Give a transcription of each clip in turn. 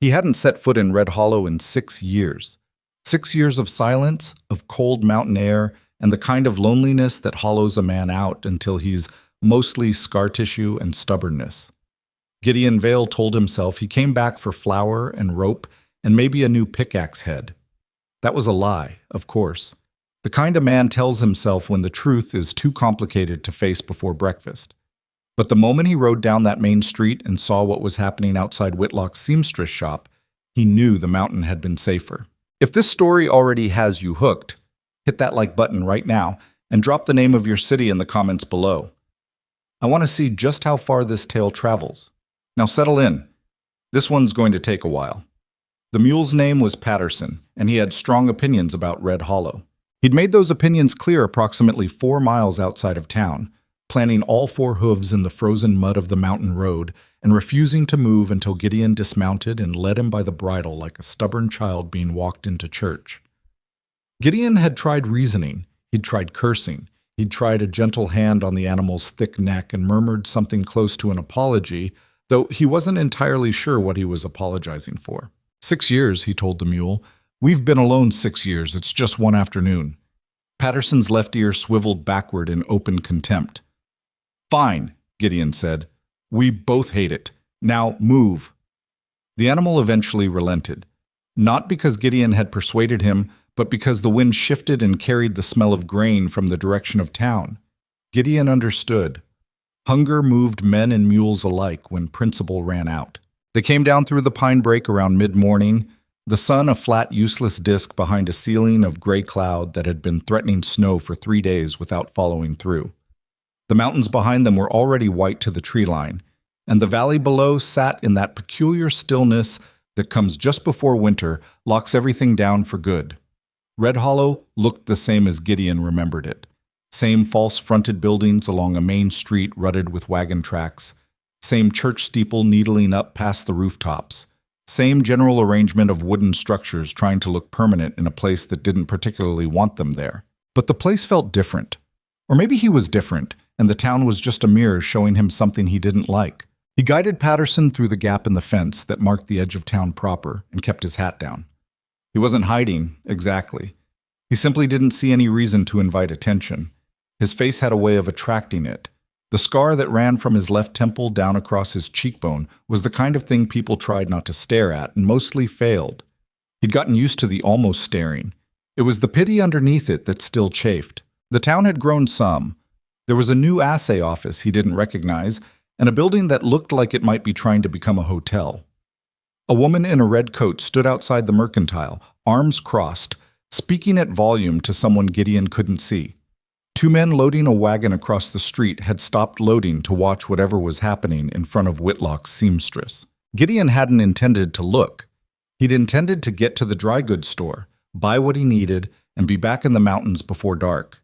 He hadn't set foot in Red Hollow in 6 years. 6 years of silence, of cold mountain air, and the kind of loneliness that hollows a man out until he's mostly scar tissue and stubbornness. Gideon Vale told himself he came back for flour and rope and maybe a new pickaxe head. That was a lie, of course. The kind of man tells himself when the truth is too complicated to face before breakfast. But the moment he rode down that main street and saw what was happening outside Whitlock's Seamstress shop, he knew the mountain had been safer. If this story already has you hooked, hit that like button right now and drop the name of your city in the comments below. I want to see just how far this tale travels. Now settle in. This one's going to take a while. The mule's name was Patterson, and he had strong opinions about Red Hollow. He'd made those opinions clear approximately 4 miles outside of town, planting all 4 hooves in the frozen mud of the mountain road and refusing to move until Gideon dismounted and led him by the bridle like a stubborn child being walked into church. Gideon had tried reasoning, he'd tried cursing, he'd tried a gentle hand on the animal's thick neck and murmured something close to an apology, though he wasn't entirely sure what he was apologizing for. 6 years, he told the mule. We've been alone 6 years, it's just one afternoon. Patterson's left ear swiveled backward in open contempt. Fine, Gideon said. We both hate it. Now move. The animal eventually relented, not because Gideon had persuaded him, but because the wind shifted and carried the smell of grain from the direction of town. Gideon understood. Hunger moved men and mules alike when principle ran out. They came down through the pine brake around mid-morning, the sun a flat, useless disk behind a ceiling of gray cloud that had been threatening snow for 3 days without following through. The mountains behind them were already white to the tree line, and the valley below sat in that peculiar stillness that comes just before winter, locks everything down for good. Red Hollow looked the same as Gideon remembered it. Same false-fronted buildings along a main street rutted with wagon tracks, same church steeple needling up past the rooftops, same general arrangement of wooden structures trying to look permanent in a place that didn't particularly want them there. But the place felt different. Or maybe he was different, and the town was just a mirror showing him something he didn't like. He guided Patterson through the gap in the fence that marked the edge of town proper and kept his hat down. He wasn't hiding, exactly. He simply didn't see any reason to invite attention. His face had a way of attracting it. The scar that ran from his left temple down across his cheekbone was the kind of thing people tried not to stare at and mostly failed. He'd gotten used to the almost staring. It was the pity underneath it that still chafed. The town had grown some. There was a new assay office he didn't recognize, and a building that looked like it might be trying to become a hotel. A woman in a red coat stood outside the mercantile, arms crossed, speaking at volume to someone Gideon couldn't see. 2 men loading a wagon across the street had stopped loading to watch whatever was happening in front of Whitlock's Seamstress. Gideon hadn't intended to look. He'd intended to get to the dry goods store, buy what he needed, and be back in the mountains before dark.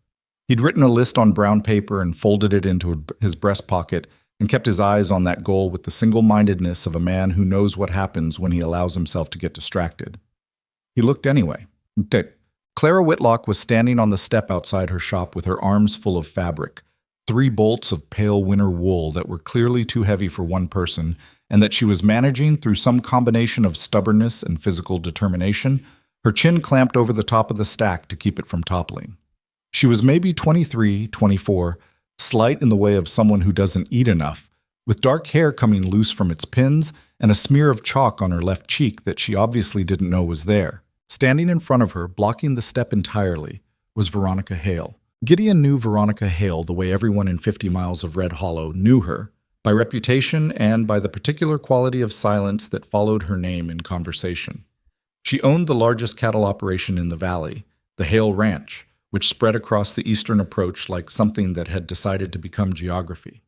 He'd written a list on brown paper and folded it into his breast pocket and kept his eyes on that goal with the single-mindedness of a man who knows what happens when he allows himself to get distracted. He looked anyway. Clara Whitlock was standing on the step outside her shop with her arms full of fabric, 3 bolts of pale winter wool that were clearly too heavy for one person, and that she was managing through some combination of stubbornness and physical determination, her chin clamped over the top of the stack to keep it from toppling. She was maybe 23, 24, slight in the way of someone who doesn't eat enough, with dark hair coming loose from its pins and a smear of chalk on her left cheek that she obviously didn't know was there. Standing in front of her, blocking the step entirely, was Veronica Hale. Gideon knew Veronica Hale the way everyone in 50 miles of Red Hollow knew her, by reputation and by the particular quality of silence that followed her name in conversation. She owned the largest cattle operation in the valley, the Hale Ranch, which spread across the eastern approach like something that had decided to become geography.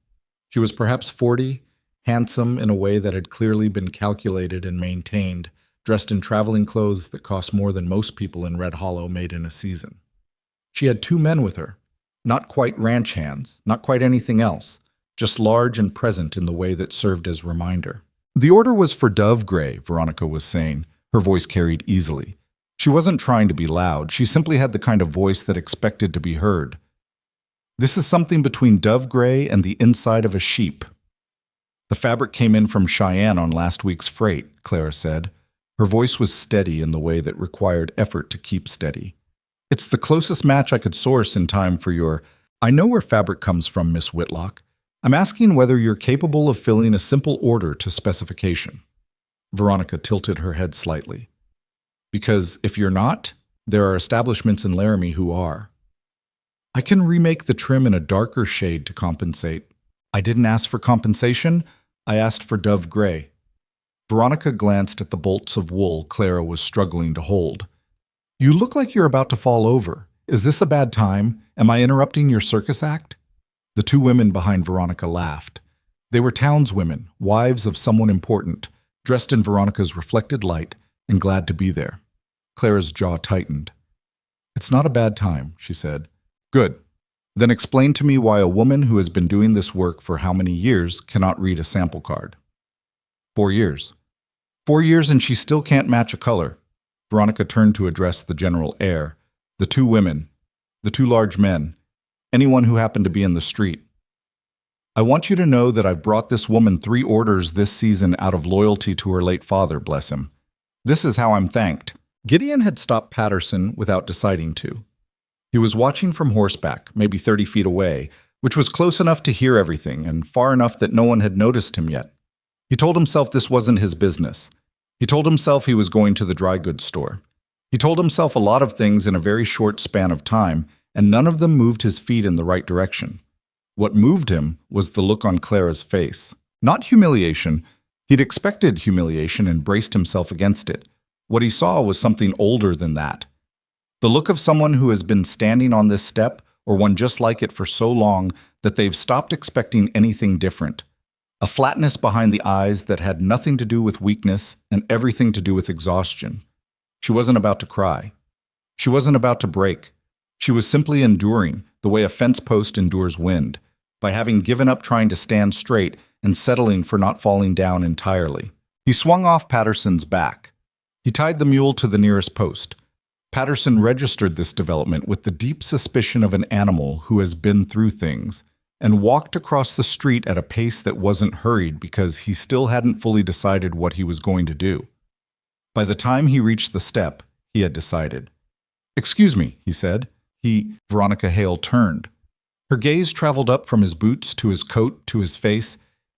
She was perhaps 40, handsome in a way that had clearly been calculated and maintained, dressed in traveling clothes that cost more than most people in Red Hollow made in a season. She had 2 men with her, not quite ranch hands, not quite anything else, just large and present in the way that served as reminder. The order was for Dove Gray, Veronica was saying, her voice carried easily. She wasn't trying to be loud, she simply had the kind of voice that expected to be heard. This is something between Dove Gray and the inside of a sheep. The fabric came in from Cheyenne on last week's freight, Clara said. Her voice was steady in the way that required effort to keep steady. It's the closest match I could source in time for your... I know where fabric comes from, Miss Whitlock. I'm asking whether you're capable of filling a simple order to specification. Veronica tilted her head slightly. Because if you're not, there are establishments in Laramie who are. I can remake the trim in a darker shade to compensate. I didn't ask for compensation, I asked for dove gray. Veronica glanced at the bolts of wool Clara was struggling to hold. You look like you're about to fall over. Is this a bad time? Am I interrupting your circus act? The two women behind Veronica laughed. They were townswomen, wives of someone important, dressed in Veronica's reflected light and glad to be there. Clara's jaw tightened. It's not a bad time, she said. Good. Then explain to me why a woman who has been doing this work for how many years cannot read a sample card. 4 years. 4 years and she still can't match a color. Veronica turned to address the general air, the two women, the two large men, anyone who happened to be in the street. I want you to know that I've brought this woman 3 orders this season out of loyalty to her late father, bless him. This is how I'm thanked. Gideon had stopped Patterson without deciding to. He was watching from horseback, maybe 30 feet away, which was close enough to hear everything and far enough that no one had noticed him yet. He told himself this wasn't his business. He told himself he was going to the dry goods store. He told himself a lot of things in a very short span of time, and none of them moved his feet in the right direction. What moved him was the look on Clara's face. Not humiliation. He'd expected humiliation and braced himself against it. What he saw was something older than that. The look of someone who has been standing on this step, or one just like it for so long that they've stopped expecting anything different. A flatness behind the eyes that had nothing to do with weakness and everything to do with exhaustion. She wasn't about to cry. She wasn't about to break. She was simply enduring, the way a fence post endures wind, by having given up trying to stand straight and settling for not falling down entirely. He swung off Patterson's back. He tied the mule to the nearest post. Patterson registered this development with the deep suspicion of an animal who has been through things, and walked across the street at a pace that wasn't hurried because he still hadn't fully decided what he was going to do. By the time he reached the step, he had decided. "Excuse me," he said. Veronica Hale turned. Her gaze traveled up from his boots to his coat to his face,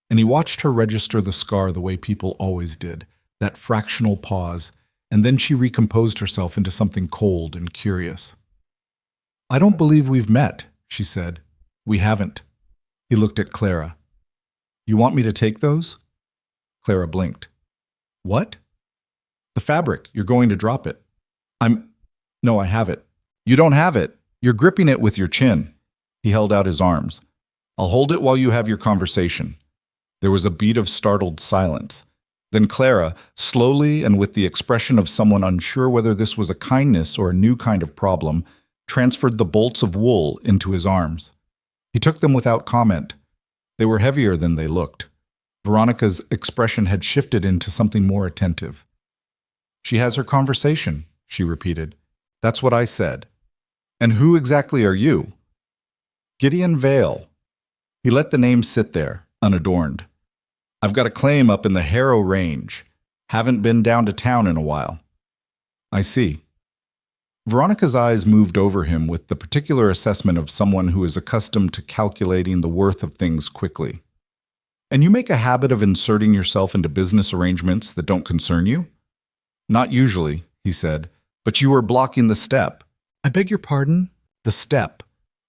and he watched her register the scar the way people always did, that fractional pause, and then she recomposed herself into something cold and curious. "I don't believe we've met," she said. "We haven't." He looked at Clara. "You want me to take those?" Clara blinked. "What?" "The fabric. You're going to drop it." No, I have it." "You don't have it. You're gripping it with your chin." He held out his arms. "I'll hold it while you have your conversation." There was a beat of startled silence. Then Clara, slowly and with the expression of someone unsure whether this was a kindness or a new kind of problem, transferred the bolts of wool into his arms. He took them without comment. They were heavier than they looked. Veronica's expression had shifted into something more attentive. "She has her conversation," she repeated. "That's what I said." "And who exactly are you?" "Gideon Vale." He let the name sit there, unadorned. "I've got a claim up in the Harrow Range. Haven't been down to town in a while." "I see." Veronica's eyes moved over him with the particular assessment of someone who is accustomed to calculating the worth of things quickly. "And you make a habit of inserting yourself into business arrangements that don't concern you?" "Not usually," he said, "but you were blocking the step." "I beg your pardon?" "The step.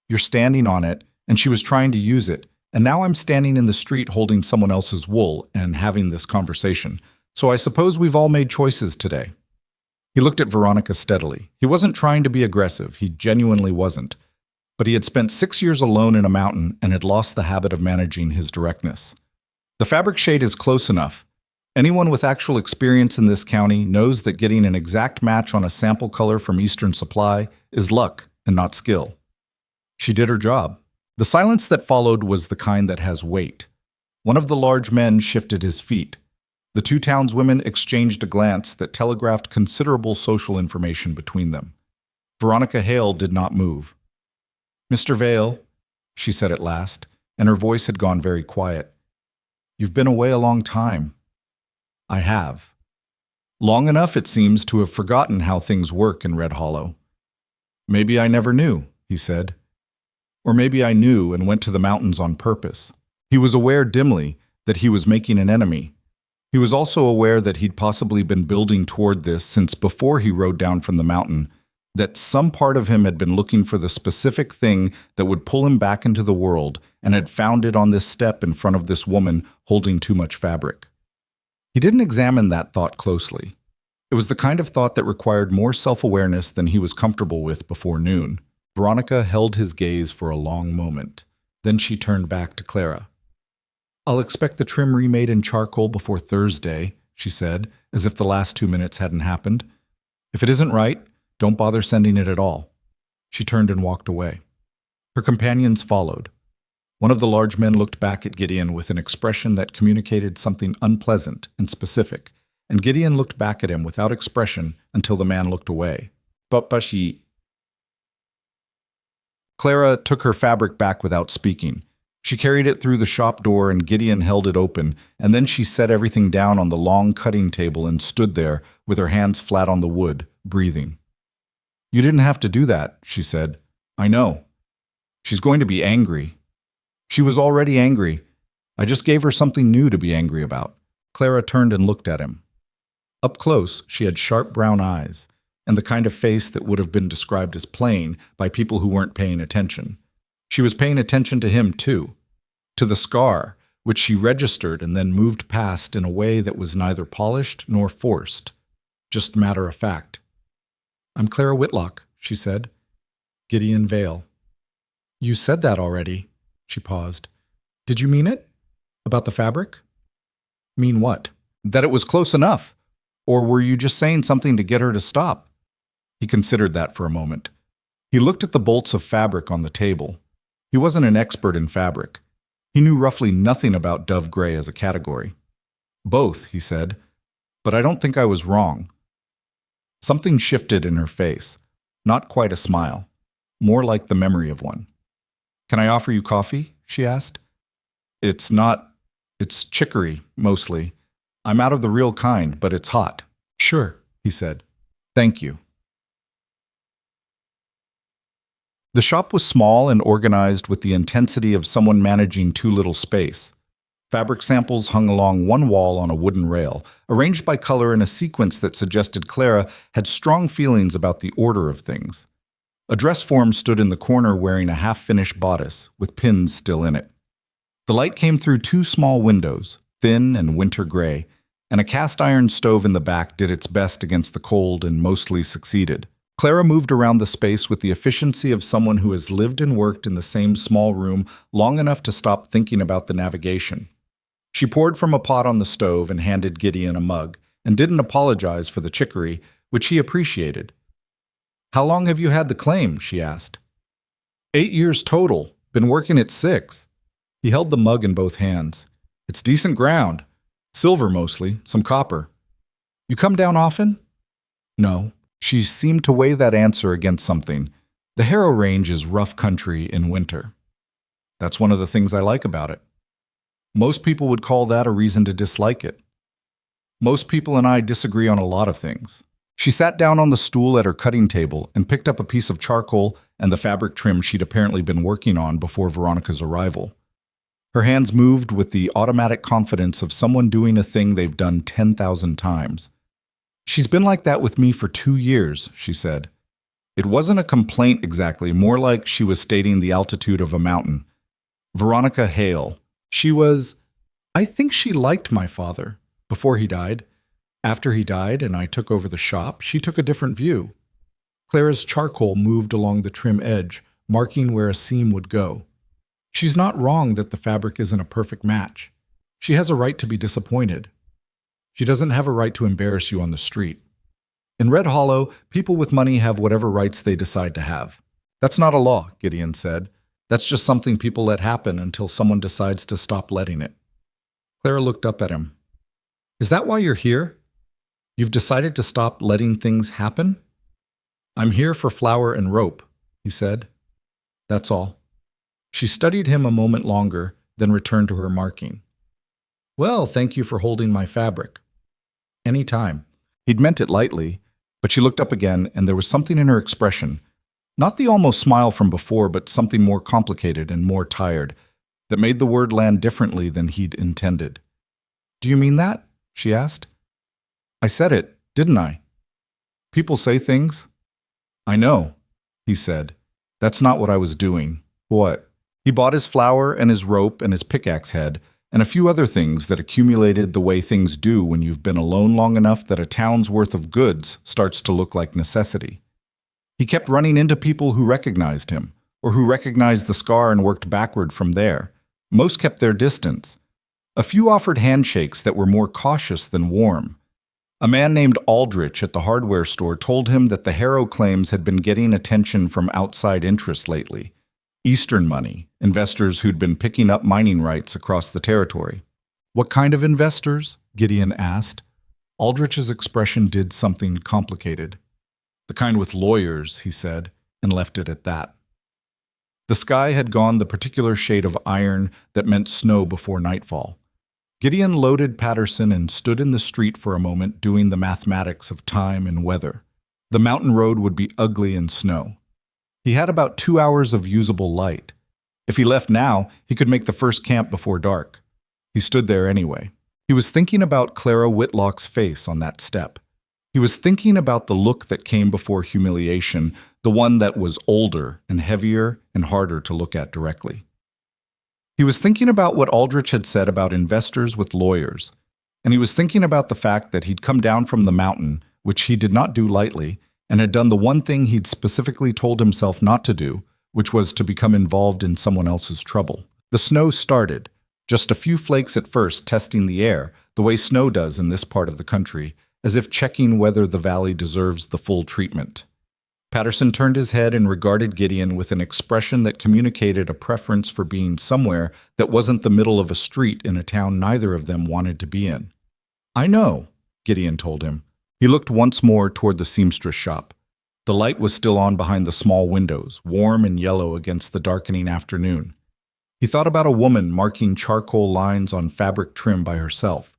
You're standing on it, and she was trying to use it, and now I'm standing in the street holding someone else's wool and having this conversation. So I suppose we've all made choices today." He looked at Veronica steadily. He wasn't trying to be aggressive. He genuinely wasn't. But he had spent 6 years alone in a mountain and had lost the habit of managing his directness. The fabric shade is close enough. Anyone with actual experience in this county knows that getting an exact match on a sample color from Eastern Supply is luck and not skill. She did her job. The silence that followed was the kind that has weight. One of the large men shifted his feet. The two townswomen exchanged a glance that telegraphed considerable social information between them. Veronica Hale did not move. "Mr. Vale," she said at last, and her voice had gone very quiet. "You've been away a long time." "I have." Long enough, it seems, to have forgotten how things work in Red Hollow. Maybe I never knew, he said. Or maybe I knew and went to the mountains on purpose. He was aware dimly that he was making an enemy. He was also aware that he'd possibly been building toward this since before he rode down from the mountain, that some part of him had been looking for the specific thing that would pull him back into the world and had found it on this step in front of this woman holding too much fabric. He didn't examine that thought closely. It was the kind of thought that required more self-awareness than he was comfortable with before noon. Veronica held his gaze for a long moment. Then she turned back to Clara. "I'll expect the trim remade in charcoal before Thursday," she said, as if the last 2 minutes hadn't happened. "If it isn't right, don't bother sending it at all." She turned and walked away. Her companions followed. One of the large men looked back at Gideon with an expression that communicated something unpleasant and specific, and Gideon looked back at him without expression until the man looked away. But she... Clara took her fabric back without speaking. She carried it through the shop door and Gideon held it open, and then she set everything down on the long cutting table and stood there with her hands flat on the wood, breathing. "You didn't have to do that," she said. "I know. She's going to be angry." She was already angry. I just gave her something new to be angry about. Clara turned and looked at him. Up close, she had sharp brown eyes, and the kind of face that would have been described as plain by people who weren't paying attention. She was paying attention to him, too, to the scar, which she registered and then moved past in a way that was neither polished nor forced, just matter of fact. "I'm Clara Whitlock," she said. "Gideon Vale." "You said that already." She paused. "Did you mean it? About the fabric?" "Mean what? That it was close enough? Or were you just saying something to get her to stop?" He considered that for a moment. He looked at the bolts of fabric on the table. He wasn't an expert in fabric. He knew roughly nothing about dove gray as a category. "Both," he said, "but I don't think I was wrong." Something shifted in her face. Not quite a smile. More like the memory of one. "Can I offer you coffee?" she asked. It's chicory, mostly. I'm out of the real kind, but it's hot." "Sure," he said. "Thank you." The shop was small and organized with the intensity of someone managing too little space. Fabric samples hung along one wall on a wooden rail, arranged by color in a sequence that suggested Clara had strong feelings about the order of things. A dress form stood in the corner wearing a half-finished bodice, with pins still in it. The light came through 2 small windows, thin and winter gray, and a cast-iron stove in the back did its best against the cold and mostly succeeded. Clara moved around the space with the efficiency of someone who has lived and worked in the same small room long enough to stop thinking about the navigation. She poured from a pot on the stove and handed Gideon a mug, and didn't apologize for the chicory, which he appreciated. "How long have you had the claim?" she asked. 8 years total. Been working at 6. He held the mug in both hands. "It's decent ground. Silver mostly, some copper." "You come down often?" "No." She seemed to weigh that answer against something. "The Harrow Range is rough country in winter." "That's one of the things I like about it." "Most people would call that a reason to dislike it." "Most people and I disagree on a lot of things." She sat down on the stool at her cutting table and picked up a piece of charcoal and the fabric trim she'd apparently been working on before Veronica's arrival. Her hands moved with the automatic confidence of someone doing a thing they've done 10,000 times. "She's been like that with me for 2 years," she said. It wasn't a complaint exactly, more like she was stating the altitude of a mountain. Veronica Hale. I think she liked my father, before he died. After he died and I took over the shop, she took a different view." Clara's charcoal moved along the trim edge, marking where a seam would go. "She's not wrong that the fabric isn't a perfect match. She has a right to be disappointed. She doesn't have a right to embarrass you on the street. In Red Hollow, people with money have whatever rights they decide to have. That's not a law," Gideon said. "That's just something people let happen until someone decides to stop letting it." Clara looked up at him. "Is that why you're here? You've decided to stop letting things happen?" "I'm here for flour and rope," he said. "That's all." She studied him a moment longer, then returned to her marking. "Well, thank you for holding my fabric." "Any time. He'd meant it lightly, but she looked up again, and there was something in her expression, not the almost smile from before, but something more complicated and more tired, that made the word land differently than he'd intended. "Do you mean that?" she asked. "I said it, didn't I? People say things." "I know," he said. "That's not what I was doing." "What?" He bought his flour and his rope and his pickaxe head, and a few other things that accumulated the way things do when you've been alone long enough that a town's worth of goods starts to look like necessity. He kept running into people who recognized him, or who recognized the scar and worked backward from there. Most kept their distance. A few offered handshakes that were more cautious than warm. A man named Aldrich at the hardware store told him that the Harrow claims had been getting attention from outside interests lately. Eastern money, investors who'd been picking up mining rights across the territory. "What kind of investors?" Gideon asked. Aldrich's expression did something complicated. "The kind with lawyers," he said, and left it at that. The sky had gone the particular shade of iron that meant snow before nightfall. Gideon loaded Patterson and stood in the street for a moment doing the mathematics of time and weather. The mountain road would be ugly in snow. He had about 2 hours of usable light. If he left now, he could make the first camp before dark. He stood there anyway. He was thinking about Clara Whitlock's face on that step. He was thinking about the look that came before humiliation, the one that was older and heavier and harder to look at directly. He was thinking about what Aldrich had said about investors with lawyers, and he was thinking about the fact that he'd come down from the mountain, which he did not do lightly, and had done the one thing he'd specifically told himself not to do, which was to become involved in someone else's trouble. The snow started, just a few flakes at first, testing the air, the way snow does in this part of the country, as if checking whether the valley deserves the full treatment. Patterson turned his head and regarded Gideon with an expression that communicated a preference for being somewhere that wasn't the middle of a street in a town neither of them wanted to be in. "I know," Gideon told him. He looked once more toward the seamstress shop. The light was still on behind the small windows, warm and yellow against the darkening afternoon. He thought about a woman marking charcoal lines on fabric trim by herself,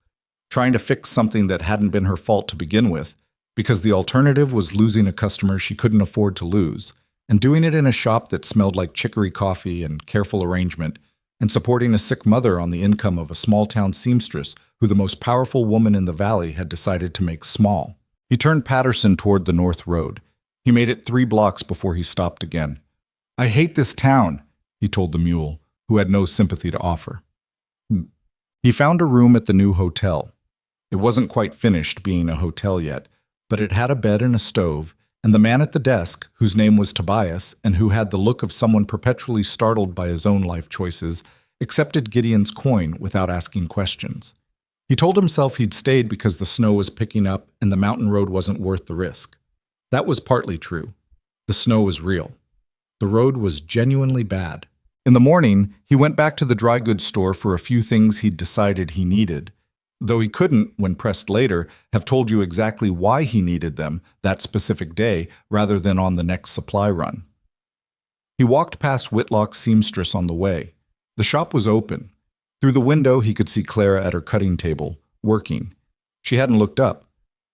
trying to fix something that hadn't been her fault to begin with, because the alternative was losing a customer she couldn't afford to lose, and doing it in a shop that smelled like chicory coffee and careful arrangement, and supporting a sick mother on the income of a small-town seamstress who the most powerful woman in the valley had decided to make small. He turned Patterson toward the north road. He made it 3 blocks before he stopped again. "I hate this town," he told the mule, who had no sympathy to offer. He found a room at the new hotel. It wasn't quite finished being a hotel yet, but it had a bed and a stove, and the man at the desk, whose name was Tobias and who had the look of someone perpetually startled by his own life choices, accepted Gideon's coin without asking questions. He told himself he'd stayed because the snow was picking up and the mountain road wasn't worth the risk. That was partly true. The snow was real. The road was genuinely bad. In the morning, he went back to the dry goods store for a few things he'd decided he needed, though he couldn't, when pressed later, have told you exactly why he needed them that specific day rather than on the next supply run. He walked past Whitlock's seamstress on the way. The shop was open. Through the window, he could see Clara at her cutting table, working. She hadn't looked up.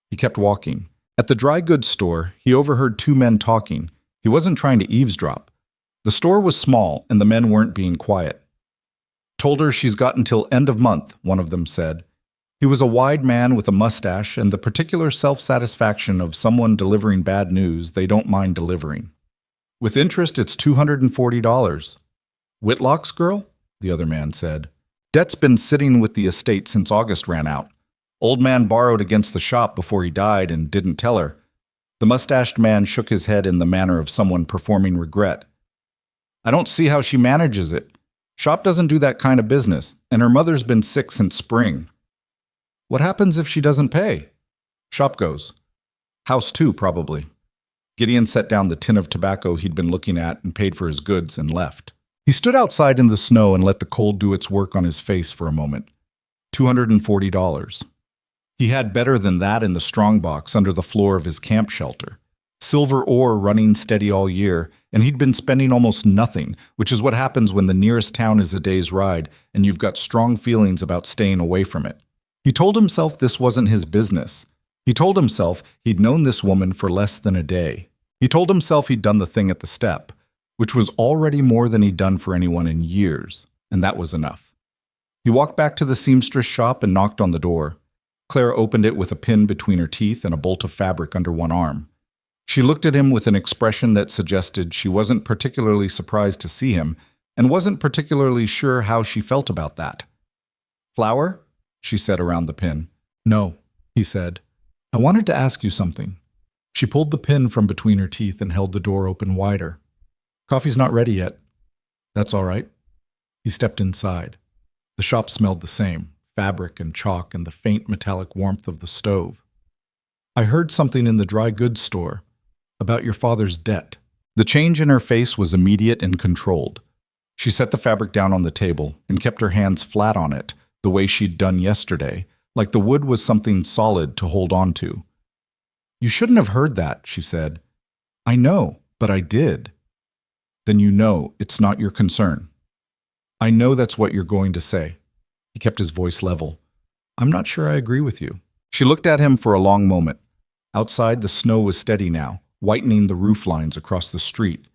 He kept walking. At the dry goods store, he overheard 2 men talking. He wasn't trying to eavesdrop. The store was small, and the men weren't being quiet. "Told her she's got until end of month," one of them said. He was a wide man with a mustache and the particular self-satisfaction of someone delivering bad news they don't mind delivering. "With interest, it's $240. "Whitlock's girl?" the other man said. "Debt's been sitting with the estate since August ran out. Old man borrowed against the shop before he died and didn't tell her." The mustached man shook his head in the manner of someone performing regret. "I don't see how she manages it. Shop doesn't do that kind of business, and her mother's been sick since spring." "What happens if she doesn't pay?" "Shop goes. House too, probably." Gideon set down the tin of tobacco he'd been looking at and paid for his goods and left. He stood outside in the snow and let the cold do its work on his face for a moment. $240. He had better than that in the strongbox under the floor of his camp shelter. Silver ore running steady all year, and he'd been spending almost nothing, which is what happens when the nearest town is a day's ride and you've got strong feelings about staying away from it. He told himself this wasn't his business. He told himself he'd known this woman for less than a day. He told himself he'd done the thing at the step, which was already more than he'd done for anyone in years, and that was enough. He walked back to the seamstress shop and knocked on the door. Clara opened it with a pin between her teeth and a bolt of fabric under one arm. She looked at him with an expression that suggested she wasn't particularly surprised to see him and wasn't particularly sure how she felt about that. "Flour?" she said around the pin. "No," he said. "I wanted to ask you something." She pulled the pin from between her teeth and held the door open wider. "Coffee's not ready yet." "That's all right." He stepped inside. The shop smelled the same, fabric and chalk and the faint metallic warmth of the stove. "I heard something in the dry goods store about your father's debt." The change in her face was immediate and controlled. She set the fabric down on the table and kept her hands flat on it, the way she'd done yesterday, like the wood was something solid to hold on to. "You shouldn't have heard that," she said. "I know, but I did." "Then you know it's not your concern." "I know that's what you're going to say." He kept his voice level. "I'm not sure I agree with you." She looked at him for a long moment. Outside, the snow was steady now, whitening the roof lines across the street.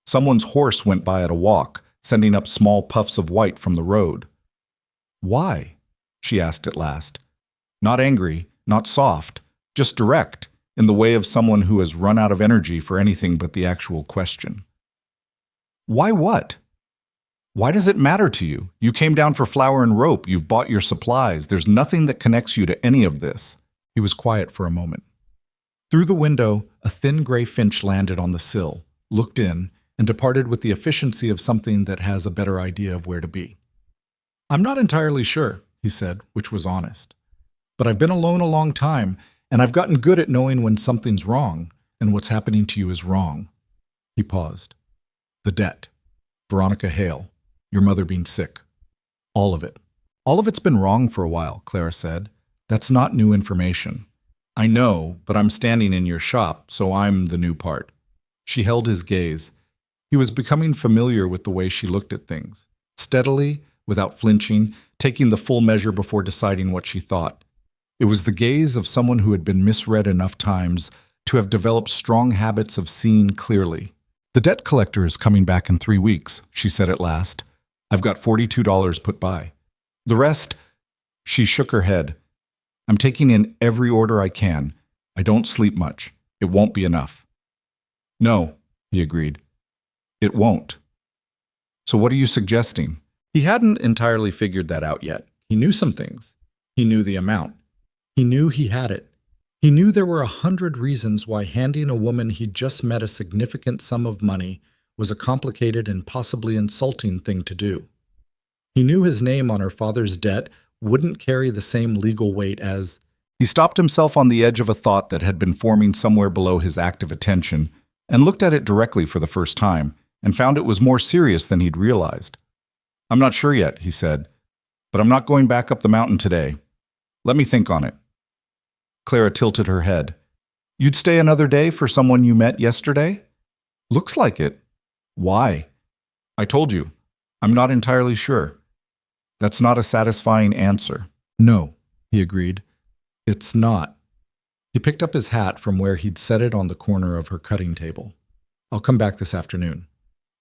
Someone's horse went by at a walk, sending up small puffs of white from the road. "Why?" she asked at last. Not angry, not soft, just direct, in the way of someone who has run out of energy for anything but the actual question. "Why what? Why does it matter to you? You came down for flour and rope, you've bought your supplies, there's nothing that connects you to any of this." He was quiet for a moment. Through the window, a thin gray finch landed on the sill, looked in, and departed with the efficiency of something that has a better idea of where to be. "I'm not entirely sure," he said, which was honest. "But I've been alone a long time, and I've gotten good at knowing when something's wrong, and what's happening to you is wrong." He paused. "The debt. Veronica Hale. Your mother being sick. All of it." "All of it's been wrong for a while," Clara said. "That's not new information." "I know, but I'm standing in your shop, so I'm the new part." She held his gaze. He was becoming familiar with the way she looked at things, steadily, without flinching, taking the full measure before deciding what she thought. It was the gaze of someone who had been misread enough times to have developed strong habits of seeing clearly. "The debt collector is coming back in 3 weeks," she said at last. "I've got $42 put by. The rest—" She shook her head. "I'm taking in every order I can. I don't sleep much. It won't be enough." "No," he agreed. "It won't." "So what are you suggesting?" He hadn't entirely figured that out yet. He knew some things. He knew the amount. He knew he had it. He knew there were 100 reasons why handing a woman he'd just met a significant sum of money was a complicated and possibly insulting thing to do. He knew his name on her father's debt wouldn't carry the same legal weight as— He stopped himself on the edge of a thought that had been forming somewhere below his active attention and looked at it directly for the first time and found it was more serious than he'd realized. "I'm not sure yet," he said, "but I'm not going back up the mountain today. Let me think on it." Clara tilted her head. "You'd stay another day for someone you met yesterday?" "Looks like it." "Why?" "I told you. I'm not entirely sure." "That's not a satisfying answer." "No," he agreed. "It's not." He picked up his hat from where he'd set it on the corner of her cutting table. "I'll come back this afternoon.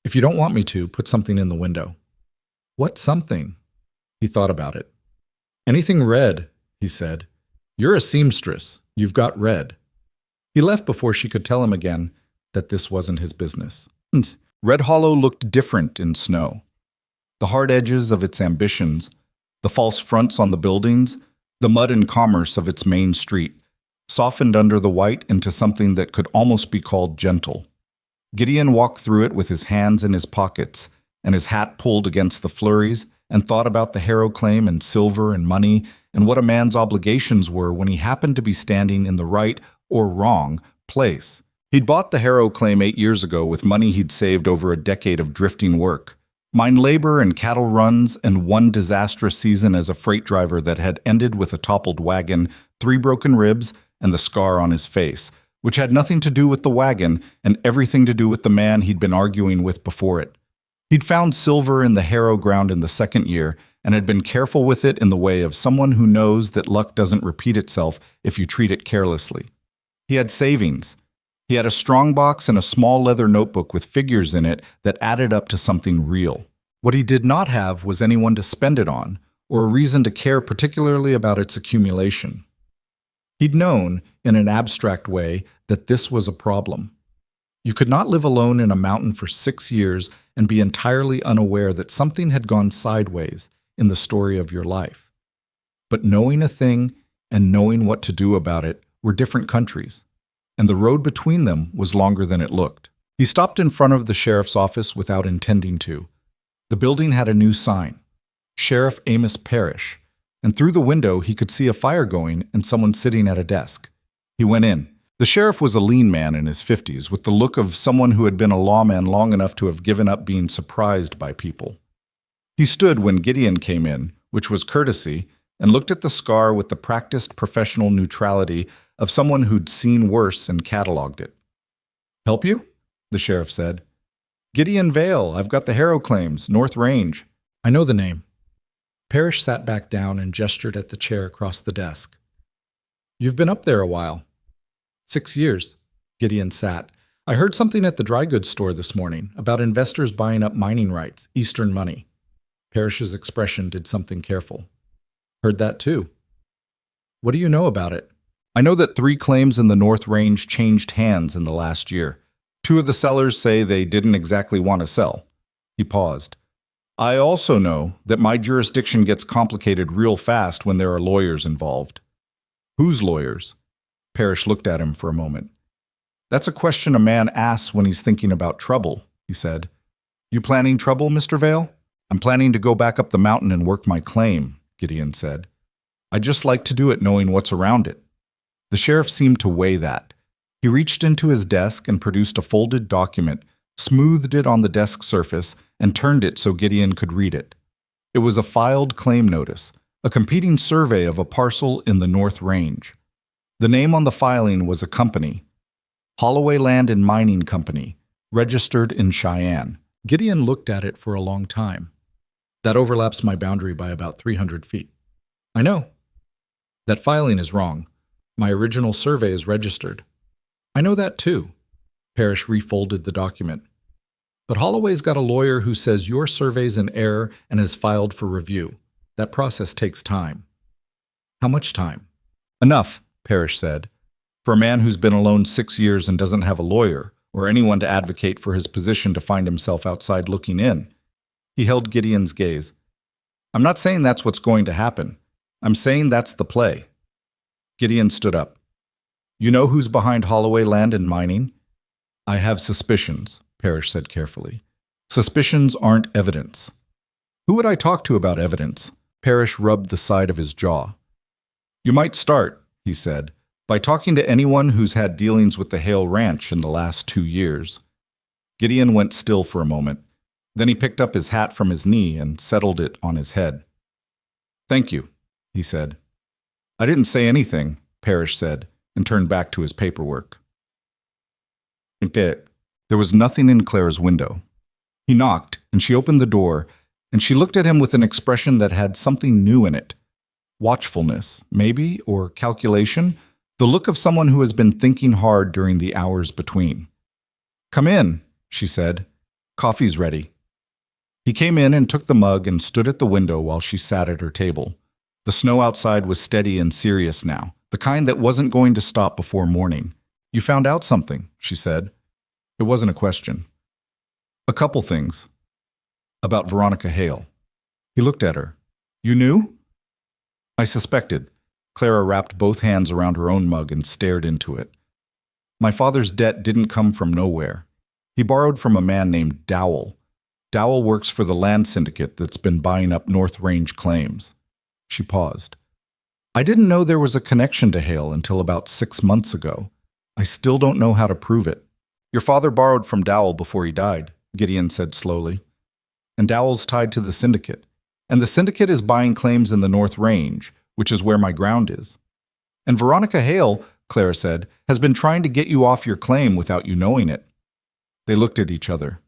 If you don't want me to, put something in the window." "What something?" He thought about it. "Anything red," he said. "You're a seamstress. You've got red." He left before she could tell him again that this wasn't his business. Red Hollow looked different in snow. The hard edges of its ambitions, the false fronts on the buildings, the mud and commerce of its main street, softened under the white into something that could almost be called gentle. Gideon walked through it with his hands in his pockets and his hat pulled against the flurries, and thought about the Harrow claim and silver and money and what a man's obligations were when he happened to be standing in the right or wrong place. He'd bought the Harrow claim 8 years ago with money he'd saved over a decade of drifting work, mine labor and cattle runs, and one disastrous season as a freight driver that had ended with a toppled wagon, 3 broken ribs, and the scar on his face, which had nothing to do with the wagon and everything to do with the man he'd been arguing with before it. He'd found silver in the harrow ground in the second year and had been careful with it in the way of someone who knows that luck doesn't repeat itself if you treat it carelessly. He had savings. He had a strong box and a small leather notebook with figures in it that added up to something real. What he did not have was anyone to spend it on, or a reason to care particularly about its accumulation. He'd known, in an abstract way, that this was a problem. You could not live alone in a mountain for 6 years and be entirely unaware that something had gone sideways in the story of your life. But knowing a thing and knowing what to do about it were different countries, and the road between them was longer than it looked. He stopped in front of the sheriff's office without intending to. The building had a new sign, Sheriff Amos Parrish, and through the window he could see a fire going and someone sitting at a desk. He went in. The sheriff was a lean man in his 50s, with the look of someone who had been a lawman long enough to have given up being surprised by people. He stood when Gideon came in, which was courtesy, and looked at the scar with the practiced professional neutrality of someone who'd seen worse and cataloged it. "Help you?" the sheriff said. "Gideon Vale. I've got the Harrow claims, North Range." "I know the name." Parrish sat back down and gestured at the chair across the desk. "You've been up there a while." 6 years. Gideon sat. "I heard something at the dry goods store this morning about investors buying up mining rights, Eastern money." Parrish's expression did something careful. "Heard that too." "What do you know about it?" "I know that 3 claims in the North Range changed hands in the last year. 2 of the sellers say they didn't exactly want to sell." He paused. "I also know that my jurisdiction gets complicated real fast when there are lawyers involved." "Whose lawyers?" Parrish looked at him for a moment. "That's a question a man asks when he's thinking about trouble," he said. "You planning trouble, Mr. Vale?" "I'm planning to go back up the mountain and work my claim," Gideon said. "I'd just like to do it knowing what's around it." The sheriff seemed to weigh that. He reached into his desk and produced a folded document, smoothed it on the desk surface, and turned it so Gideon could read it. It was a filed claim notice, a competing survey of a parcel in the North Range. The name on the filing was a company, Holloway Land and Mining Company, registered in Cheyenne. Gideon looked at it for a long time. "That overlaps my boundary by about 300 feet. "I know." "That filing is wrong. My original survey is registered." "I know that too." Parrish refolded the document. "But Holloway's got a lawyer who says your survey's in error and has filed for review. That process takes time." "How much time?" "Enough," Parrish said. "For a man who's been alone 6 years and doesn't have a lawyer, or anyone to advocate for his position to find himself outside looking in." He held Gideon's gaze. "I'm not saying that's what's going to happen. I'm saying that's the play." Gideon stood up. "You know who's behind Holloway Land and Mining?" "I have suspicions," Parrish said carefully. "Suspicions aren't evidence." "Who would I talk to about evidence?" Parrish rubbed the side of his jaw. "You might start," he said, "by talking to anyone who's had dealings with the Hale Ranch in the last 2 years. Gideon went still for a moment. Then he picked up his hat from his knee and settled it on his head. "Thank you," he said. "I didn't say anything," Parrish said, and turned back to his paperwork. There was nothing in Clara's window. He knocked, and she opened the door, and she looked at him with an expression that had something new in it. Watchfulness, maybe, or calculation, the look of someone who has been thinking hard during the hours between. "Come in," she said. "Coffee's ready." He came in and took the mug and stood at the window while she sat at her table. The snow outside was steady and serious now, the kind that wasn't going to stop before morning. "You found out something," she said. It wasn't a question. "A couple things. About Veronica Hale." He looked at her. "You knew?" "I suspected." Clara wrapped both hands around her own mug and stared into it. "My father's debt didn't come from nowhere. He borrowed from a man named Dowell. Dowell works for the land syndicate that's been buying up North Range claims." She paused. "I didn't know there was a connection to Hale until about 6 months ago. I still don't know how to prove it." "Your father borrowed from Dowell before he died," Gideon said slowly. "And Dowell's tied to the syndicate. And the syndicate is buying claims in the North Range, which is where my ground is. And Veronica Hale," Clara said, "has been trying to get you off your claim without you knowing it." They looked at each other.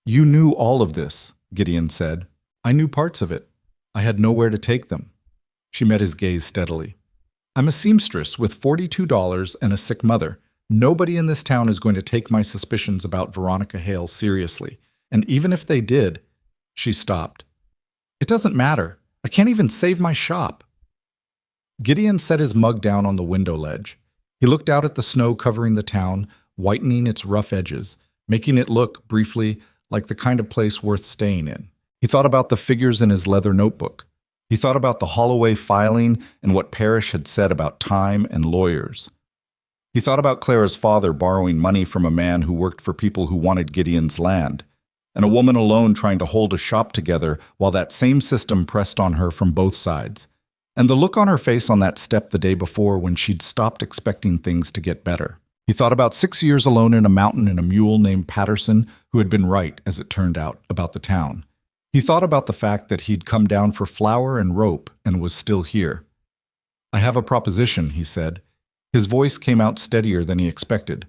You knew all of this, Gideon said. I knew parts of it. I had nowhere to take them. She met his gaze steadily. I'm a seamstress with $42 and a sick mother. Nobody in this town is going to take my suspicions about Veronica Hale seriously. And even if they did, she stopped. It doesn't matter. I can't even save my shop. Gideon set his mug down on the window ledge. He looked out at the snow covering the town, whitening its rough edges, making it look, briefly, like the kind of place worth staying in. He thought about the figures in his leather notebook. He thought about the Holloway filing and what Parrish had said about time and lawyers. He thought about Clara's father borrowing money from a man who worked for people who wanted Gideon's land, and a woman alone trying to hold a shop together while that same system pressed on her from both sides. And the look on her face on that step the day before when she'd stopped expecting things to get better. He thought about 6 years alone in a mountain and a mule named Patterson who had been right, as it turned out, about the town. He thought about the fact that he'd come down for flour and rope and was still here. I have a proposition, he said. His voice came out steadier than he expected.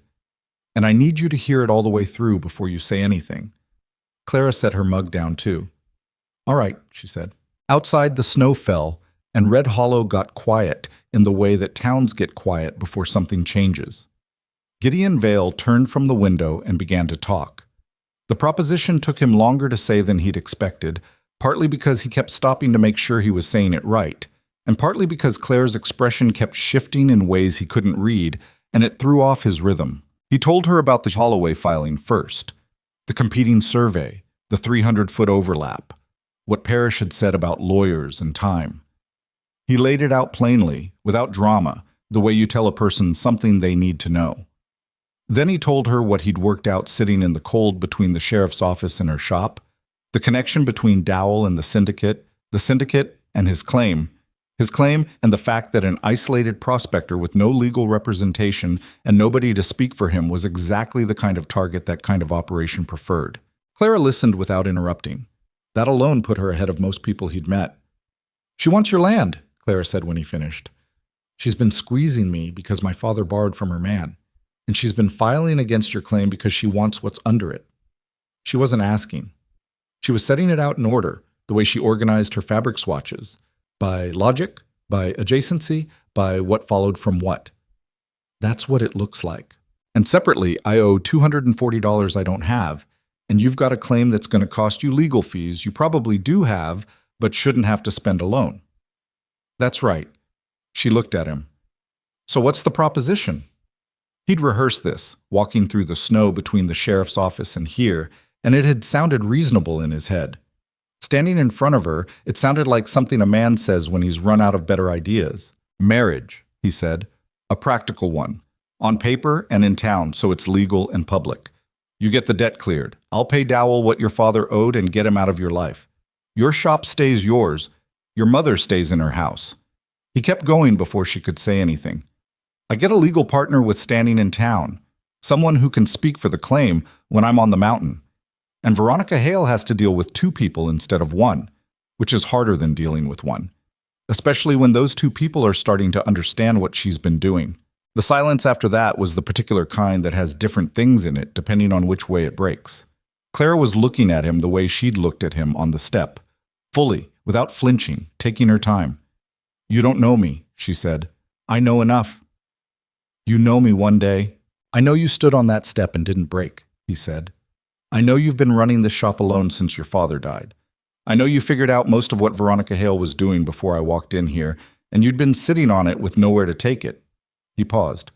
And I need you to hear it all the way through before you say anything. Clara set her mug down too. All right, she said. Outside the snow fell, and Red Hollow got quiet in the way that towns get quiet before something changes. Gideon Vale turned from the window and began to talk. The proposition took him longer to say than he'd expected, partly because he kept stopping to make sure he was saying it right, and partly because Claire's expression kept shifting in ways he couldn't read, and it threw off his rhythm. He told her about the Holloway filing first, the competing survey, the 300-foot overlap, what Parrish had said about lawyers and time. He laid it out plainly, without drama, the way you tell a person something they need to know. Then he told her what he'd worked out sitting in the cold between the sheriff's office and her shop, the connection between Dowell and the syndicate and his claim and the fact that an isolated prospector with no legal representation and nobody to speak for him was exactly the kind of target that kind of operation preferred. Clara listened without interrupting. That alone put her ahead of most people he'd met. She wants your land, Clara said when he finished. She's been squeezing me because my father borrowed from her man. And she's been filing against your claim because she wants what's under it. She wasn't asking. She was setting it out in order, the way she organized her fabric swatches, by logic, by adjacency, by what followed from what. That's what it looks like. And separately, I owe $240 I don't have, and you've got a claim that's going to cost you legal fees you probably do have, but shouldn't have to spend alone. That's right. She looked at him. So what's the proposition? He'd rehearsed this, walking through the snow between the sheriff's office and here, and it had sounded reasonable in his head. Standing in front of her, it sounded like something a man says when he's run out of better ideas. Marriage, he said. A practical one. On paper and in town, so it's legal and public. You get the debt cleared. I'll pay Dowell what your father owed and get him out of your life. Your shop stays yours. Your mother stays in her house. He kept going before she could say anything. I get a legal partner with standing in town, someone who can speak for the claim when I'm on the mountain. And Veronica Hale has to deal with 2 people instead of 1, which is harder than dealing with 1, especially when those 2 people are starting to understand what she's been doing. The silence after that was the particular kind that has different things in it depending on which way it breaks. Clara was looking at him the way she'd looked at him on the step, fully, without flinching, taking her time. You don't know me, she said. I know enough. You know me one day. I know you stood on that step and didn't break, he said. I know you've been running this shop alone since your father died. I know you figured out most of what Veronica Hale was doing before I walked in here, and you'd been sitting on it with nowhere to take it. He paused.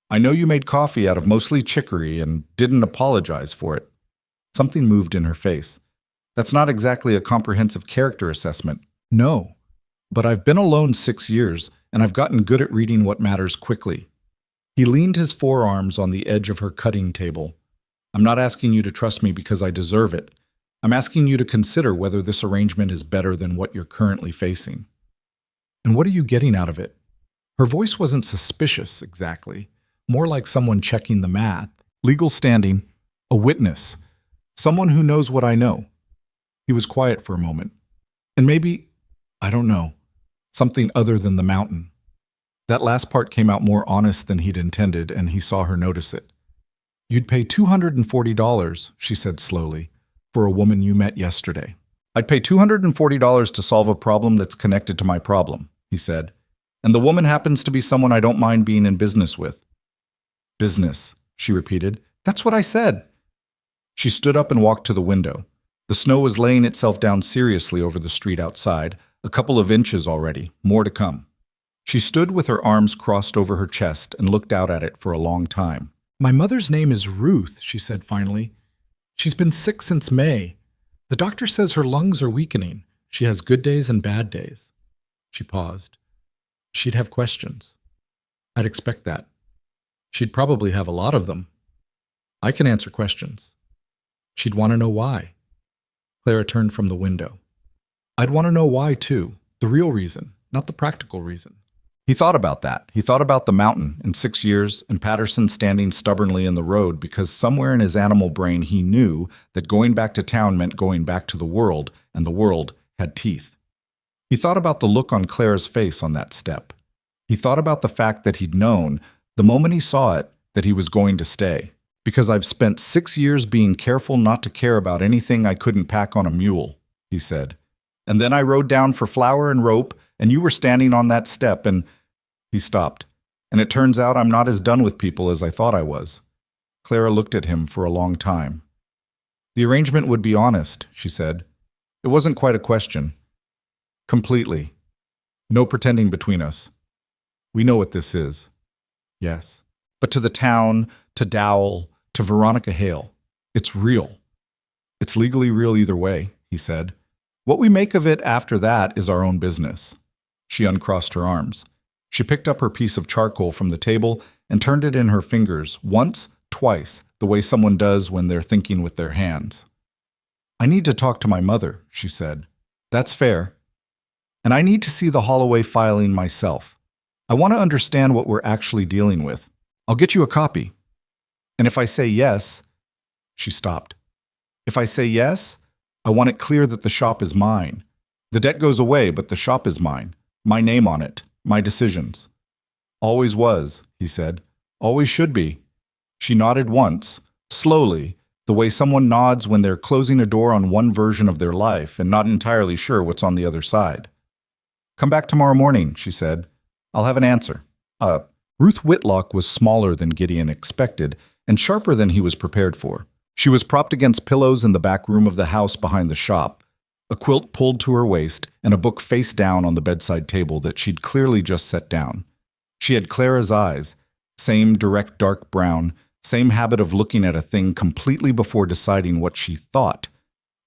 I know you made coffee out of mostly chicory and didn't apologize for it. Something moved in her face. That's not exactly a comprehensive character assessment. No. But I've been alone 6 years, and I've gotten good at reading what matters quickly. He leaned his forearms on the edge of her cutting table. I'm not asking you to trust me because I deserve it. I'm asking you to consider whether this arrangement is better than what you're currently facing. And what are you getting out of it? Her voice wasn't suspicious, exactly. More like someone checking the math. Legal standing. A witness. Someone who knows what I know. He was quiet for a moment. And maybe, I don't know, something other than the mountain. That last part came out more honest than he'd intended, and he saw her notice it. You'd pay $240, she said slowly, for a woman you met yesterday. I'd pay $240 to solve a problem that's connected to my problem, he said. And the woman happens to be someone I don't mind being in business with. Business, she repeated. That's what I said. She stood up and walked to the window. The snow was laying itself down seriously over the street outside, a couple of inches already, more to come. She stood with her arms crossed over her chest and looked out at it for a long time. My mother's name is Ruth, she said finally. She's been sick since May. The doctor says her lungs are weakening. She has good days and bad days. She paused. She'd have questions. I'd expect that. She'd probably have a lot of them. I can answer questions. She'd want to know why. Clara turned from the window. I'd want to know why, too. The real reason, not the practical reason. He thought about that. He thought about the mountain in 6 years and Patterson standing stubbornly in the road because somewhere in his animal brain he knew that going back to town meant going back to the world, and the world had teeth. He thought about the look on Clara's face on that step. He thought about the fact that he'd known, the moment he saw it, that he was going to stay. Because I've spent 6 years being careful not to care about anything I couldn't pack on a mule, he said. And then I rode down for flour and rope, and you were standing on that step, and... He stopped. And it turns out I'm not as done with people as I thought I was. Clara looked at him for a long time. The arrangement would be honest, she said. It wasn't quite a question. Completely. No pretending between us. We know what this is. Yes. But to the town, to Dowell, to Veronica Hale, it's real. It's legally real either way, he said. What we make of it after that is our own business. She uncrossed her arms. She picked up her piece of charcoal from the table and turned it in her fingers, once, twice, the way someone does when they're thinking with their hands. I need to talk to my mother, she said. That's fair. And I need to see the Holloway filing myself. I want to understand what we're actually dealing with. I'll get you a copy. And if I say yes, she stopped. If I say yes, I want it clear that the shop is mine. The debt goes away, but the shop is mine. My name on it. My decisions. Always was, he said. Always should be. She nodded once, slowly, the way someone nods when they're closing a door on one version of their life and not entirely sure what's on the other side. Come back tomorrow morning, she said. I'll have an answer. Ruth Whitlock was smaller than Gideon expected and sharper than he was prepared for. She was propped against pillows in the back room of the house behind the shop, a quilt pulled to her waist, and a book face down on the bedside table that she'd clearly just set down. She had Clara's eyes, same direct dark brown, same habit of looking at a thing completely before deciding what she thought,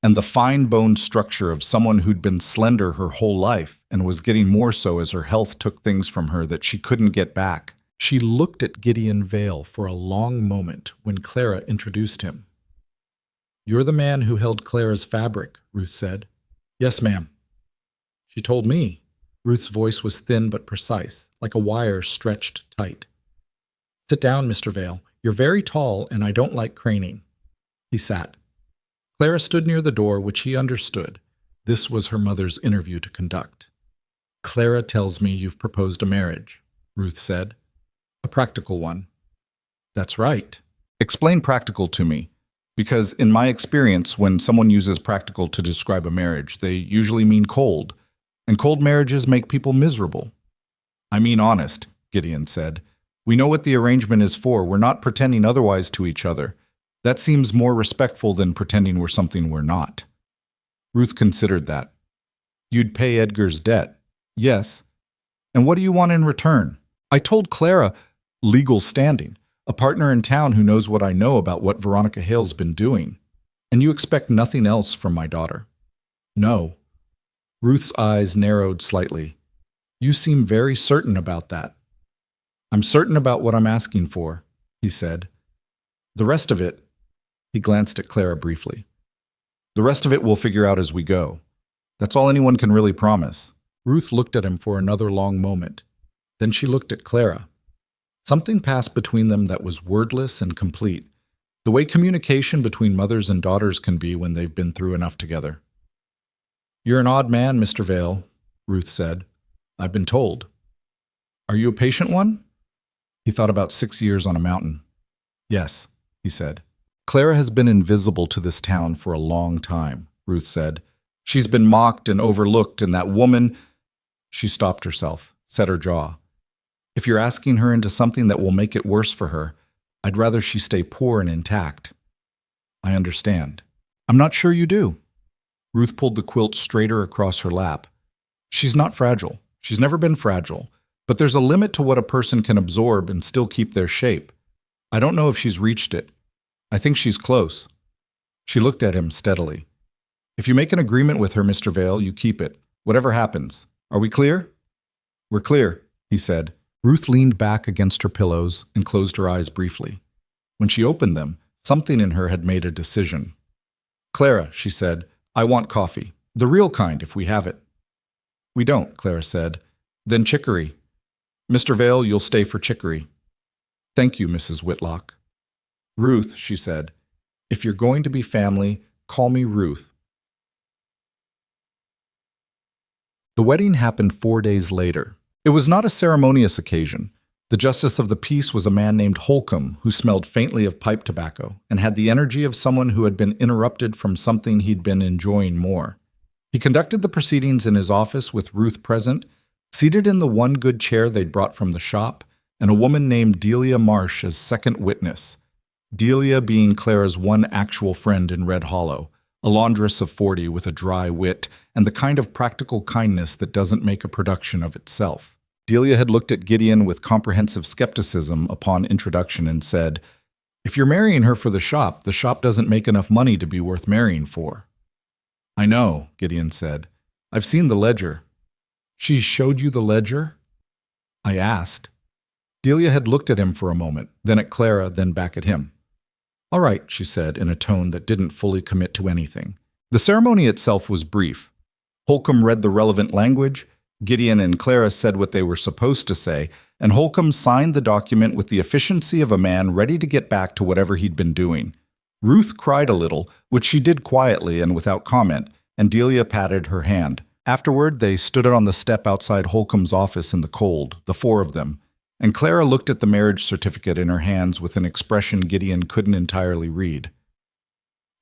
and the fine-boned structure of someone who'd been slender her whole life and was getting more so as her health took things from her that she couldn't get back. She looked at Gideon Vale for a long moment when Clara introduced him. You're the man who held Clara's fabric, Ruth said. Yes, ma'am. She told me. Ruth's voice was thin but precise, like a wire stretched tight. Sit down, Mr. Vale. You're very tall, and I don't like craning. He sat. Clara stood near the door, which he understood. This was her mother's interview to conduct. Clara tells me you've proposed a marriage, Ruth said. A practical one. That's right. Explain practical to me. Because in my experience, when someone uses practical to describe a marriage, they usually mean cold, and cold marriages make people miserable. I mean honest, Gideon said. We know what the arrangement is for. We're not pretending otherwise to each other. That seems more respectful than pretending we're something we're not. Ruth considered that. You'd pay Edgar's debt. Yes. And what do you want in return? I told Clara, legal standing. A partner in town who knows what I know about what Veronica Hale's been doing. And you expect nothing else from my daughter. No. Ruth's eyes narrowed slightly. You seem very certain about that. I'm certain about what I'm asking for, he said. The rest of it, he glanced at Clara briefly. The rest of it we'll figure out as we go. That's all anyone can really promise. Ruth looked at him for another long moment. Then she looked at Clara. Something passed between them that was wordless and complete, the way communication between mothers and daughters can be when they've been through enough together. You're an odd man, Mr. Vale, Ruth said. I've been told. Are you a patient one? He thought about 6 years on a mountain. Yes. he said. Clara has been invisible to this town for a long time, Ruth said. She's been mocked and overlooked, and that woman— She stopped herself, set her jaw. If you're asking her into something that will make it worse for her, I'd rather she stay poor and intact. I understand. I'm not sure you do. Ruth pulled the quilt straighter across her lap. She's not fragile. She's never been fragile. But there's a limit to what a person can absorb and still keep their shape. I don't know if she's reached it. I think she's close. She looked at him steadily. If you make an agreement with her, Mr. Vale, you keep it, whatever happens. Are we clear? We're clear, he said. Ruth leaned back against her pillows and closed her eyes briefly. When she opened them, something in her had made a decision. Clara, she said, I want coffee. The real kind, if we have it. We don't, Clara said. Then chicory. Mr. Vale, you'll stay for chicory. Thank you, Mrs. Whitlock. Ruth, she said, if you're going to be family, call me Ruth. The wedding happened 4 days later. It was not a ceremonious occasion. The justice of the peace was a man named Holcomb who smelled faintly of pipe tobacco and had the energy of someone who had been interrupted from something he'd been enjoying more. He conducted the proceedings in his office with Ruth present, seated in the one good chair they'd brought from the shop, and a woman named Delia Marsh as second witness. Delia being Clara's one actual friend in Red Hollow, a laundress of 40 with a dry wit and the kind of practical kindness that doesn't make a production of itself. Delia had looked at Gideon with comprehensive skepticism upon introduction and said, If you're marrying her for the shop doesn't make enough money to be worth marrying for. I know, Gideon said. I've seen the ledger. She showed you the ledger? I asked. Delia had looked at him for a moment, then at Clara, then back at him. All right, she said in a tone that didn't fully commit to anything. The ceremony itself was brief. Holcomb read the relevant language, Gideon and Clara said what they were supposed to say, and Holcomb signed the document with the efficiency of a man ready to get back to whatever he'd been doing. Ruth cried a little, which she did quietly and without comment, and Delia patted her hand. Afterward, they stood on the step outside Holcomb's office in the cold, the four of them, and Clara looked at the marriage certificate in her hands with an expression Gideon couldn't entirely read.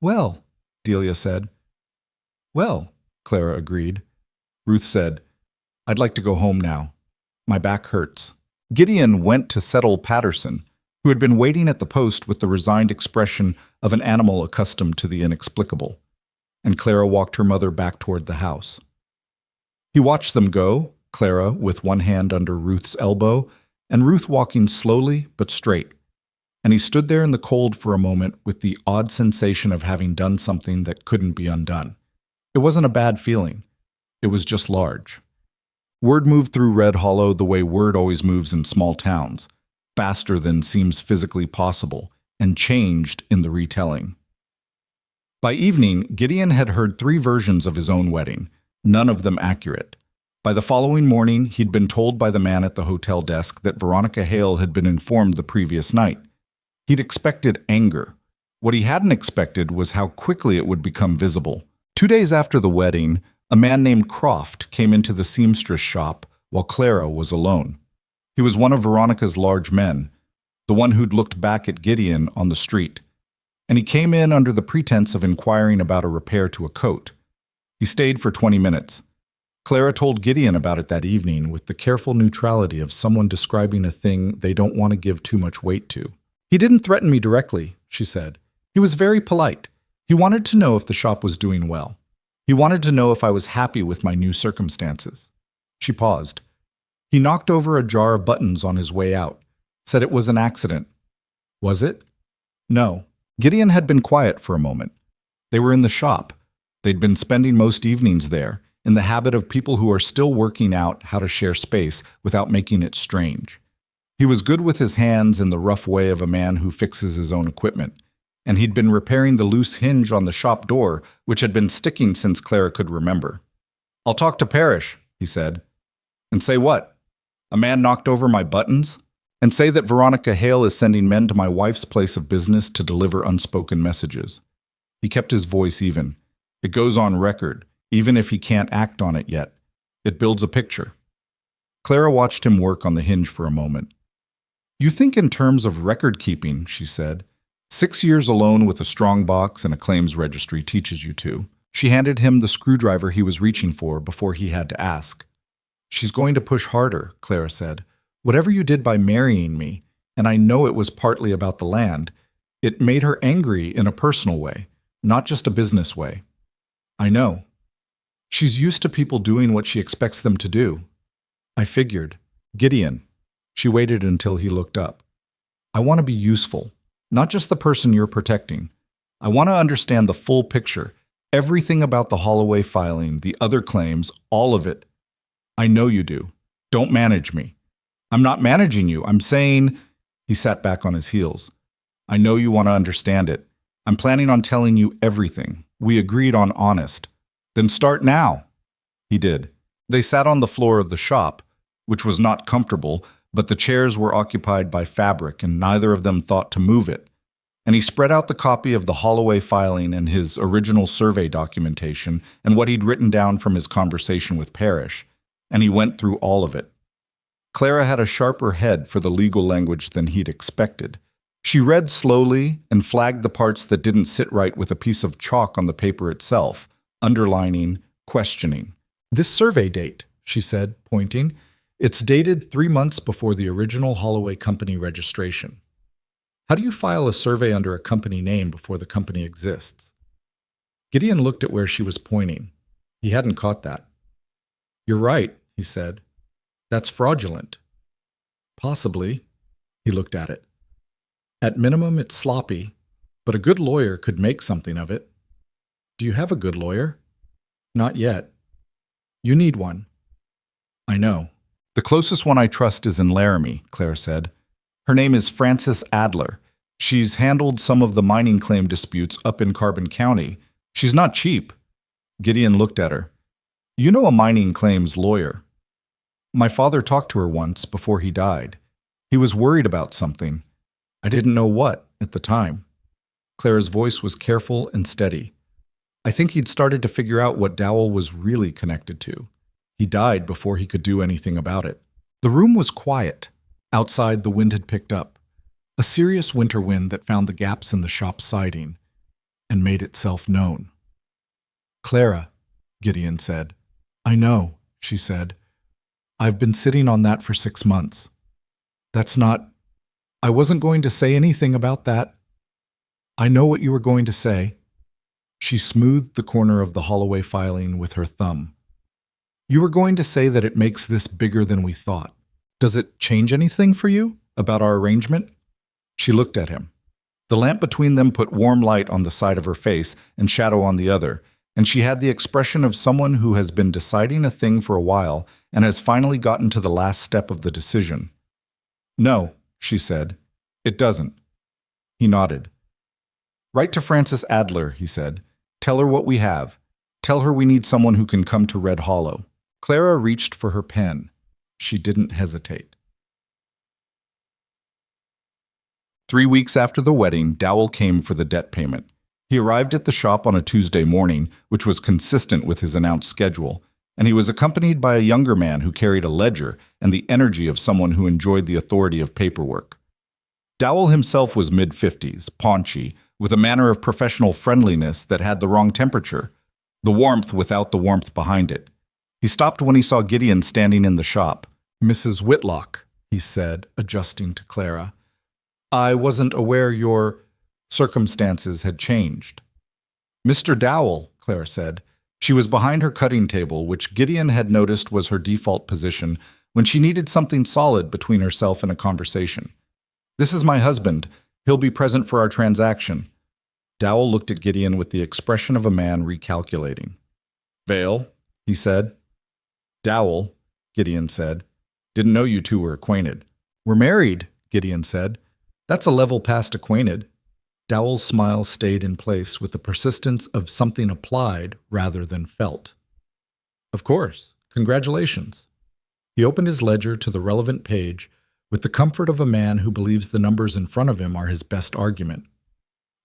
Well, Delia said. Well, Clara agreed. Ruth said, I'd like to go home now. My back hurts. Gideon went to settle Patterson, who had been waiting at the post with the resigned expression of an animal accustomed to the inexplicable, and Clara walked her mother back toward the house. He watched them go, Clara with one hand under Ruth's elbow, and Ruth walking slowly but straight, and he stood there in the cold for a moment with the odd sensation of having done something that couldn't be undone. It wasn't a bad feeling. It was just large. Word moved through Red Hollow the way word always moves in small towns, faster than seems physically possible, and changed in the retelling. By evening, Gideon had heard 3 versions of his own wedding, none of them accurate. By the following morning, he'd been told by the man at the hotel desk that Veronica Hale had been informed the previous night. He'd expected anger. What he hadn't expected was how quickly it would become visible. 2 days after the wedding, a man named Croft came into the seamstress shop while Clara was alone. He was one of Veronica's large men, the one who'd looked back at Gideon on the street, and he came in under the pretense of inquiring about a repair to a coat. He stayed for 20 minutes. Clara told Gideon about it that evening with the careful neutrality of someone describing a thing they don't want to give too much weight to. He didn't threaten me directly, she said. He was very polite. He wanted to know if the shop was doing well. He wanted to know if I was happy with my new circumstances. She paused. He knocked over a jar of buttons on his way out, said it was an accident. Was it? No. Gideon had been quiet for a moment. They were in the shop. They'd been spending most evenings there, in the habit of people who are still working out how to share space without making it strange. He was good with his hands in the rough way of a man who fixes his own equipment, and he'd been repairing the loose hinge on the shop door, which had been sticking since Clara could remember. I'll talk to Parrish, he said. And say what? A man knocked over my buttons? And say that Veronica Hale is sending men to my wife's place of business to deliver unspoken messages. He kept his voice even. It goes on record, even if he can't act on it yet. It builds a picture. Clara watched him work on the hinge for a moment. You think in terms of record keeping, she said. 6 years alone with a strong box and a claims registry teaches you to. She handed him the screwdriver he was reaching for before he had to ask. She's going to push harder, Clara said. Whatever you did by marrying me, and I know it was partly about the land, it made her angry in a personal way, not just a business way. I know. She's used to people doing what she expects them to do. I figured. Gideon. She waited until he looked up. I want to be useful, not just the person you're protecting. I want to understand the full picture, everything about the Holloway filing, the other claims, all of it. I know you do. Don't manage me. I'm not managing you. I'm saying... He sat back on his heels. I know you want to understand it. I'm planning on telling you everything. We agreed on honest. Then start now. He did. They sat on the floor of the shop, which was not comfortable, but the chairs were occupied by fabric and neither of them thought to move it. And he spread out the copy of the Holloway filing and his original survey documentation and what he'd written down from his conversation with Parrish, and he went through all of it. Clara had a sharper head for the legal language than he'd expected. She read slowly and flagged the parts that didn't sit right with a piece of chalk on the paper itself, underlining, questioning. This survey date, she said, pointing, it's dated 3 months before the original Holloway company registration. How do you file a survey under a company name before the company exists? Gideon looked at where she was pointing. He hadn't caught that. You're right, he said. That's fraudulent. Possibly. He looked at it. At minimum, it's sloppy, but a good lawyer could make something of it. Do you have a good lawyer? Not yet. You need one. I know. The closest one I trust is in Laramie, Claire said. Her name is Frances Adler. She's handled some of the mining claim disputes up in Carbon County. She's not cheap. Gideon looked at her. You know a mining claims lawyer. My father talked to her once before he died. He was worried about something. I didn't know what at the time. Clara's voice was careful and steady. I think he'd started to figure out what Dowell was really connected to. He died before he could do anything about it. The room was quiet. Outside, the wind had picked up. A serious winter wind that found the gaps in the shop's siding and made itself known. Clara, Gideon said. I know, she said. I've been sitting on that for 6 months. That's not... I wasn't going to say anything about that. I know what you were going to say. She smoothed the corner of the Holloway filing with her thumb. You were going to say that it makes this bigger than we thought. Does it change anything for you about our arrangement? She looked at him. The lamp between them put warm light on the side of her face and shadow on the other, and she had the expression of someone who has been deciding a thing for a while and has finally gotten to the last step of the decision. No, she said. It doesn't. He nodded. Write to Frances Adler, he said. Tell her what we have. Tell her we need someone who can come to Red Hollow. Clara reached for her pen. She didn't hesitate. 3 weeks after the wedding, Dowell came for the debt payment. He arrived at the shop on a Tuesday morning, which was consistent with his announced schedule, and he was accompanied by a younger man who carried a ledger and the energy of someone who enjoyed the authority of paperwork. Dowell himself was mid-50s, paunchy, with a manner of professional friendliness that had the wrong temperature, the warmth without the warmth behind it. He stopped when he saw Gideon standing in the shop. Mrs. Whitlock, he said, adjusting to Clara. I wasn't aware your circumstances had changed. Mr. Dowell, Clara said. She was behind her cutting table, which Gideon had noticed was her default position when she needed something solid between herself and a conversation. This is my husband. He'll be present for our transaction. Dowell looked at Gideon with the expression of a man recalculating. Vale, he said. Dowell, Gideon said. Didn't know you two were acquainted. We're married, Gideon said. That's a level past acquainted. Dowell's smile stayed in place with the persistence of something applied rather than felt. Of course. Congratulations. He opened his ledger to the relevant page with the comfort of a man who believes the numbers in front of him are his best argument.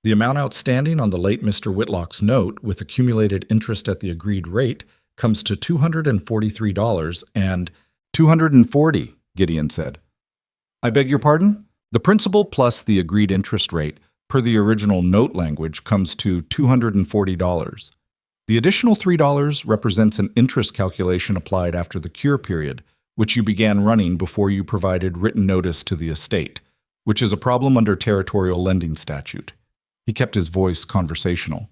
The amount outstanding on the late Mr. Whitlock's note, with accumulated interest at the agreed rate, comes to $243 and $240, Gideon said. I beg your pardon? The principal plus the agreed interest rate, per the original note language, comes to $240. The additional $3 represents an interest calculation applied after the cure period, which you began running before you provided written notice to the estate, which is a problem under territorial lending statute. He kept his voice conversational.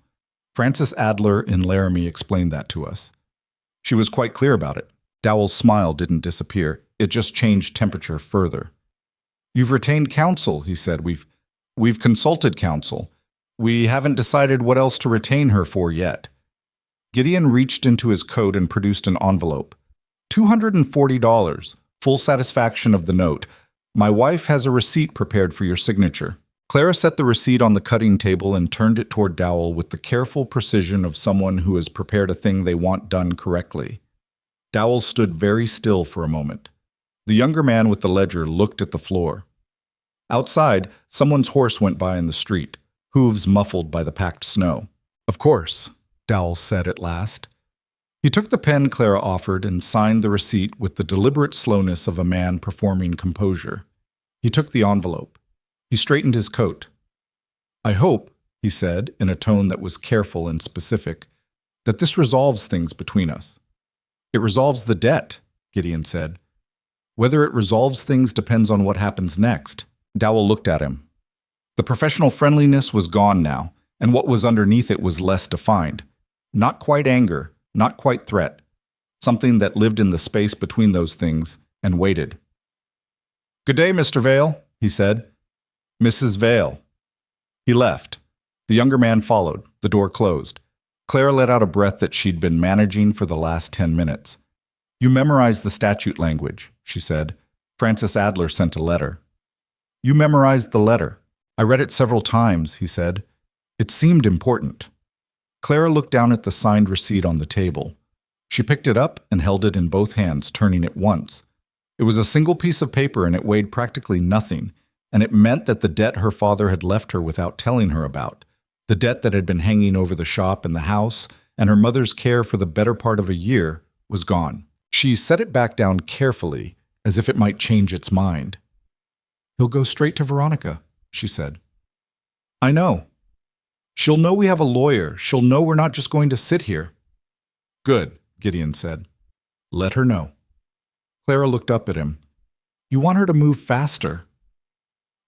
Frances Adler in Laramie explained that to us. She was quite clear about it. Dowell's smile didn't disappear. It just changed temperature further. "You've retained counsel," he said. We've consulted counsel. We haven't decided what else to retain her for yet." Gideon reached into his coat and produced an envelope. $240, full satisfaction of the note. "My wife has a receipt prepared for your signature." Clara set the receipt on the cutting table and turned it toward Dowell with the careful precision of someone who has prepared a thing they want done correctly. Dowell stood very still for a moment. The younger man with the ledger looked at the floor. Outside, someone's horse went by in the street, hooves muffled by the packed snow. "Of course," Dowell said at last. He took the pen Clara offered and signed the receipt with the deliberate slowness of a man performing composure. He took the envelope. He straightened his coat. "I hope," he said in a tone that was careful and specific, "that this resolves things between us." "It resolves the debt," Gideon said. "Whether it resolves things depends on what happens next." Dowell looked at him. The professional friendliness was gone now, and what was underneath it was less defined. Not quite anger, not quite threat. Something that lived in the space between those things and waited. "Good day, Mr. Vale," he said. "Mrs. Vale." He left. The younger man followed. The door closed. Clara let out a breath that she'd been managing for the last 10 minutes. "You memorized the statute language," she said. "Frances Adler sent a letter." "You memorized the letter. I read it several times," he said. "It seemed important." Clara looked down at the signed receipt on the table. She picked it up and held it in both hands, turning it once. It was a single piece of paper and it weighed practically nothing, and it meant that the debt her father had left her without telling her about, the debt that had been hanging over the shop and the house, and her mother's care for the better part of a year, was gone. She set it back down carefully, as if it might change its mind. "He'll go straight to Veronica," she said. "I know. She'll know we have a lawyer. She'll know we're not just going to sit here." "Good," Gideon said. "Let her know." Clara looked up at him. "You want her to move faster."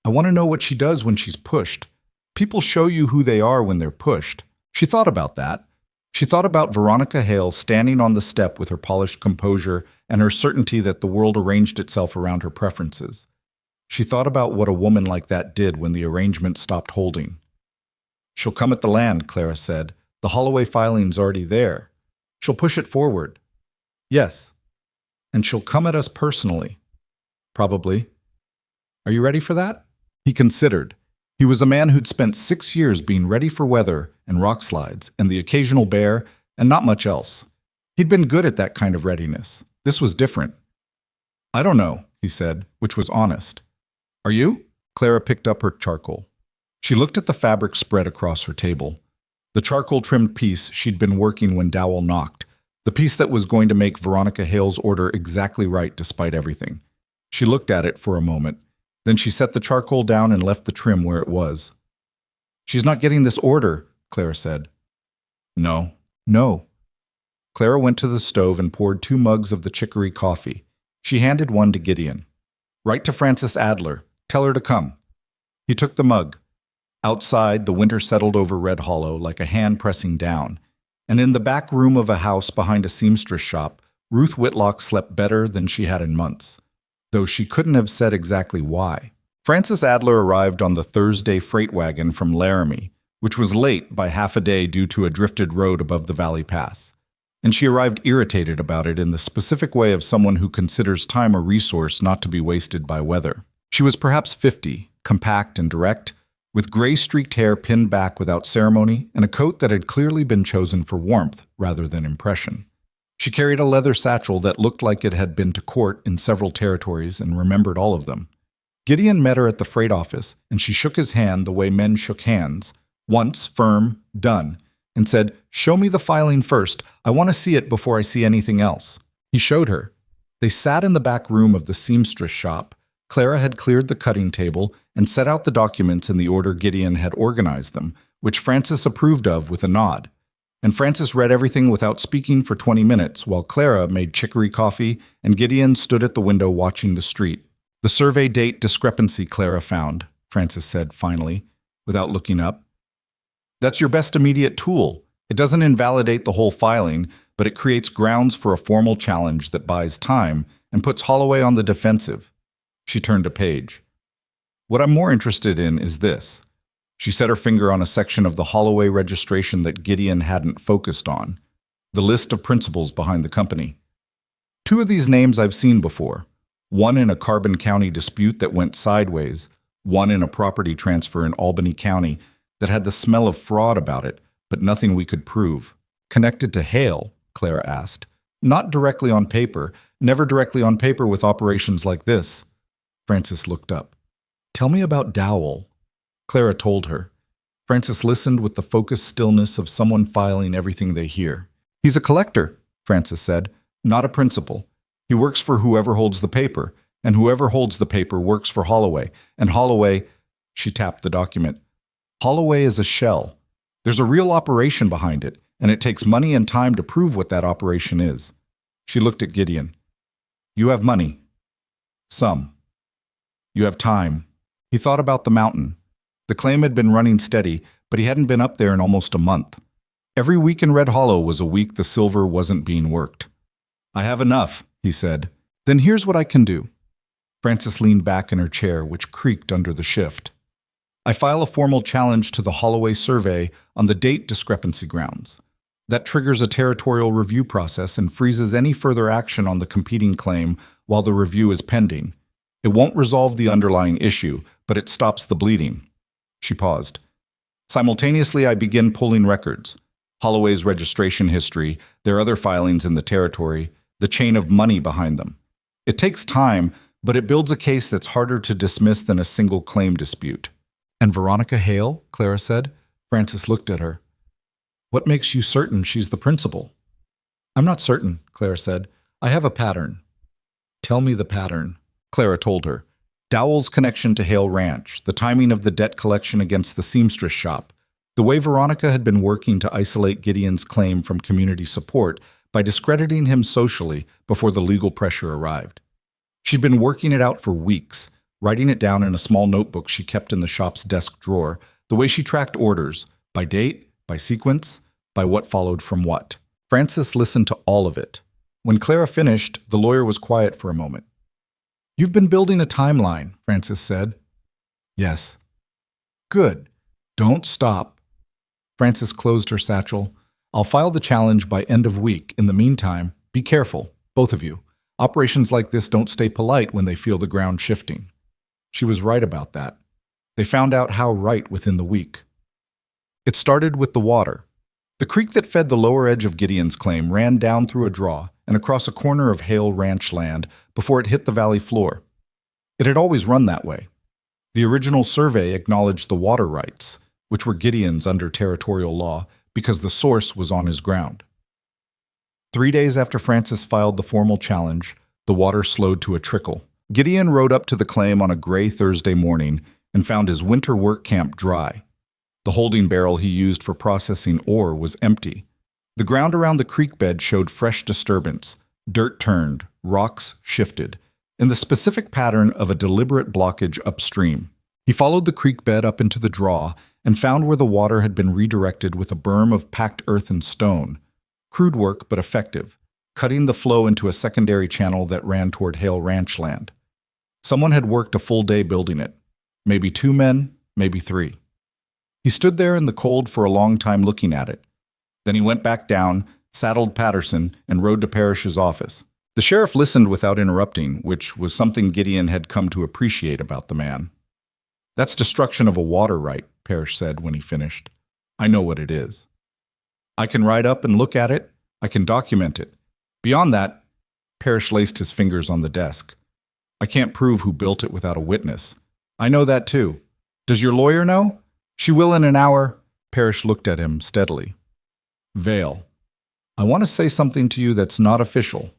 "I want to know what she does when she's pushed. People show you who they are when they're pushed." She thought about that. She thought about Veronica Hale standing on the step with her polished composure and her certainty that the world arranged itself around her preferences. She thought about what a woman like that did when the arrangement stopped holding. "She'll come at the land," Clara said. "The Holloway filing's already there. She'll push it forward." "Yes. And she'll come at us personally." "Probably." "Are you ready for that?" He considered. He was a man who'd spent 6 years being ready for weather and rock slides and the occasional bear and not much else. He'd been good at that kind of readiness. This was different. "I don't know," he said, which was honest. "Are you?" Clara picked up her charcoal. She looked at the fabric spread across her table. The charcoal-trimmed piece she'd been working when Dowell knocked, the piece that was going to make Veronica Hale's order exactly right despite everything. She looked at it for a moment. Then she set the charcoal down and left the trim where it was. "She's not getting this order," Clara said. "No." Clara went to the stove and poured 2 mugs of the chicory coffee. She handed one to Gideon. "Write to Frances Adler. Tell her to come." He took the mug. Outside, the winter settled over Red Hollow like a hand pressing down, and in the back room of a house behind a seamstress shop, Ruth Whitlock slept better than she had in months, though she couldn't have said exactly why. Frances Adler arrived on the Thursday freight wagon from Laramie, which was late by half a day due to a drifted road above the Valley Pass, and she arrived irritated about it in the specific way of someone who considers time a resource not to be wasted by weather. She was perhaps 50, compact and direct, with gray-streaked hair pinned back without ceremony and a coat that had clearly been chosen for warmth rather than impression. She carried a leather satchel that looked like it had been to court in several territories and remembered all of them. Gideon met her at the freight office, and she shook his hand the way men shook hands, once firm, done, and said, "Show me the filing first. I want to see it before I see anything else." He showed her. They sat in the back room of the seamstress shop. Clara had cleared the cutting table and set out the documents in the order Gideon had organized them, which Francis approved of with a nod. And Francis read everything without speaking for 20 minutes, while Clara made chicory coffee and Gideon stood at the window watching the street. The survey date discrepancy Clara found, Francis said finally, without looking up. That's your best immediate tool. It doesn't invalidate the whole filing, but it creates grounds for a formal challenge that buys time and puts Holloway on the defensive. She turned a page. What I'm more interested in is this. She set her finger on a section of the Holloway registration that Gideon hadn't focused on, the list of principals behind the company. 2 of these names I've seen before, one in a Carbon County dispute that went sideways, one in a property transfer in Albany County that had the smell of fraud about it, but nothing we could prove. Connected to Hale, Clara asked. Not directly on paper, never directly on paper with operations like this. Francis looked up. Tell me about Dowell. Clara told her. Francis listened with the focused stillness of someone filing everything they hear. He's a collector, Francis said, not a principal. He works for whoever holds the paper, and whoever holds the paper works for Holloway. And Holloway, she tapped the document. Holloway is a shell. There's a real operation behind it, and it takes money and time to prove what that operation is. She looked at Gideon. You have money. Some. You have time. He thought about the mountain. The claim had been running steady, but he hadn't been up there in almost a month. Every week in Red Hollow was a week the silver wasn't being worked. I have enough, he said. Then here's what I can do. Francis leaned back in her chair, which creaked under the shift. I file a formal challenge to the Holloway survey on the date discrepancy grounds. That triggers a territorial review process and freezes any further action on the competing claim while the review is pending. It won't resolve the underlying issue, but it stops the bleeding. She paused. Simultaneously, I begin pulling records. Holloway's registration history, their other filings in the territory, the chain of money behind them. It takes time, but it builds a case that's harder to dismiss than a single claim dispute. And Veronica Hale, Clara said. Francis looked at her. What makes you certain she's the principal? I'm not certain, Clara said. I have a pattern. Tell me the pattern, Clara told her. Dowell's connection to Hale Ranch, the timing of the debt collection against the Seamstress shop, the way Veronica had been working to isolate Gideon's claim from community support by discrediting him socially before the legal pressure arrived. She'd been working it out for weeks, writing it down in a small notebook she kept in the shop's desk drawer, the way she tracked orders, by date, by sequence, by what followed from what. Francis listened to all of it. When Clara finished, the lawyer was quiet for a moment. You've been building a timeline, Francis said. Yes. Good. Don't stop. Francis closed her satchel. I'll file the challenge by end of week. In the meantime, be careful, both of you. Operations like this don't stay polite when they feel the ground shifting. She was right about that. They found out how right within the week. It started with the water. The creek that fed the lower edge of Gideon's claim ran down through a draw and across a corner of Hale Ranch land before it hit the valley floor. It had always run that way. The original survey acknowledged the water rights, which were Gideon's under territorial law, because the source was on his ground. 3 days after Francis filed the formal challenge, the water slowed to a trickle. Gideon rode up to the claim on a gray Thursday morning and found his winter work camp dry. The holding barrel he used for processing ore was empty. The ground around the creek bed showed fresh disturbance. Dirt turned, rocks shifted, in the specific pattern of a deliberate blockage upstream. He followed the creek bed up into the draw and found where the water had been redirected with a berm of packed earth and stone. Crude work, but effective, cutting the flow into a secondary channel that ran toward Hale Ranch land. Someone had worked a full day building it. Maybe 2 men, maybe 3. He stood there in the cold for a long time looking at it. Then he went back down, saddled Patterson, and rode to Parrish's office. The sheriff listened without interrupting, which was something Gideon had come to appreciate about the man. That's destruction of a water right, Parrish said when he finished. I know what it is. I can ride up and look at it. I can document it. Beyond that, Parrish laced his fingers on the desk. I can't prove who built it without a witness. I know that too. Does your lawyer know? She will in an hour. Parrish looked at him steadily. Vale, I want to say something to you that's not official.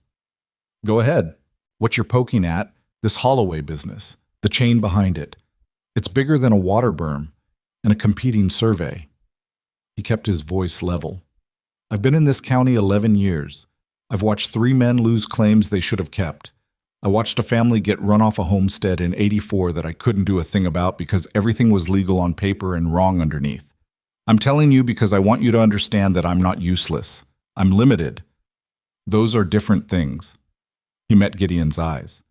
Go ahead. What you're poking at, this Holloway business. the chain behind it. It's bigger than a water berm and a competing survey. He kept his voice level. I've been in this county 11 years. I've watched 3 men lose claims they should have kept. I watched a family get run off a homestead in '84 that I couldn't do a thing about because everything was legal on paper and wrong underneath. I'm telling you because I want you to understand that I'm not useless. I'm limited. Those are different things. He met Gideon's eyes.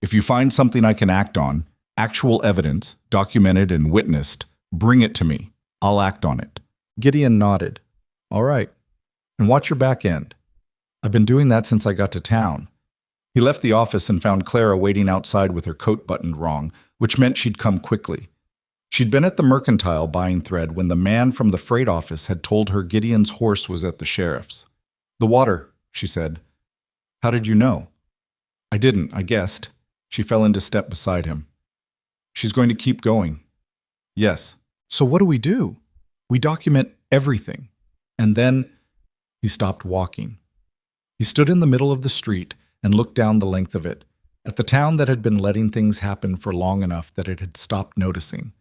If you find something I can act on, actual evidence, documented and witnessed, bring it to me. I'll act on it. Gideon nodded. All right. And watch your back end. I've been doing that since I got to town. He left the office and found Clara waiting outside with her coat buttoned wrong, which meant she'd come quickly. She'd been at the mercantile buying thread when the man from the freight office had told her Gideon's horse was at the sheriff's. The water, she said. How did you know? I didn't, I guessed. She fell into step beside him. She's going to keep going. Yes. So what do? We document everything. And then he stopped walking. He stood in the middle of the street and looked down the length of it, at the town that had been letting things happen for long enough that it had stopped noticing.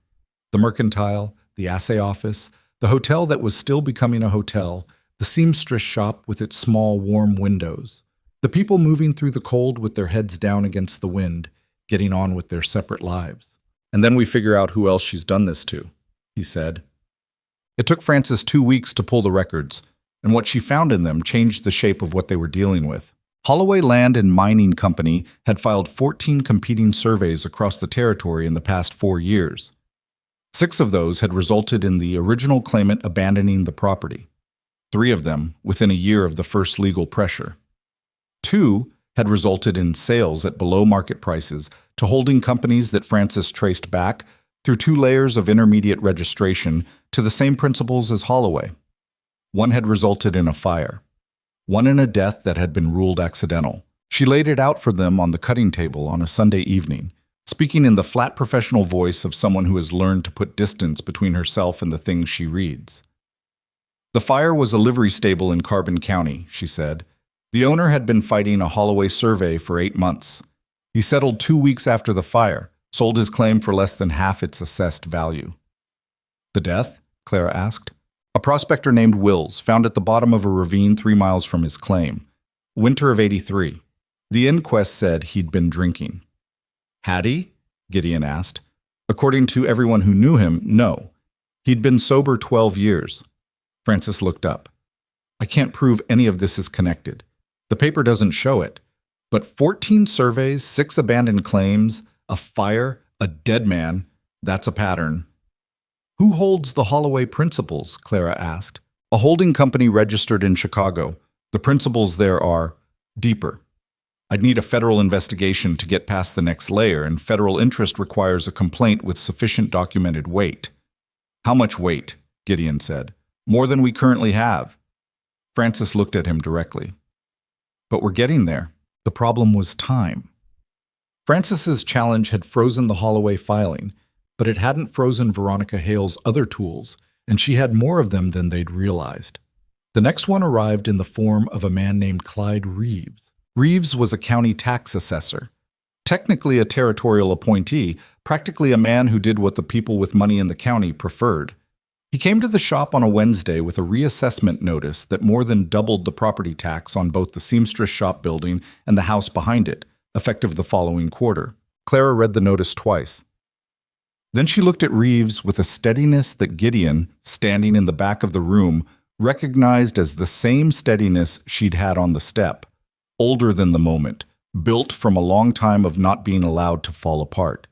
The mercantile, the assay office, the hotel that was still becoming a hotel, the seamstress shop with its small, warm windows, the people moving through the cold with their heads down against the wind, getting on with their separate lives. And then we figure out who else she's done this to, he said. It took Frances 2 weeks to pull the records, and what she found in them changed the shape of what they were dealing with. Holloway Land and Mining Company had filed 14 competing surveys across the territory in the past 4 years. 6 of those had resulted in the original claimant abandoning the property. 3 of them within a year of the first legal pressure. 2 had resulted in sales at below-market prices to holding companies that Frances traced back through 2 layers of intermediate registration to the same principles as Holloway. 1 had resulted in a fire. 1 in a death that had been ruled accidental. She laid it out for them on the cutting table on a Sunday evening, speaking in the flat professional voice of someone who has learned to put distance between herself and the things she reads. The fire was a livery stable in Carbon County, she said. The owner had been fighting a Holloway survey for 8 months. He settled 2 weeks after the fire, sold his claim for less than half its assessed value. The death? Clara asked. A prospector named Wills, found at the bottom of a ravine 3 miles from his claim. Winter of '83. The inquest said he'd been drinking. Had he? Gideon asked. According to everyone who knew him, no. He'd been sober 12 years. Frances looked up. I can't prove any of this is connected. The paper doesn't show it. But 14 surveys, 6 abandoned claims, a fire, a dead man, that's a pattern. Who holds the Holloway principles? Clara asked. A holding company registered in Chicago. The principles there are deeper. I'd need a federal investigation to get past the next layer, and federal interest requires a complaint with sufficient documented weight. How much weight? Gideon said. More than we currently have. Frances looked at him directly. But we're getting there. The problem was time. Frances's challenge had frozen the Holloway filing, but it hadn't frozen Veronica Hale's other tools, and she had more of them than they'd realized. The next one arrived in the form of a man named Clyde Reeves. Reeves was a county tax assessor. Technically a territorial appointee, practically a man who did what the people with money in the county preferred. He came to the shop on a Wednesday with a reassessment notice that more than doubled the property tax on both the Seamstress shop building and the house behind it, effective the following quarter. Clara read the notice twice. Then she looked at Reeves with a steadiness that Gideon, standing in the back of the room, recognized as the same steadiness she'd had on the step, older than the moment, built from a long time of not being allowed to fall apart.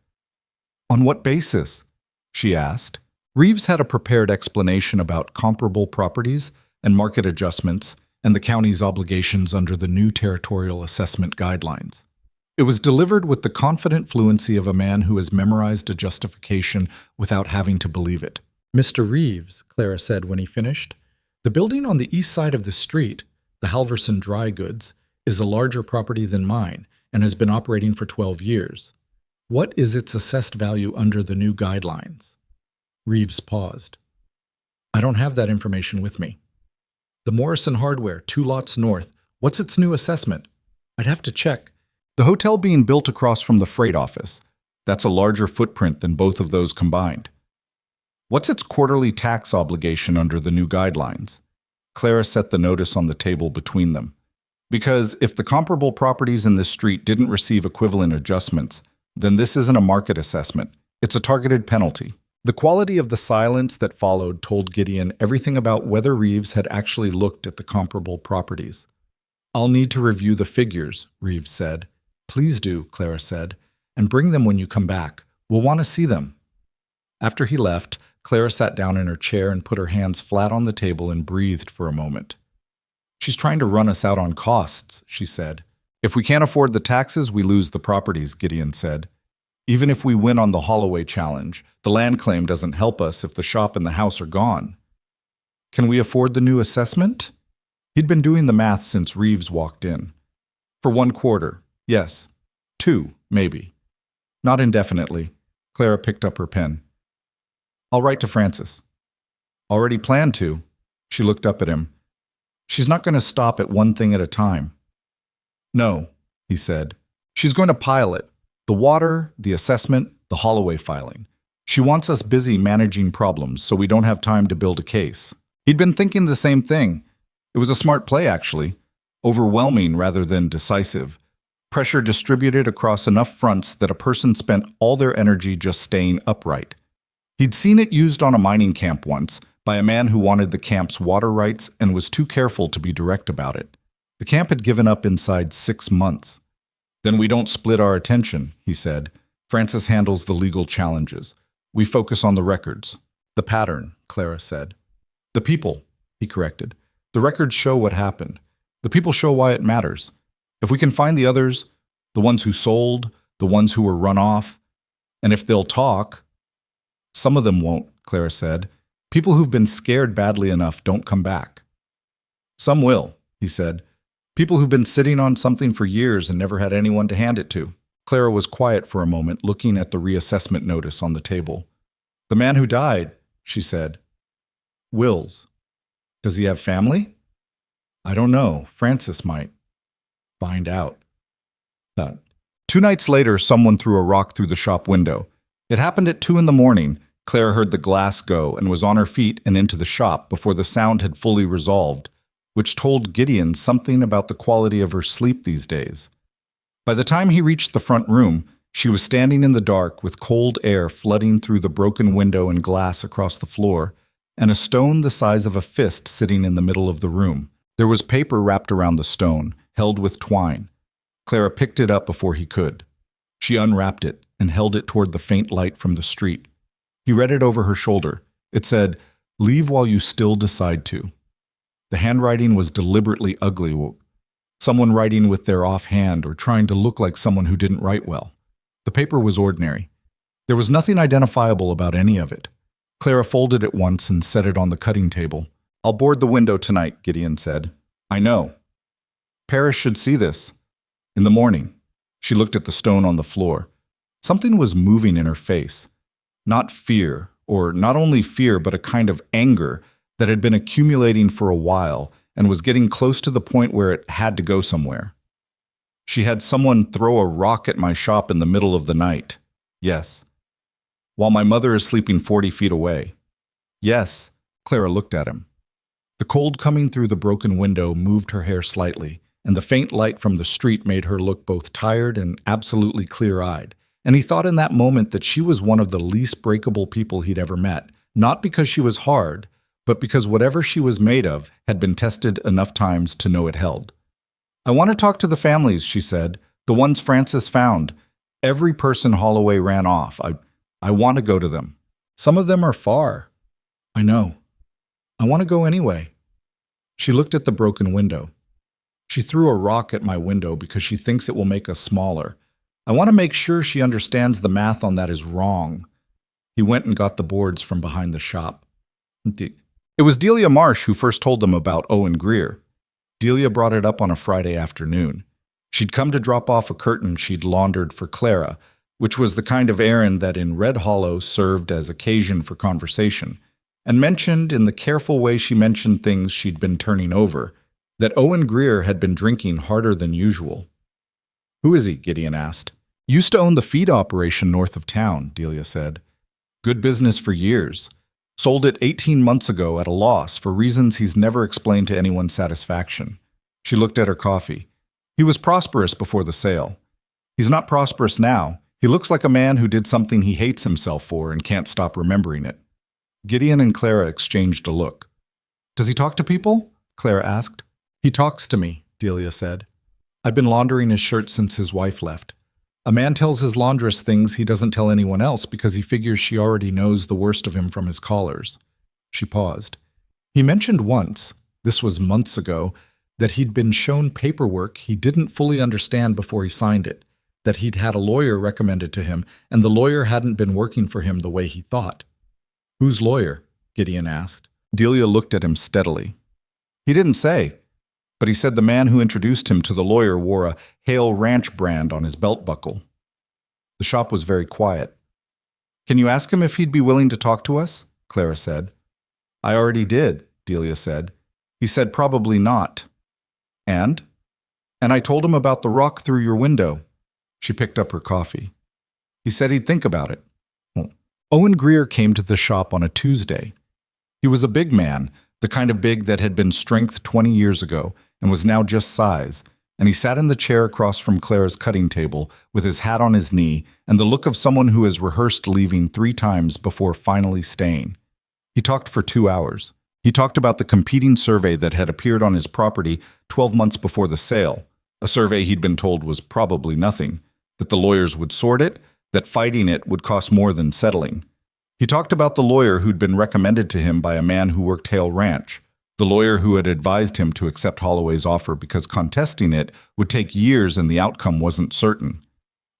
On what basis? She asked. Reeves had a prepared explanation about comparable properties and market adjustments and the county's obligations under the new territorial assessment guidelines. It was delivered with the confident fluency of a man who has memorized a justification without having to believe it. Mr. Reeves, Clara said when he finished, the building on the east side of the street, the Halverson Dry Goods, is a larger property than mine and has been operating for 12 years. What is its assessed value under the new guidelines? Reeves paused. I don't have that information with me. The Morrison Hardware, 2 lots north, what's its new assessment? I'd have to check. The hotel being built across from the freight office. That's a larger footprint than both of those combined. What's its quarterly tax obligation under the new guidelines? Clara set the notice on the table between them. Because if the comparable properties in this street didn't receive equivalent adjustments, then this isn't a market assessment. It's a targeted penalty. The quality of the silence that followed told Gideon everything about whether Reeves had actually looked at the comparable properties. "I'll need to review the figures," Reeves said. "Please do," Clara said, "and bring them when you come back. We'll want to see them." After he left, Clara sat down in her chair and put her hands flat on the table and breathed for a moment. "She's trying to run us out on costs," she said. "If we can't afford the taxes, we lose the properties," Gideon said. "Even if we win on the Holloway challenge, the land claim doesn't help us if the shop and the house are gone." "Can we afford the new assessment?" He'd been doing the math since Reeves walked in. "For 1/4, yes. 2, maybe. Not indefinitely." Clara picked up her pen. "I'll write to Frances." "Already planned to." She looked up at him. "She's not going to stop at one thing at a time." "No," he said. "She's going to pile it. The water, the assessment, the Holloway filing. She wants us busy managing problems so we don't have time to build a case." He'd been thinking the same thing. It was a smart play, actually. Overwhelming rather than decisive. Pressure distributed across enough fronts that a person spent all their energy just staying upright. He'd seen it used on a mining camp once, by a man who wanted the camp's water rights and was too careful to be direct about it. The camp had given up inside 6 months. "Then we don't split our attention," he said. "Frances handles the legal challenges. We focus on the records." "The pattern," Clara said. "The people," he corrected. "The records show what happened. The people show why it matters. If we can find the others, the ones who sold, the ones who were run off, and if they'll talk—" "Some of them won't," Clara said. "People who've been scared badly enough don't come back." "Some will," he said. "People who've been sitting on something for years and never had anyone to hand it to." Clara was quiet for a moment, looking at the reassessment notice on the table. "The man who died," she said. "Wills. Does he have family?" "I don't know. Frances might." "Find out." 2 nights later, someone threw a rock through the shop window. It happened at 2 a.m. Clara heard the glass go and was on her feet and into the shop before the sound had fully resolved, which told Gideon something about the quality of her sleep these days. By the time he reached the front room, she was standing in the dark with cold air flooding through the broken window and glass across the floor, and a stone the size of a fist sitting in the middle of the room. There was paper wrapped around the stone, held with twine. Clara picked it up before he could. She unwrapped it and held it toward the faint light from the street. He read it over her shoulder. It said, "Leave while you still decide to." The handwriting was deliberately ugly. Someone writing with their offhand or trying to look like someone who didn't write well. The paper was ordinary. There was nothing identifiable about any of it. Clara folded it once and set it on the cutting table. "I'll board the window tonight," Gideon said. "I know. Paris should see this. In the morning." She looked at the stone on the floor. Something was moving in her face. Not fear, or not only fear, but a kind of anger that had been accumulating for a while and was getting close to the point where it had to go somewhere. "She had someone throw a rock at my shop in the middle of the night." "Yes." "While my mother is sleeping 40 feet away." "Yes." Clara looked at him. The cold coming through the broken window moved her hair slightly, and the faint light from the street made her look both tired and absolutely clear-eyed. And he thought in that moment that she was one of the least breakable people he'd ever met, not because she was hard, but because whatever she was made of had been tested enough times to know it held. "I want to talk to the families," she said, "the ones Frances found. Every person Holloway ran off. I want to go to them. Some of them are far." "I know. I want to go anyway." She looked at the broken window. "She threw a rock at my window because she thinks it will make us smaller. I want to make sure she understands the math on that is wrong." He went and got the boards from behind the shop. It was Delia Marsh who first told them about Owen Greer. Delia brought it up on a Friday afternoon. She'd come to drop off a curtain she'd laundered for Clara, which was the kind of errand that in Red Hollow served as occasion for conversation, and mentioned, in the careful way she mentioned things she'd been turning over, that Owen Greer had been drinking harder than usual. "Who is he?" Gideon asked. Used to own the feed operation north of town, Delia said. Good business for years. Sold it 18 months ago at a loss for reasons he's never explained to anyone's satisfaction. She looked at her coffee. He was prosperous before the sale. He's not prosperous now. He looks like a man who did something he hates himself for and can't stop remembering it. Gideon and Clara exchanged a look. Does he talk to people? Clara asked. He talks to me, Delia said. I've been laundering his shirt since his wife left. A man tells his laundress things he doesn't tell anyone else because he figures she already knows the worst of him from his callers. She paused. He mentioned once, this was months ago, that he'd been shown paperwork he didn't fully understand before he signed it, that he'd had a lawyer recommended to him, and the lawyer hadn't been working for him the way he thought. Whose lawyer? Gideon asked. Delia looked at him steadily. He didn't say, but he said the man who introduced him to the lawyer wore a Hale Ranch brand on his belt buckle. The shop was very quiet. Can you ask him if he'd be willing to talk to us? Clara said. I already did, Delia said. He said probably not. And I told him about the rock through your window. She picked up her coffee. He said he'd think about it. Owen Greer came to the shop on a Tuesday. He was a big man, the kind of big that had been strength 20 years ago and was now just size, and he sat in the chair across from Clara's cutting table with his hat on his knee and the look of someone who has rehearsed leaving 3 times before finally staying. He talked for 2 hours. He talked about the competing survey that had appeared on his property 12 months before the sale, a survey he'd been told was probably nothing, that the lawyers would sort it, that fighting it would cost more than settling. He talked about the lawyer who'd been recommended to him by a man who worked Hale Ranch, the lawyer who had advised him to accept Holloway's offer because contesting it would take years and the outcome wasn't certain.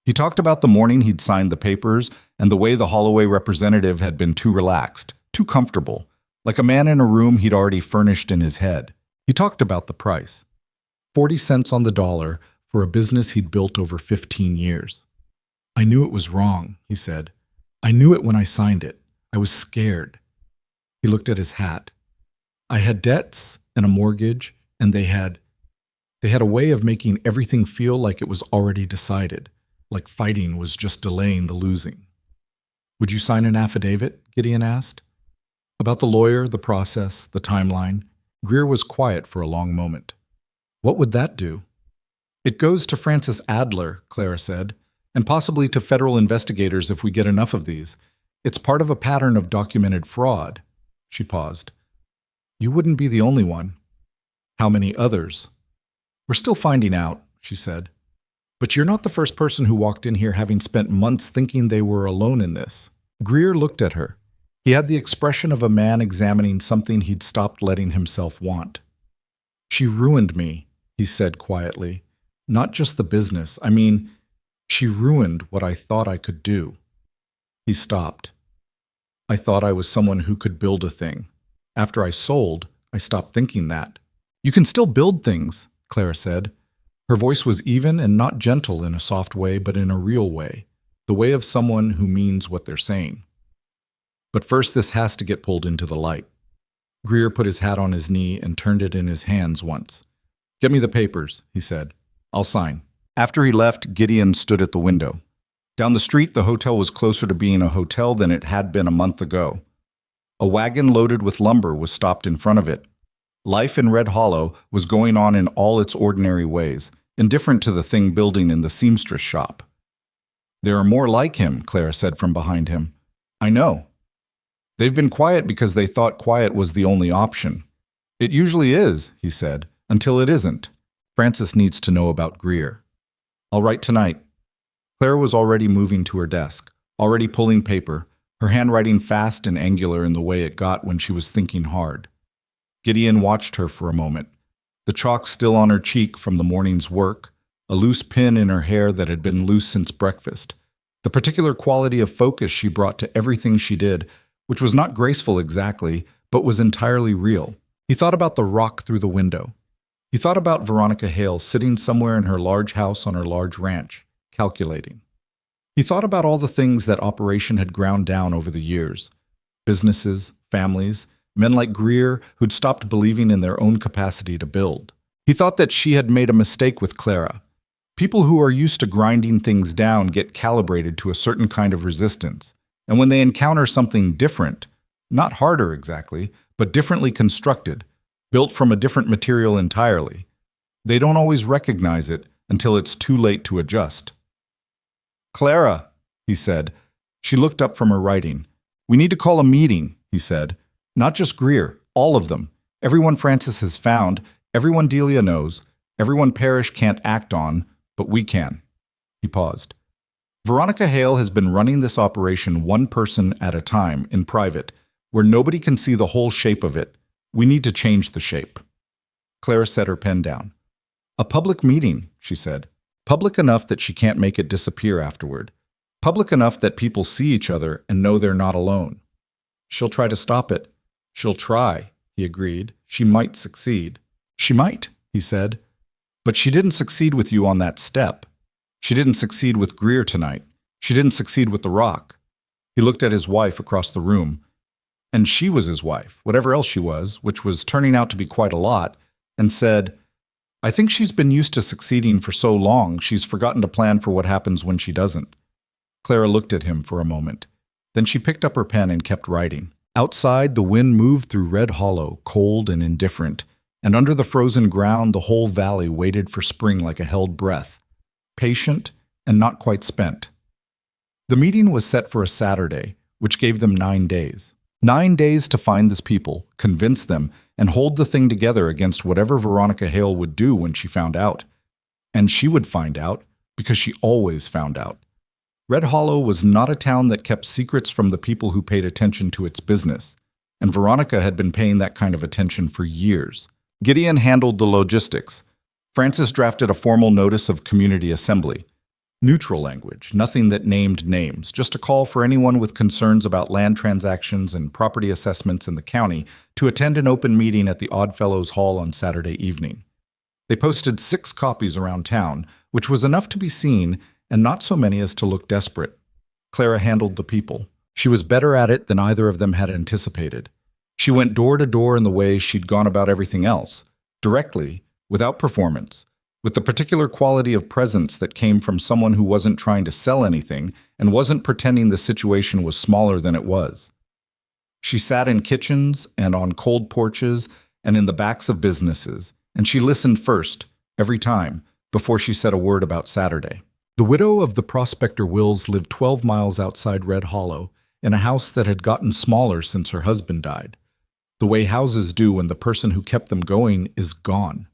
He talked about the morning he'd signed the papers and the way the Holloway representative had been too relaxed, too comfortable, like a man in a room he'd already furnished in his head. He talked about the price. 40 cents on the dollar for a business he'd built over 15 years. I knew it was wrong, he said. I knew it when I signed it. I was scared. He looked at his hat. I had debts and a mortgage, and they had a way of making everything feel like it was already decided, like fighting was just delaying the losing. Would you sign an affidavit? Gideon asked. About the lawyer, the process, the timeline. Greer was quiet for a long moment. What would that do? It goes to Francis Adler, Clara said, and possibly to federal investigators if we get enough of these. It's part of a pattern of documented fraud. She paused. You wouldn't be the only one. How many others? We're still finding out, she said. But you're not the first person who walked in here having spent months thinking they were alone in this. Greer looked at her. He had the expression of a man examining something he'd stopped letting himself want. She ruined me, he said quietly. Not just the business. I mean, she ruined what I thought I could do. He stopped. I thought I was someone who could build a thing. After I sold, I stopped thinking that. You can still build things, Clara said. Her voice was even and not gentle in a soft way, but in a real way, the way of someone who means what they're saying. But first this has to get pulled into the light. Greer put his hat on his knee and turned it in his hands once. Get me the papers, he said. I'll sign. After he left, Gideon stood at the window. Down the street, the hotel was closer to being a hotel than it had been a month ago. A wagon loaded with lumber was stopped in front of it. Life in Red Hollow was going on in all its ordinary ways, indifferent to the thing building in the Seamstress shop. There are more like him, Clara said from behind him. I know. They've been quiet because they thought quiet was the only option. It usually is, he said, until it isn't. Francis needs to know about Greer. I'll write tonight. Clara was already moving to her desk, already pulling paper, her handwriting fast and angular in the way it got when she was thinking hard. Gideon watched her for a moment, the chalk still on her cheek from the morning's work, a loose pin in her hair that had been loose since breakfast, the particular quality of focus she brought to everything she did, which was not graceful exactly, but was entirely real. He thought about the rock through the window. He thought about Veronica Hale sitting somewhere in her large house on her large ranch, calculating. He thought about all the things that operation had ground down over the years. Businesses, families, men like Greer who'd stopped believing in their own capacity to build. He thought that she had made a mistake with Clara. People who are used to grinding things down get calibrated to a certain kind of resistance, and when they encounter something different, not harder exactly, but differently constructed, built from a different material entirely, they don't always recognize it until it's too late to adjust. "Clara," he said. She looked up from her writing. "We need to call a meeting," he said. "Not just Greer, all of them. Everyone Francis has found, everyone Delia knows, everyone Parrish can't act on, but we can." He paused. "Veronica Hale has been running this operation one person at a time, in private, where nobody can see the whole shape of it. We need to change the shape." Clara set her pen down. "A public meeting," she said. "Public enough that she can't make it disappear afterward. Public enough that people see each other and know they're not alone." "She'll try to stop it." "She'll try," he agreed. "She might succeed." "She might," he said. "But she didn't succeed with you on that step. She didn't succeed with Greer tonight. She didn't succeed with the rock." He looked at his wife across the room. And she was his wife, whatever else she was, which was turning out to be quite a lot, and said, "I think she's been used to succeeding for so long, she's forgotten to plan for what happens when she doesn't." Clara looked at him for a moment. Then she picked up her pen and kept writing. Outside, the wind moved through Red Hollow, cold and indifferent, and under the frozen ground, the whole valley waited for spring like a held breath, patient and not quite spent. The meeting was set for a Saturday, which gave them 9 days. 9 days to find this people, convince them, and hold the thing together against whatever Veronica Hale would do when she found out. And she would find out, because she always found out. Red Hollow was not a town that kept secrets from the people who paid attention to its business, and Veronica had been paying that kind of attention for years. Gideon handled the logistics. Francis drafted a formal notice of community assembly. Neutral language, nothing that named names, just a call for anyone with concerns about land transactions and property assessments in the county to attend an open meeting at the Oddfellows Hall on Saturday evening. They posted 6 copies around town, which was enough to be seen and not so many as to look desperate. Clara handled the people. She was better at it than either of them had anticipated. She went door to door in the way she'd gone about everything else, directly, without performance, with the particular quality of presence that came from someone who wasn't trying to sell anything and wasn't pretending the situation was smaller than it was. She sat in kitchens and on cold porches and in the backs of businesses, and she listened first, every time, before she said a word about Saturday. The widow of the prospector Wills lived 12 miles outside Red Hollow, in a house that had gotten smaller since her husband died, the way houses do when the person who kept them going is gone.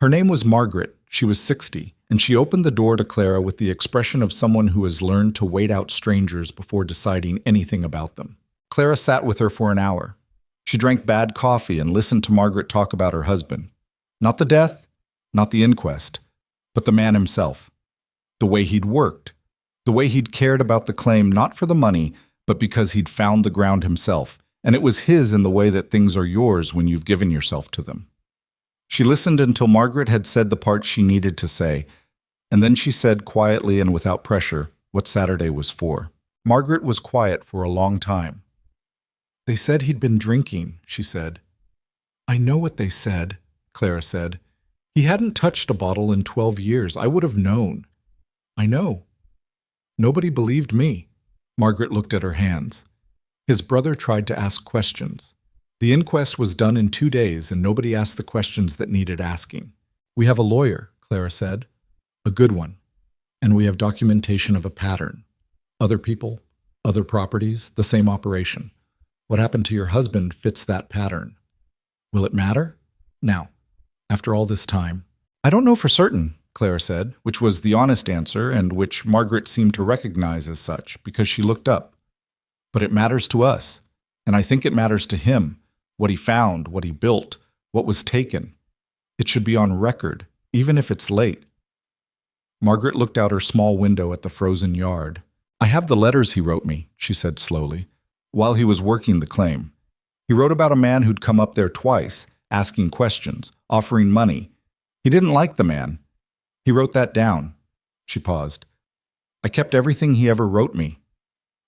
Her name was Margaret. She was 60, and she opened the door to Clara with the expression of someone who has learned to wait out strangers before deciding anything about them. Clara sat with her for an hour. She drank bad coffee and listened to Margaret talk about her husband. Not the death, not the inquest, but the man himself. The way he'd worked, the way he'd cared about the claim not for the money, but because he'd found the ground himself, and it was his in the way that things are yours when you've given yourself to them. She listened until Margaret had said the part she needed to say, and then she said quietly and without pressure what Saturday was for. Margaret was quiet for a long time. "They said he'd been drinking," she said. "I know what they said," Clara said. "He hadn't touched a bottle in 12 years. I would have known." "I know." "Nobody believed me." Margaret looked at her hands. His brother tried to ask questions. The inquest was done in 2 days, and nobody asked the questions that needed asking. "We have a lawyer," Clara said. "A good one. And we have documentation of a pattern. Other people, other properties, the same operation. What happened to your husband fits that pattern. Will it matter? Now, after all this time." "I don't know for certain," Clara said, which was the honest answer and which Margaret seemed to recognize as such because she looked up. "But it matters to us, and I think it matters to him, what he found, what he built, what was taken. It should be on record, even if it's late." Margaret looked out her small window at the frozen yard. "I have the letters he wrote me," she said slowly, "while he was working the claim. He wrote about a man who'd come up there twice, asking questions, offering money. He didn't like the man. He wrote that down." She paused. "I kept everything he ever wrote me."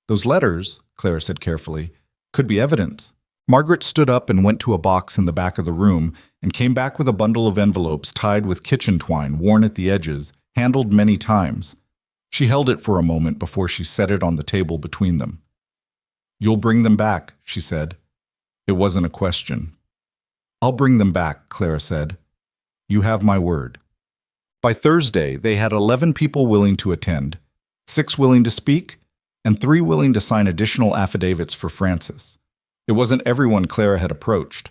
"Those letters," Clara said carefully, "could be evidence." Margaret stood up and went to a box in the back of the room and came back with a bundle of envelopes tied with kitchen twine worn at the edges handled many times. She held it for a moment before she set it on the table between them. "You'll bring them back," she said. It wasn't a question. "I'll bring them back," Clara said. "You have my word." By Thursday, they had 11 people willing to attend, 6 willing to speak, and 3 willing to sign additional affidavits for Frances. It wasn't everyone Clara had approached.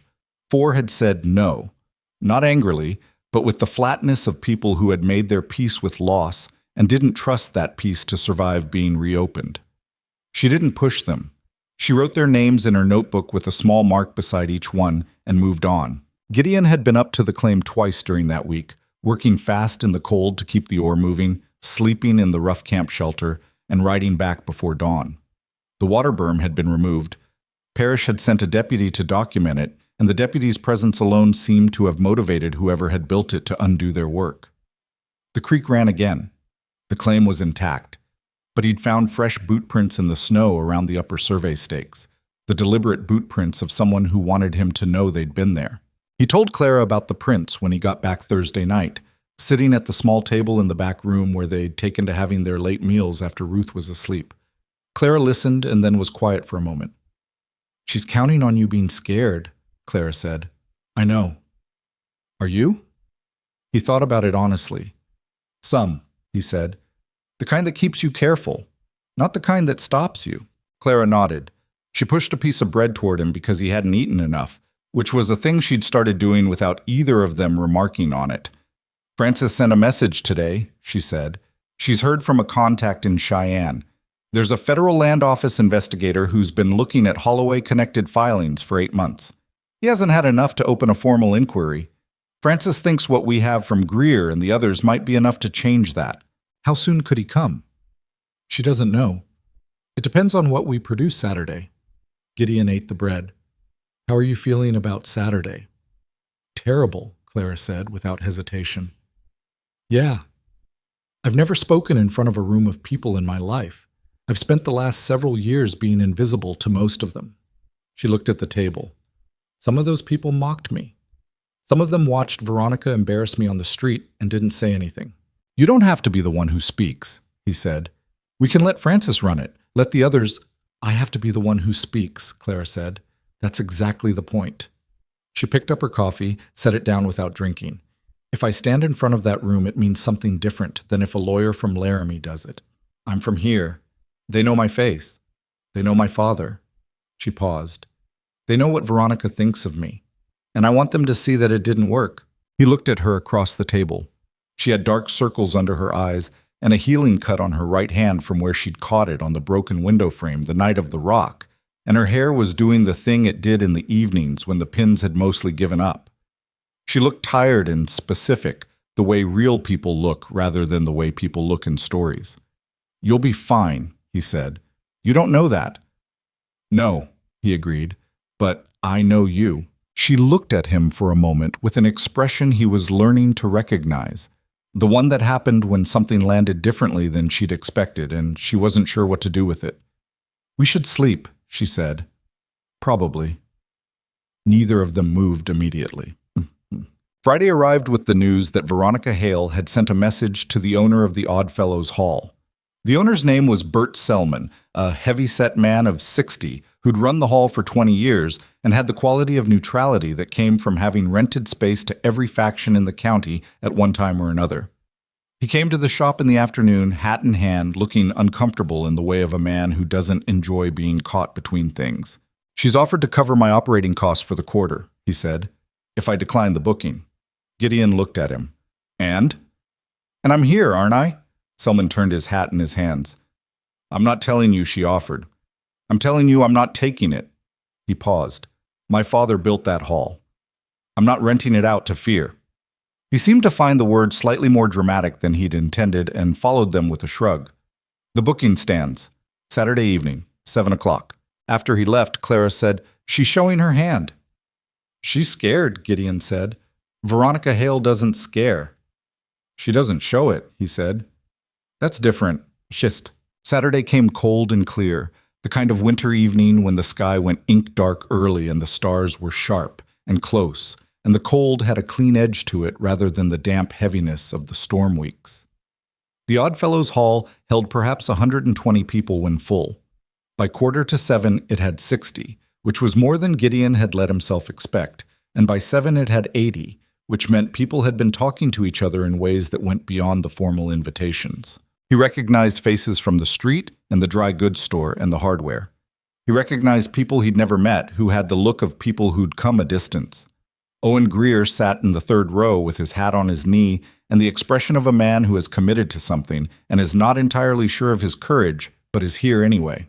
4 had said no, not angrily, but with the flatness of people who had made their peace with loss and didn't trust that peace to survive being reopened. She didn't push them. She wrote their names in her notebook with a small mark beside each one and moved on. Gideon had been up to the claim twice during that week, working fast in the cold to keep the ore moving, sleeping in the rough camp shelter, and riding back before dawn. The water berm had been removed. Parrish had sent a deputy to document it, and the deputy's presence alone seemed to have motivated whoever had built it to undo their work. The creek ran again. The claim was intact, but he'd found fresh boot prints in the snow around the upper survey stakes, the deliberate boot prints of someone who wanted him to know they'd been there. He told Clara about the prints when he got back Thursday night, sitting at the small table in the back room where they'd taken to having their late meals after Ruth was asleep. Clara listened and then was quiet for a moment. "She's counting on you being scared," Clara said. "I know." "Are you?" He thought about it honestly. "Some," he said. "The kind that keeps you careful, not the kind that stops you." Clara nodded. She pushed a piece of bread toward him because he hadn't eaten enough, which was a thing she'd started doing without either of them remarking on it. "Frances sent a message today," she said. "She's heard from a contact in Cheyenne. There's a federal land office investigator who's been looking at Holloway-connected filings for 8 months. He hasn't had enough to open a formal inquiry. Frances thinks what we have from Greer and the others might be enough to change that." "How soon could he come?" "She doesn't know. It depends on what we produce Saturday." Gideon ate the bread. "How are you feeling about Saturday?" "Terrible," Clara said without hesitation. "Yeah. I've never spoken in front of a room of people in my life. I've spent the last several years being invisible to most of them." She looked at the table. "Some of those people mocked me. Some of them watched Veronica embarrass me on the street and didn't say anything." "You don't have to be the one who speaks," he said. "We can let Frances run it. Let the others—" "I have to be the one who speaks," Clara said. "That's exactly the point." She picked up her coffee, set it down without drinking. "If I stand in front of that room, it means something different than if a lawyer from Laramie does it. I'm from here. They know my face. They know my father." She paused. "They know what Veronica thinks of me. And I want them to see that it didn't work." He looked at her across the table. She had dark circles under her eyes and a healing cut on her right hand from where she'd caught it on the broken window frame the night of the rock, and her hair was doing the thing it did in the evenings when the pins had mostly given up. She looked tired and specific, the way real people look rather than the way people look in stories. "You'll be fine," he said. "You don't know that." "No," he agreed, "but I know you." She looked at him for a moment with an expression he was learning to recognize, the one that happened when something landed differently than she'd expected, and she wasn't sure what to do with it. "We should sleep," she said. "Probably." Neither of them moved immediately. Friday arrived with the news that Veronica Hale had sent a message to the owner of the Oddfellows Hall. The owner's name was Bert Selman, a heavy-set man of 60 who'd run the hall for 20 years and had the quality of neutrality that came from having rented space to every faction in the county at one time or another. He came to the shop in the afternoon, hat in hand, looking uncomfortable in the way of a man who doesn't enjoy being caught between things. "She's offered to cover my operating costs for the quarter," he said, "if I decline the booking." Gideon looked at him. "And I'm here, aren't I?" Selman turned his hat in his hands. "I'm not telling you she offered. I'm telling you I'm not taking it." He paused. "My father built that hall. I'm not renting it out to fear." He seemed to find the words slightly more dramatic than he'd intended and followed them with a shrug. "The booking stands. Saturday evening, 7 o'clock. After he left, Clara said, "She's showing her hand." "She's scared," Gideon said. "Veronica Hale doesn't scare." "She doesn't show it," he said. "That's different. Schist." Saturday came cold and clear, the kind of winter evening when the sky went ink dark early and the stars were sharp and close, and the cold had a clean edge to it rather than the damp heaviness of the storm weeks. The Oddfellows Hall held perhaps 120 people when full. By 6:45, it had 60, which was more than Gideon had let himself expect, and by 7 it had 80, which meant people had been talking to each other in ways that went beyond the formal invitations. He recognized faces from the street and the dry goods store and the hardware. He recognized people he'd never met who had the look of people who'd come a distance. Owen Greer sat in the third row with his hat on his knee and the expression of a man who is committed to something and is not entirely sure of his courage, but is here anyway.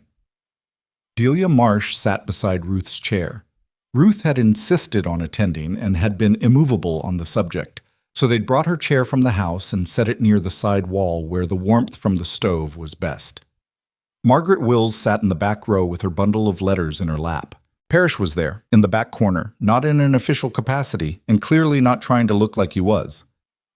Delia Marsh sat beside Ruth's chair. Ruth had insisted on attending and had been immovable on the subject, so they'd brought her chair from the house and set it near the side wall where the warmth from the stove was best. Margaret Wills sat in the back row with her bundle of letters in her lap. Parrish was there, in the back corner, not in an official capacity, and clearly not trying to look like he was.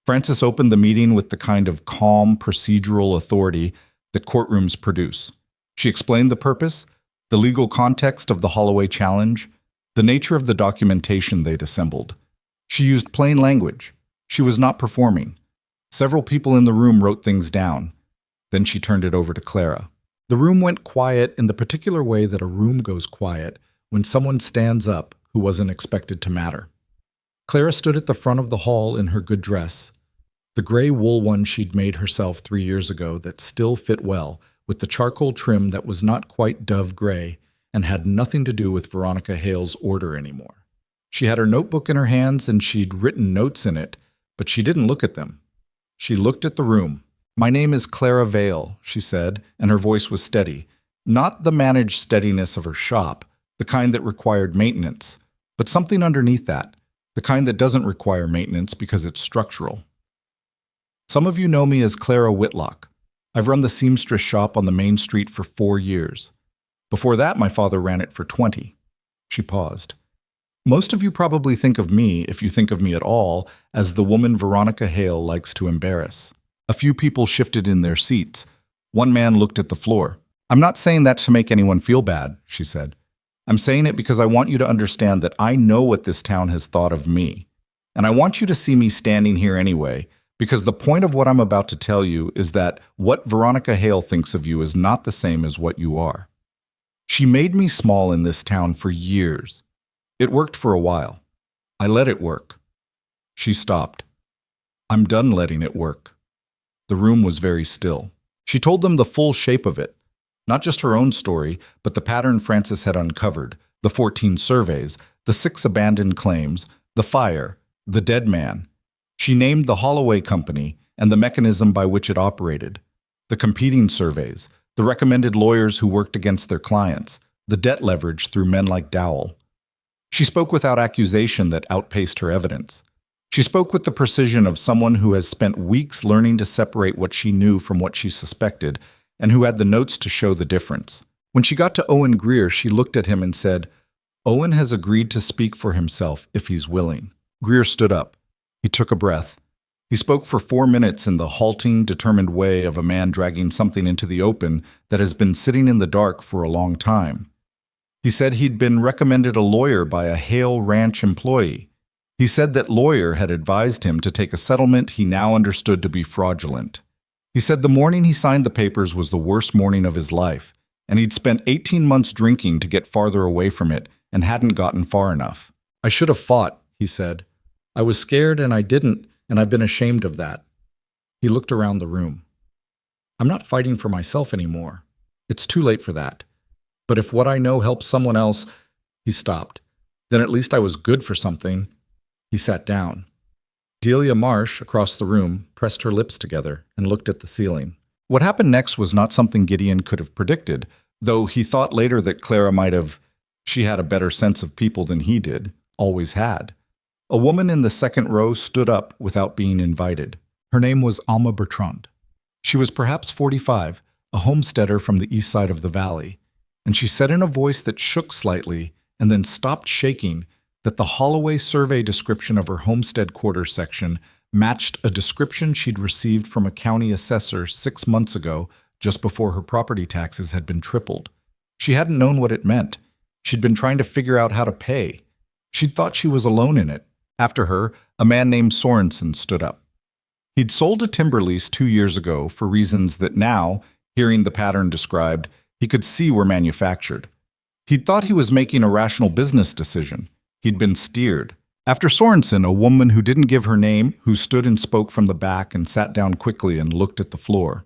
Frances opened the meeting with the kind of calm, procedural authority that courtrooms produce. She explained the purpose, the legal context of the Holloway challenge, the nature of the documentation they'd assembled. She used plain language. She was not performing. Several people in the room wrote things down. Then she turned it over to Clara. The room went quiet in the particular way that a room goes quiet when someone stands up who wasn't expected to matter. Clara stood at the front of the hall in her good dress, the gray wool one she'd made herself 3 years ago that still fit well, with the charcoal trim that was not quite dove gray and had nothing to do with Veronica Hale's order anymore. She had her notebook in her hands and she'd written notes in it, but she didn't look at them. She looked at the room. "My name is Clara Vale," she said, and her voice was steady. Not the managed steadiness of her shop, the kind that required maintenance, but something underneath that, the kind that doesn't require maintenance because it's structural. "Some of you know me as Clara Whitlock. I've run the Seamstress shop on the main street for 4 years. Before that, my father ran it for 20. She paused. "Most of you probably think of me, if you think of me at all, as the woman Veronica Hale likes to embarrass." A few people shifted in their seats. One man looked at the floor. "I'm not saying that to make anyone feel bad," she said. "I'm saying it because I want you to understand that I know what this town has thought of me. And I want you to see me standing here anyway, because the point of what I'm about to tell you is that what Veronica Hale thinks of you is not the same as what you are. She made me small in this town for years. It worked for a while. I let it work." She stopped. "I'm done letting it work." The room was very still. She told them the full shape of it, not just her own story, but the pattern Frances had uncovered, the 14 surveys, the 6 abandoned claims, the fire, the dead man. She named the Holloway Company and the mechanism by which it operated, the competing surveys, the recommended lawyers who worked against their clients, the debt leverage through men like Dowell. She spoke without accusation that outpaced her evidence. She spoke with the precision of someone who has spent weeks learning to separate what she knew from what she suspected, and who had the notes to show the difference. When she got to Owen Greer, she looked at him and said, "Owen has agreed to speak for himself if he's willing." Greer stood up. He took a breath. He spoke for 4 minutes in the halting, determined way of a man dragging something into the open that has been sitting in the dark for a long time. He said he'd been recommended a lawyer by a Hale Ranch employee. He said that lawyer had advised him to take a settlement he now understood to be fraudulent. He said the morning he signed the papers was the worst morning of his life, and he'd spent 18 months drinking to get farther away from it and hadn't gotten far enough. "I should have fought," he said. "I was scared and I didn't, and I've been ashamed of that." He looked around the room. "I'm not fighting for myself anymore. It's too late for that. But if what I know helps someone else—" He stopped. "Then at least I was good for something." He sat down. Delia Marsh, across the room, pressed her lips together and looked at the ceiling. What happened next was not something Gideon could have predicted, though he thought later that Clara might have. She had a better sense of people than he did, always had. A woman in the second row stood up without being invited. Her name was Alma Bertrand. She was perhaps 45, a homesteader from the east side of the valley, and she said in a voice that shook slightly and then stopped shaking that the Holloway survey description of her homestead quarter section matched a description she'd received from a county assessor 6 months ago, just before her property taxes had been tripled. She hadn't known what it meant. She'd been trying to figure out how to pay. She'd thought she was alone in it. After her, a man named Sorensen stood up. He'd sold a timber lease 2 years ago for reasons that now, hearing the pattern described, he could see were manufactured. He'd thought he was making a rational business decision. He'd been steered. After Sorensen, a woman who didn't give her name, who stood and spoke from the back and sat down quickly and looked at the floor,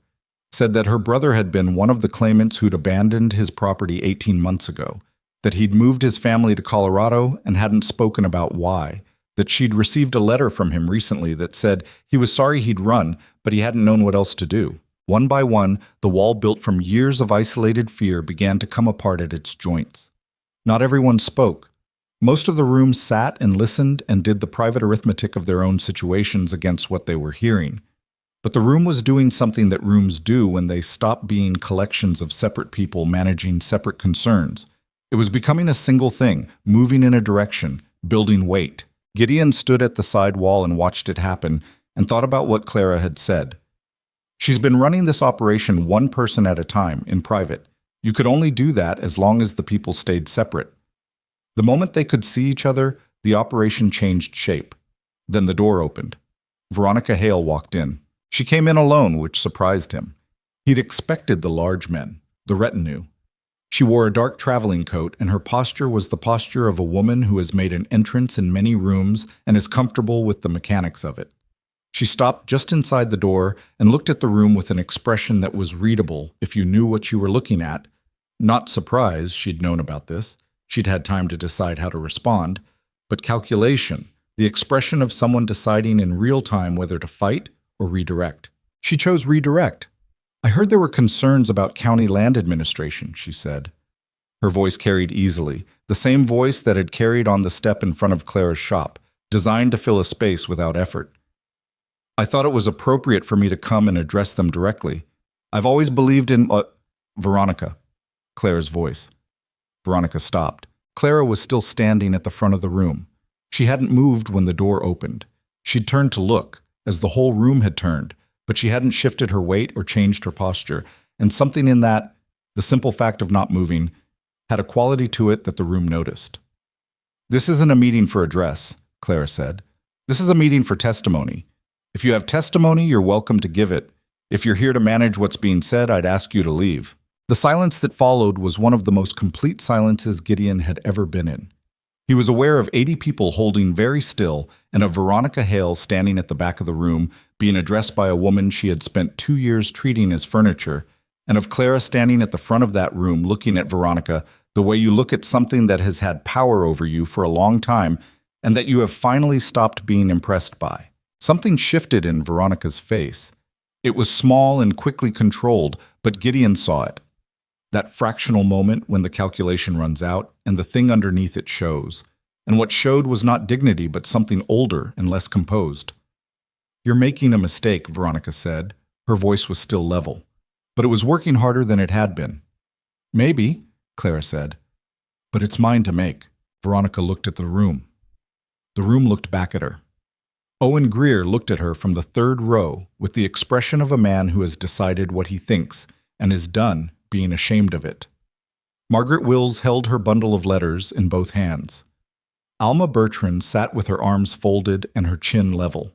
said that her brother had been one of the claimants who'd abandoned his property 18 months ago, that he'd moved his family to Colorado and hadn't spoken about why, that she'd received a letter from him recently that said he was sorry he'd run, but he hadn't known what else to do. One by one, the wall built from years of isolated fear began to come apart at its joints. Not everyone spoke. Most of the room sat and listened and did the private arithmetic of their own situations against what they were hearing. But the room was doing something that rooms do when they stop being collections of separate people managing separate concerns. It was becoming a single thing, moving in a direction, building weight. Gideon stood at the side wall and watched it happen and thought about what Clara had said. She's been running this operation one person at a time, in private. You could only do that as long as the people stayed separate. The moment they could see each other, the operation changed shape. Then the door opened. Veronica Hale walked in. She came in alone, which surprised him. He'd expected the large men, the retinue. She wore a dark traveling coat, and her posture was the posture of a woman who has made an entrance in many rooms and is comfortable with the mechanics of it. She stopped just inside the door and looked at the room with an expression that was readable if you knew what you were looking at. Not surprised she'd known about this. She'd had time to decide how to respond. But calculation, the expression of someone deciding in real time whether to fight or redirect. She chose redirect. I heard there were concerns about county land administration, she said. Her voice carried easily, the same voice that had carried on the step in front of Clara's shop, designed to fill a space without effort. I thought it was appropriate for me to come and address them directly. I've always believed in Veronica, Clara's voice. Veronica stopped. Clara was still standing at the front of the room. She hadn't moved when the door opened. She'd turned to look, as the whole room had turned, but she hadn't shifted her weight or changed her posture, and something in that, the simple fact of not moving, had a quality to it that the room noticed. This isn't a meeting for address, Clara said. This is a meeting for testimony. If you have testimony, you're welcome to give it. If you're here to manage what's being said, I'd ask you to leave. The silence that followed was one of the most complete silences Gideon had ever been in. He was aware of 80 people holding very still and of Veronica Hale standing at the back of the room, being addressed by a woman she had spent 2 years treating as furniture, and of Clara standing at the front of that room looking at Veronica the way you look at something that has had power over you for a long time and that you have finally stopped being impressed by. Something shifted in Veronica's face. It was small and quickly controlled, but Gideon saw it. That fractional moment when the calculation runs out and the thing underneath it shows. And what showed was not dignity, but something older and less composed. You're making a mistake, Veronica said. Her voice was still level. But it was working harder than it had been. Maybe, Clara said. But it's mine to make. Veronica looked at the room. The room looked back at her. Owen Greer looked at her from the third row with the expression of a man who has decided what he thinks and is done being ashamed of it. Margaret Wills held her bundle of letters in both hands. Alma Bertrand sat with her arms folded and her chin level.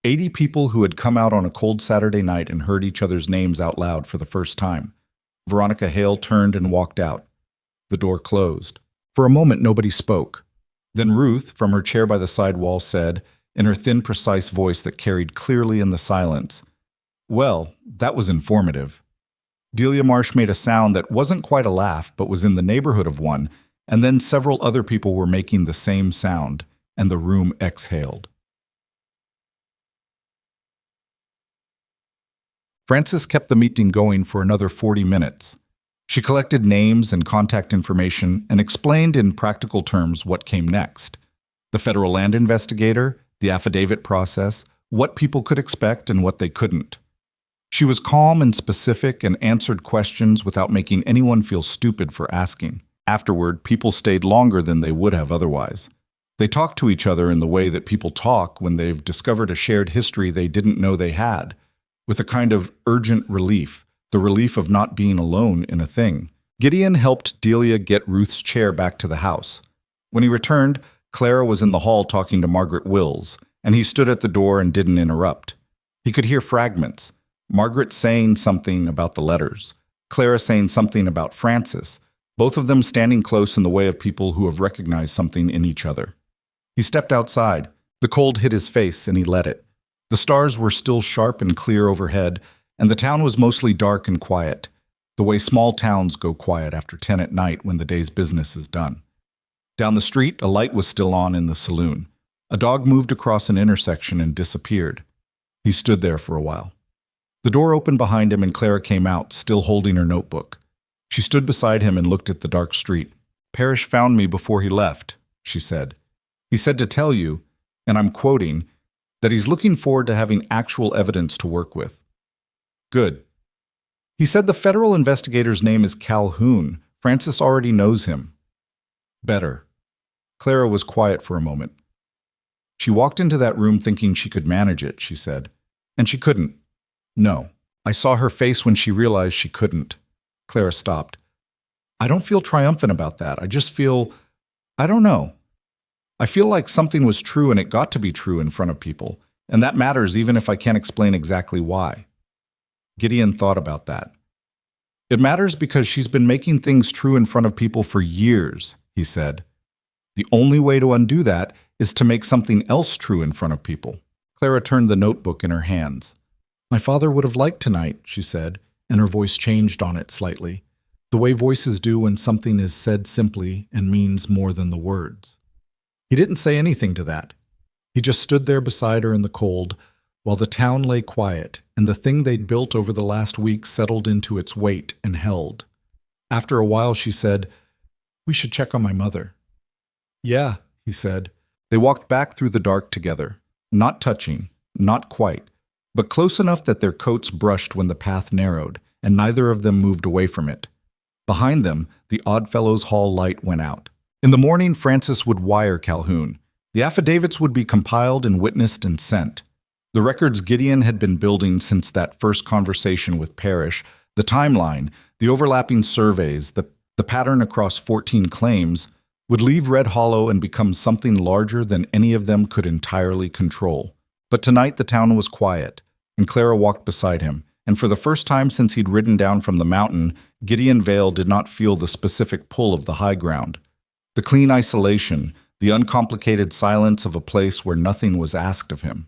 80 people who had come out on a cold Saturday night and heard each other's names out loud for the first time. Veronica Hale turned and walked out. The door closed. For a moment nobody spoke. Then Ruth, from her chair by the side wall, said, in her thin, precise voice that carried clearly in the silence, "Well, that was informative." Delia Marsh made a sound that wasn't quite a laugh, but was in the neighborhood of one, and then several other people were making the same sound, and the room exhaled. Frances kept the meeting going for another 40 minutes. She collected names and contact information and explained in practical terms what came next. The federal land investigator, the affidavit process, what people could expect and what they couldn't. She was calm and specific and answered questions without making anyone feel stupid for asking. Afterward, people stayed longer than they would have otherwise. They talked to each other in the way that people talk when they've discovered a shared history they didn't know they had, with a kind of urgent relief, the relief of not being alone in a thing. Gideon helped Delia get Ruth's chair back to the house. When he returned, Clara was in the hall talking to Margaret Wills, and he stood at the door and didn't interrupt. He could hear fragments. Margaret saying something about the letters, Clara saying something about Francis, both of them standing close in the way of people who have recognized something in each other. He stepped outside. The cold hit his face, and he let it. The stars were still sharp and clear overhead, and the town was mostly dark and quiet, the way small towns go quiet after 10 at night when the day's business is done. Down the street, a light was still on in the saloon. A dog moved across an intersection and disappeared. He stood there for a while. The door opened behind him and Clara came out, still holding her notebook. She stood beside him and looked at the dark street. "Parrish found me before he left," she said. "He said to tell you, and I'm quoting, that he's looking forward to having actual evidence to work with." "Good." "He said the federal investigator's name is Calhoun. Francis already knows him." "Better." Clara was quiet for a moment. "She walked into that room thinking she could manage it," she said. "And she couldn't." "No. I saw her face when she realized she couldn't." Clara stopped. "I don't feel triumphant about that. I just feel, I don't know. I feel like something was true and it got to be true in front of people, and that matters even if I can't explain exactly why." Gideon thought about that. "It matters because she's been making things true in front of people for years," he said. "The only way to undo that is to make something else true in front of people." Clara turned the notebook in her hands. "My father would have liked tonight," she said, and her voice changed on it slightly, the way voices do when something is said simply and means more than the words. He didn't say anything to that. He just stood there beside her in the cold, while the town lay quiet and the thing they'd built over the last week settled into its weight and held. After a while she said, "We should check on my mother." "Yeah," he said. They walked back through the dark together, not touching, not quite, but close enough that their coats brushed when the path narrowed, and neither of them moved away from it. Behind them, the Oddfellows Hall light went out. In the morning, Francis would wire Calhoun. The affidavits would be compiled and witnessed and sent. The records Gideon had been building since that first conversation with Parrish, the timeline, the overlapping surveys, the pattern across 14 claims, would leave Red Hollow and become something larger than any of them could entirely control. But tonight the town was quiet, and Clara walked beside him, and for the first time since he'd ridden down from the mountain, Gideon Vale did not feel the specific pull of the high ground. The clean isolation, the uncomplicated silence of a place where nothing was asked of him.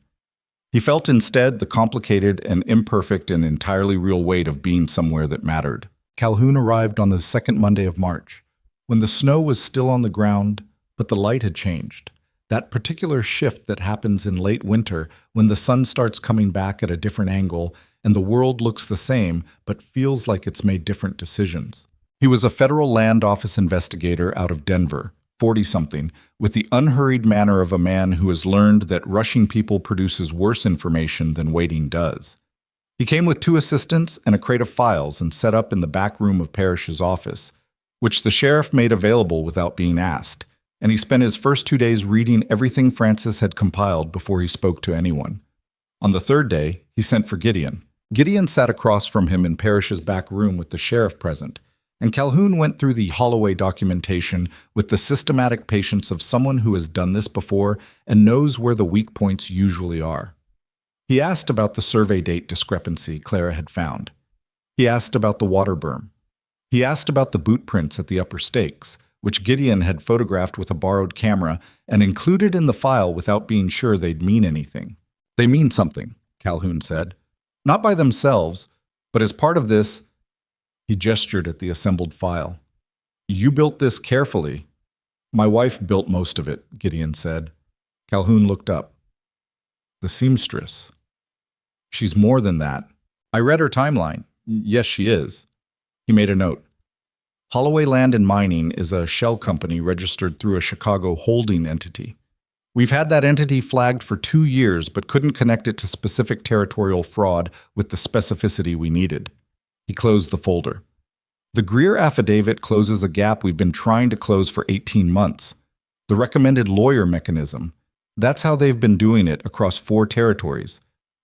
He felt instead the complicated and imperfect and entirely real weight of being somewhere that mattered. Calhoun arrived on the second Monday of March, when the snow was still on the ground, but the light had changed. That particular shift that happens in late winter when the sun starts coming back at a different angle and the world looks the same but feels like it's made different decisions. He was a federal land office investigator out of Denver, 40-something, with the unhurried manner of a man who has learned that rushing people produces worse information than waiting does. He came with 2 assistants and a crate of files and set up in the back room of Parrish's office, which the sheriff made available without being asked, and he spent his first 2 days reading everything Francis had compiled before he spoke to anyone. On the third day, he sent for Gideon. Gideon sat across from him in Parrish's back room with the sheriff present, and Calhoun went through the Holloway documentation with the systematic patience of someone who has done this before and knows where the weak points usually are. He asked about the survey date discrepancy Clara had found. He asked about the water berm. He asked about the boot prints at the upper stakes, which Gideon had photographed with a borrowed camera and included in the file without being sure they'd mean anything. "They mean something," Calhoun said. "Not by themselves, but as part of this." He gestured at the assembled file. "You built this carefully." "My wife built most of it," Gideon said. Calhoun looked up. "The seamstress." "She's more than that. I read her timeline. Yes, she is." He made a note. "Holloway Land and Mining is a shell company registered through a Chicago holding entity. We've had that entity flagged for 2 years but couldn't connect it to specific territorial fraud with the specificity we needed." He closed the folder. "The Greer affidavit closes a gap we've been trying to close for 18 months. The recommended lawyer mechanism. That's how they've been doing it across 4 territories.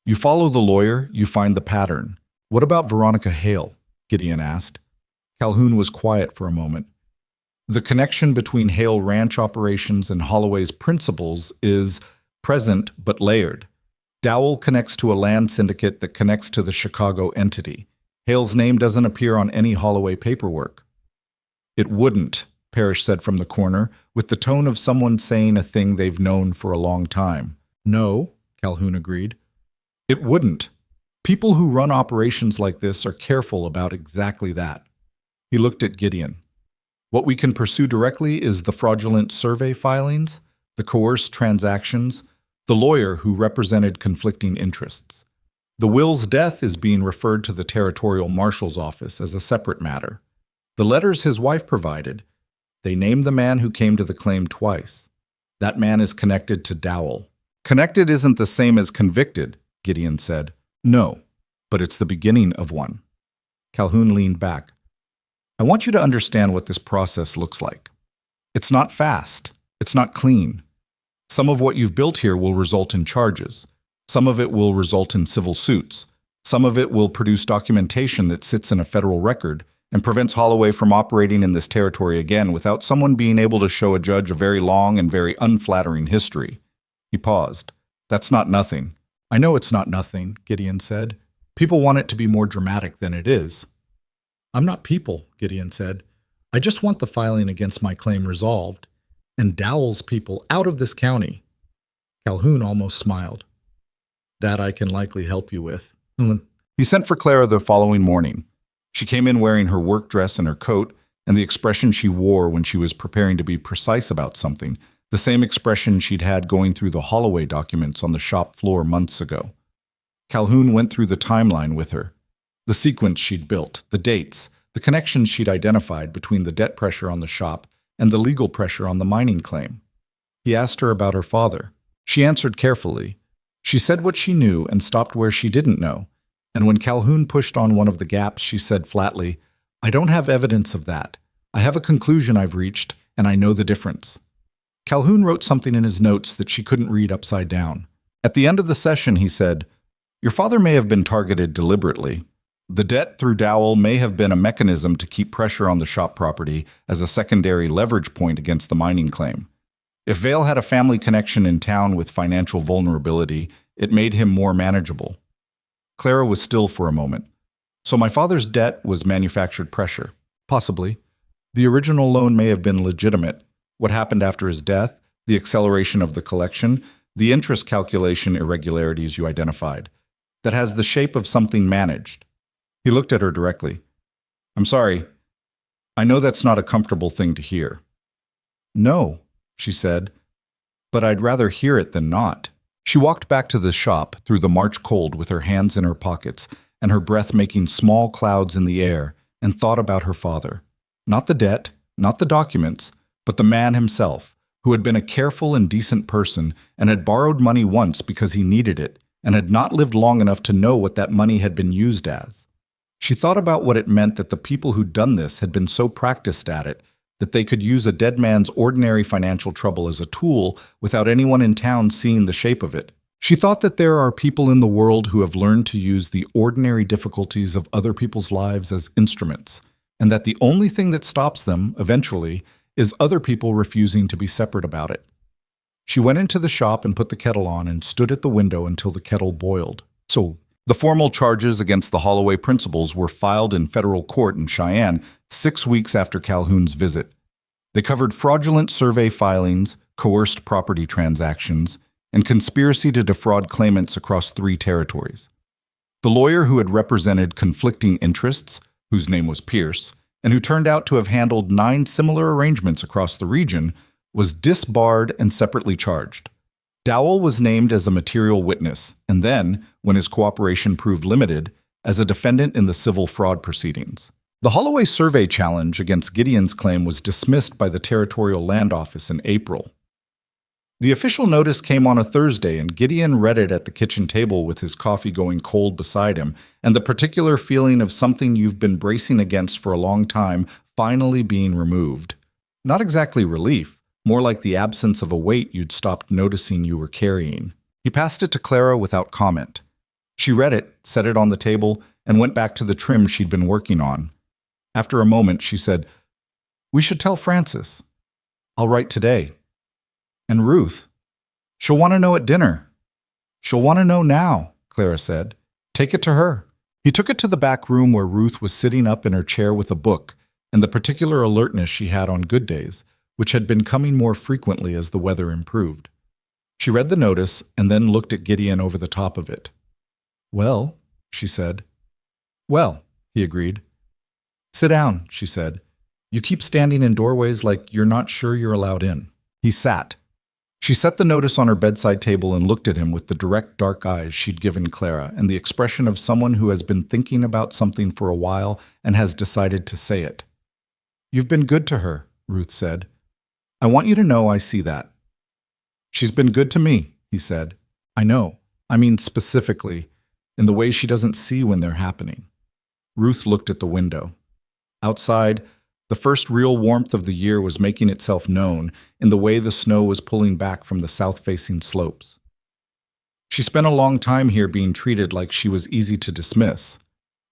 You follow the lawyer, you find the pattern." "What about Veronica Hale?" Gideon asked. Calhoun was quiet for a moment. "The connection between Hale Ranch operations and Holloway's principles is present but layered. Dowell connects to a land syndicate that connects to the Chicago entity. Hale's name doesn't appear on any Holloway paperwork. It wouldn't, Parrish said from the corner, with the tone of someone saying a thing they've known for a long time. No, Calhoun agreed. It wouldn't. People who run operations like this are careful about exactly that. He looked at Gideon. What we can pursue directly is the fraudulent survey filings, the coerced transactions, the lawyer who represented conflicting interests. The Will's death is being referred to the Territorial Marshal's office as a separate matter. The letters his wife provided, they named the man who came to the claim twice. That man is connected to Dowell. Connected isn't the same as convicted, Gideon said. No, but it's the beginning of one. Calhoun leaned back. I want you to understand what this process looks like. It's not fast. It's not clean. Some of what you've built here will result in charges. Some of it will result in civil suits. Some of it will produce documentation that sits in a federal record and prevents Holloway from operating in this territory again without someone being able to show a judge a very long and very unflattering history. He paused. That's not nothing. I know it's not nothing, Gideon said. People want it to be more dramatic than it is. I'm not people, Gideon said. I just want the filing against my claim resolved, and Dowell's people out of this county. Calhoun almost smiled. That I can likely help you with. He sent for Clara the following morning. She came in wearing her work dress and her coat, and the expression she wore when she was preparing to be precise about something, the same expression she'd had going through the Holloway documents on the shop floor months ago. Calhoun went through the timeline with her. The sequence she'd built, the dates, the connections she'd identified between the debt pressure on the shop and the legal pressure on the mining claim. He asked her about her father. She answered carefully. She said what she knew and stopped where she didn't know. And when Calhoun pushed on one of the gaps, she said flatly, I don't have evidence of that. I have a conclusion I've reached, and I know the difference. Calhoun wrote something in his notes that she couldn't read upside down. At the end of the session, he said, Your father may have been targeted deliberately. The debt through Dowell may have been a mechanism to keep pressure on the shop property as a secondary leverage point against the mining claim. If Vail had a family connection in town with financial vulnerability, it made him more manageable. Clara was still for a moment. So my father's debt was manufactured pressure. Possibly. The original loan may have been legitimate. What happened after his death, the acceleration of the collection, the interest calculation irregularities you identified. That has the shape of something managed. He looked at her directly. I'm sorry. I know that's not a comfortable thing to hear. No, she said, but I'd rather hear it than not. She walked back to the shop through the March cold with her hands in her pockets and her breath making small clouds in the air, and thought about her father. Not the debt, not the documents, but the man himself, who had been a careful and decent person and had borrowed money once because he needed it and had not lived long enough to know what that money had been used as. She thought about what it meant that the people who'd done this had been so practiced at it that they could use a dead man's ordinary financial trouble as a tool without anyone in town seeing the shape of it. She thought that there are people in the world who have learned to use the ordinary difficulties of other people's lives as instruments, and that the only thing that stops them, eventually, is other people refusing to be separate about it. She went into the shop and put the kettle on and stood at the window until the kettle boiled. So, the formal charges against the Holloway principals were filed in federal court in Cheyenne 6 weeks after Calhoun's visit. They covered fraudulent survey filings, coerced property transactions, and conspiracy to defraud claimants across 3 territories. The lawyer who had represented conflicting interests, whose name was Pierce, and who turned out to have handled 9 similar arrangements across the region, was disbarred and separately charged. Dowell was named as a material witness, and then, when his cooperation proved limited, as a defendant in the civil fraud proceedings. The Holloway survey challenge against Gideon's claim was dismissed by the Territorial Land Office in April. The official notice came on a Thursday, and Gideon read it at the kitchen table with his coffee going cold beside him, and the particular feeling of something you've been bracing against for a long time finally being removed. Not exactly relief. More like the absence of a weight you'd stopped noticing you were carrying. He passed it to Clara without comment. She read it, set it on the table, and went back to the trim she'd been working on. After a moment, she said, We should tell Frances. I'll write today. And Ruth. She'll want to know at dinner. She'll want to know now, Clara said. Take it to her. He took it to the back room where Ruth was sitting up in her chair with a book and the particular alertness she had on good days, which had been coming more frequently as the weather improved. She read the notice and then looked at Gideon over the top of it. Well, she said. Well, he agreed. Sit down, she said. You keep standing in doorways like you're not sure you're allowed in. He sat. She set the notice on her bedside table and looked at him with the direct dark eyes she'd given Clara and the expression of someone who has been thinking about something for a while and has decided to say it. You've been good to her, Ruth said. I want you to know I see that. She's been good to me, he said. I know. I mean specifically, in the way she doesn't see when they're happening. Ruth looked at the window. Outside, the first real warmth of the year was making itself known in the way the snow was pulling back from the south-facing slopes. She spent a long time here being treated like she was easy to dismiss.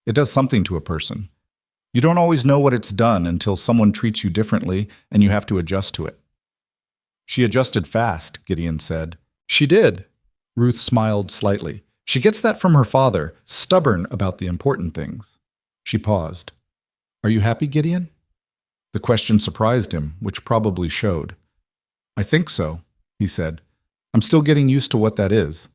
It does something to a person. You don't always know what it's done until someone treats you differently and you have to adjust to it. She adjusted fast, Gideon said. She did. Ruth smiled slightly. She gets that from her father, stubborn about the important things. She paused. Are you happy, Gideon? The question surprised him, which probably showed. I think so, he said. I'm still getting used to what that is.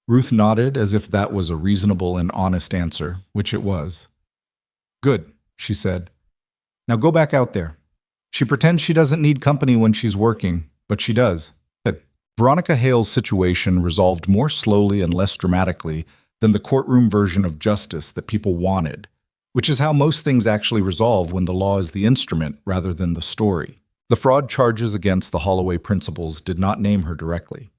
Ruth nodded as if that was a reasonable and honest answer, which it was. Good, she said. Now go back out there. She pretends she doesn't need company when she's working, but she does. Veronica Hale's situation resolved more slowly and less dramatically than the courtroom version of justice that people wanted, which is how most things actually resolve when the law is the instrument rather than the story. The fraud charges against the Holloway principals did not name her directly.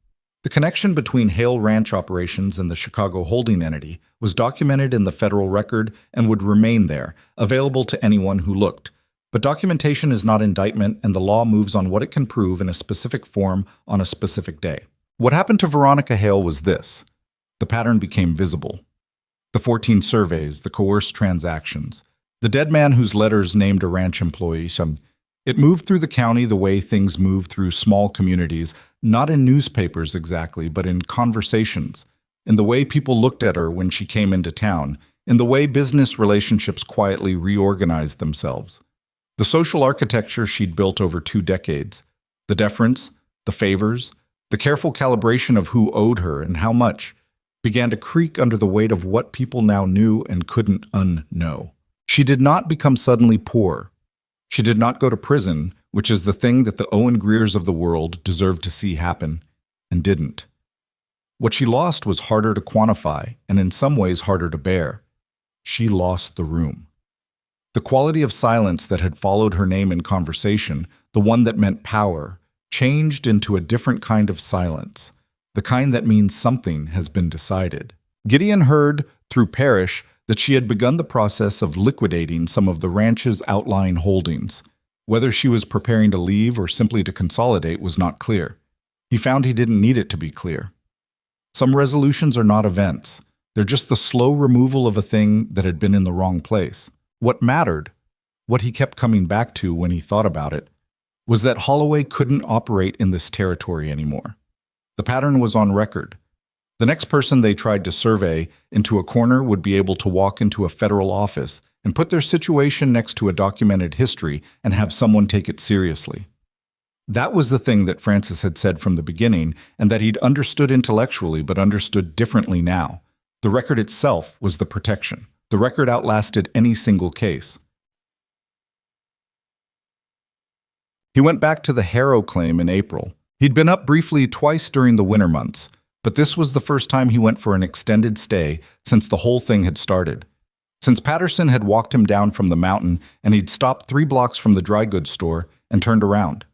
The connection between Hale Ranch operations and the Chicago holding entity was documented in the federal record and would remain there, available to anyone who looked. But documentation is not indictment, and the law moves on what it can prove in a specific form on a specific day. What happened to Veronica Hale was this. The pattern became visible. The 14 surveys, the coerced transactions, the dead man whose letters named a ranch employee. It moved through the county the way things move through small communities, not in newspapers exactly, but in conversations, in the way people looked at her when she came into town, in the way business relationships quietly reorganized themselves. The social architecture she'd built over 2 decades, the deference, the favors, the careful calibration of who owed her and how much, began to creak under the weight of what people now knew and couldn't unknow. She did not become suddenly poor. She did not go to prison, which is the thing that the Owen Greers of the world deserved to see happen, and didn't. What she lost was harder to quantify, and in some ways harder to bear. She lost the room. The quality of silence that had followed her name in conversation, the one that meant power, changed into a different kind of silence, the kind that means something has been decided. Gideon heard, through Parrish, that she had begun the process of liquidating some of the ranch's outlying holdings. Whether she was preparing to leave or simply to consolidate was not clear. He found he didn't need it to be clear. Some resolutions are not events. They're just the slow removal of a thing that had been in the wrong place. What mattered, what he kept coming back to when he thought about it, was that Holloway couldn't operate in this territory anymore. The pattern was on record. The next person they tried to survey into a corner would be able to walk into a federal office and put their situation next to a documented history and have someone take it seriously. That was the thing that Francis had said from the beginning and that he'd understood intellectually but understood differently now. The record itself was the protection. The record outlasted any single case. He went back to the Harrow claim in April. He'd been up briefly twice during the winter months, but this was the first time he went for an extended stay since the whole thing had started. Since Patterson had walked him down from the mountain and he'd stopped 3 blocks from the dry goods store and turned around.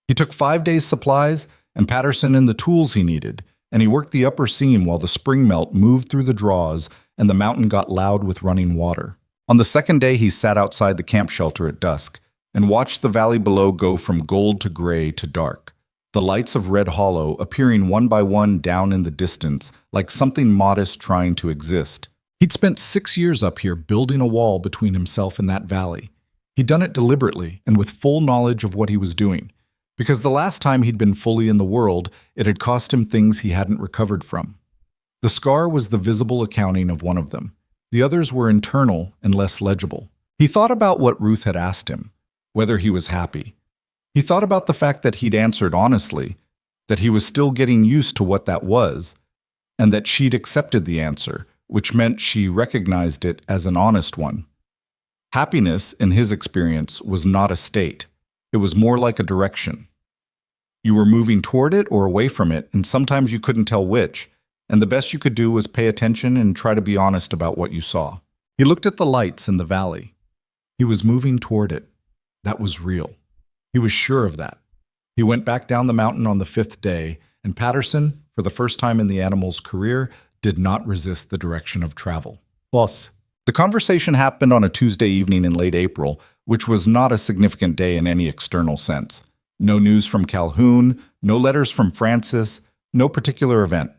He took 5 days' supplies and Patterson and the tools he needed, and he worked the upper seam while the spring melt moved through the draws and the mountain got loud with running water. On the second day, he sat outside the camp shelter at dusk and watched the valley below go from gold to gray to dark, the lights of Red Hollow appearing one by one down in the distance like something modest trying to exist. He'd spent 6 years up here building a wall between himself and that valley. He'd done it deliberately and with full knowledge of what he was doing, because the last time he'd been fully in the world, it had cost him things he hadn't recovered from. The scar was the visible accounting of one of them. The others were internal and less legible. He thought about what Ruth had asked him, whether he was happy. He thought about the fact that he'd answered honestly, that he was still getting used to what that was, and that she'd accepted the answer, which meant she recognized it as an honest one. Happiness, in his experience, was not a state. It was more like a direction. You were moving toward it or away from it, and sometimes you couldn't tell which, and the best you could do was pay attention and try to be honest about what you saw. He looked at the lights in the valley. He was moving toward it. That was real. He was sure of that. He went back down the mountain on the 5th day, and Patterson, for the first time in the animal's career, did not resist the direction of travel. Boss. The conversation happened on a Tuesday evening in late April, which was not a significant day in any external sense. No news from Calhoun, no letters from Francis, no particular event.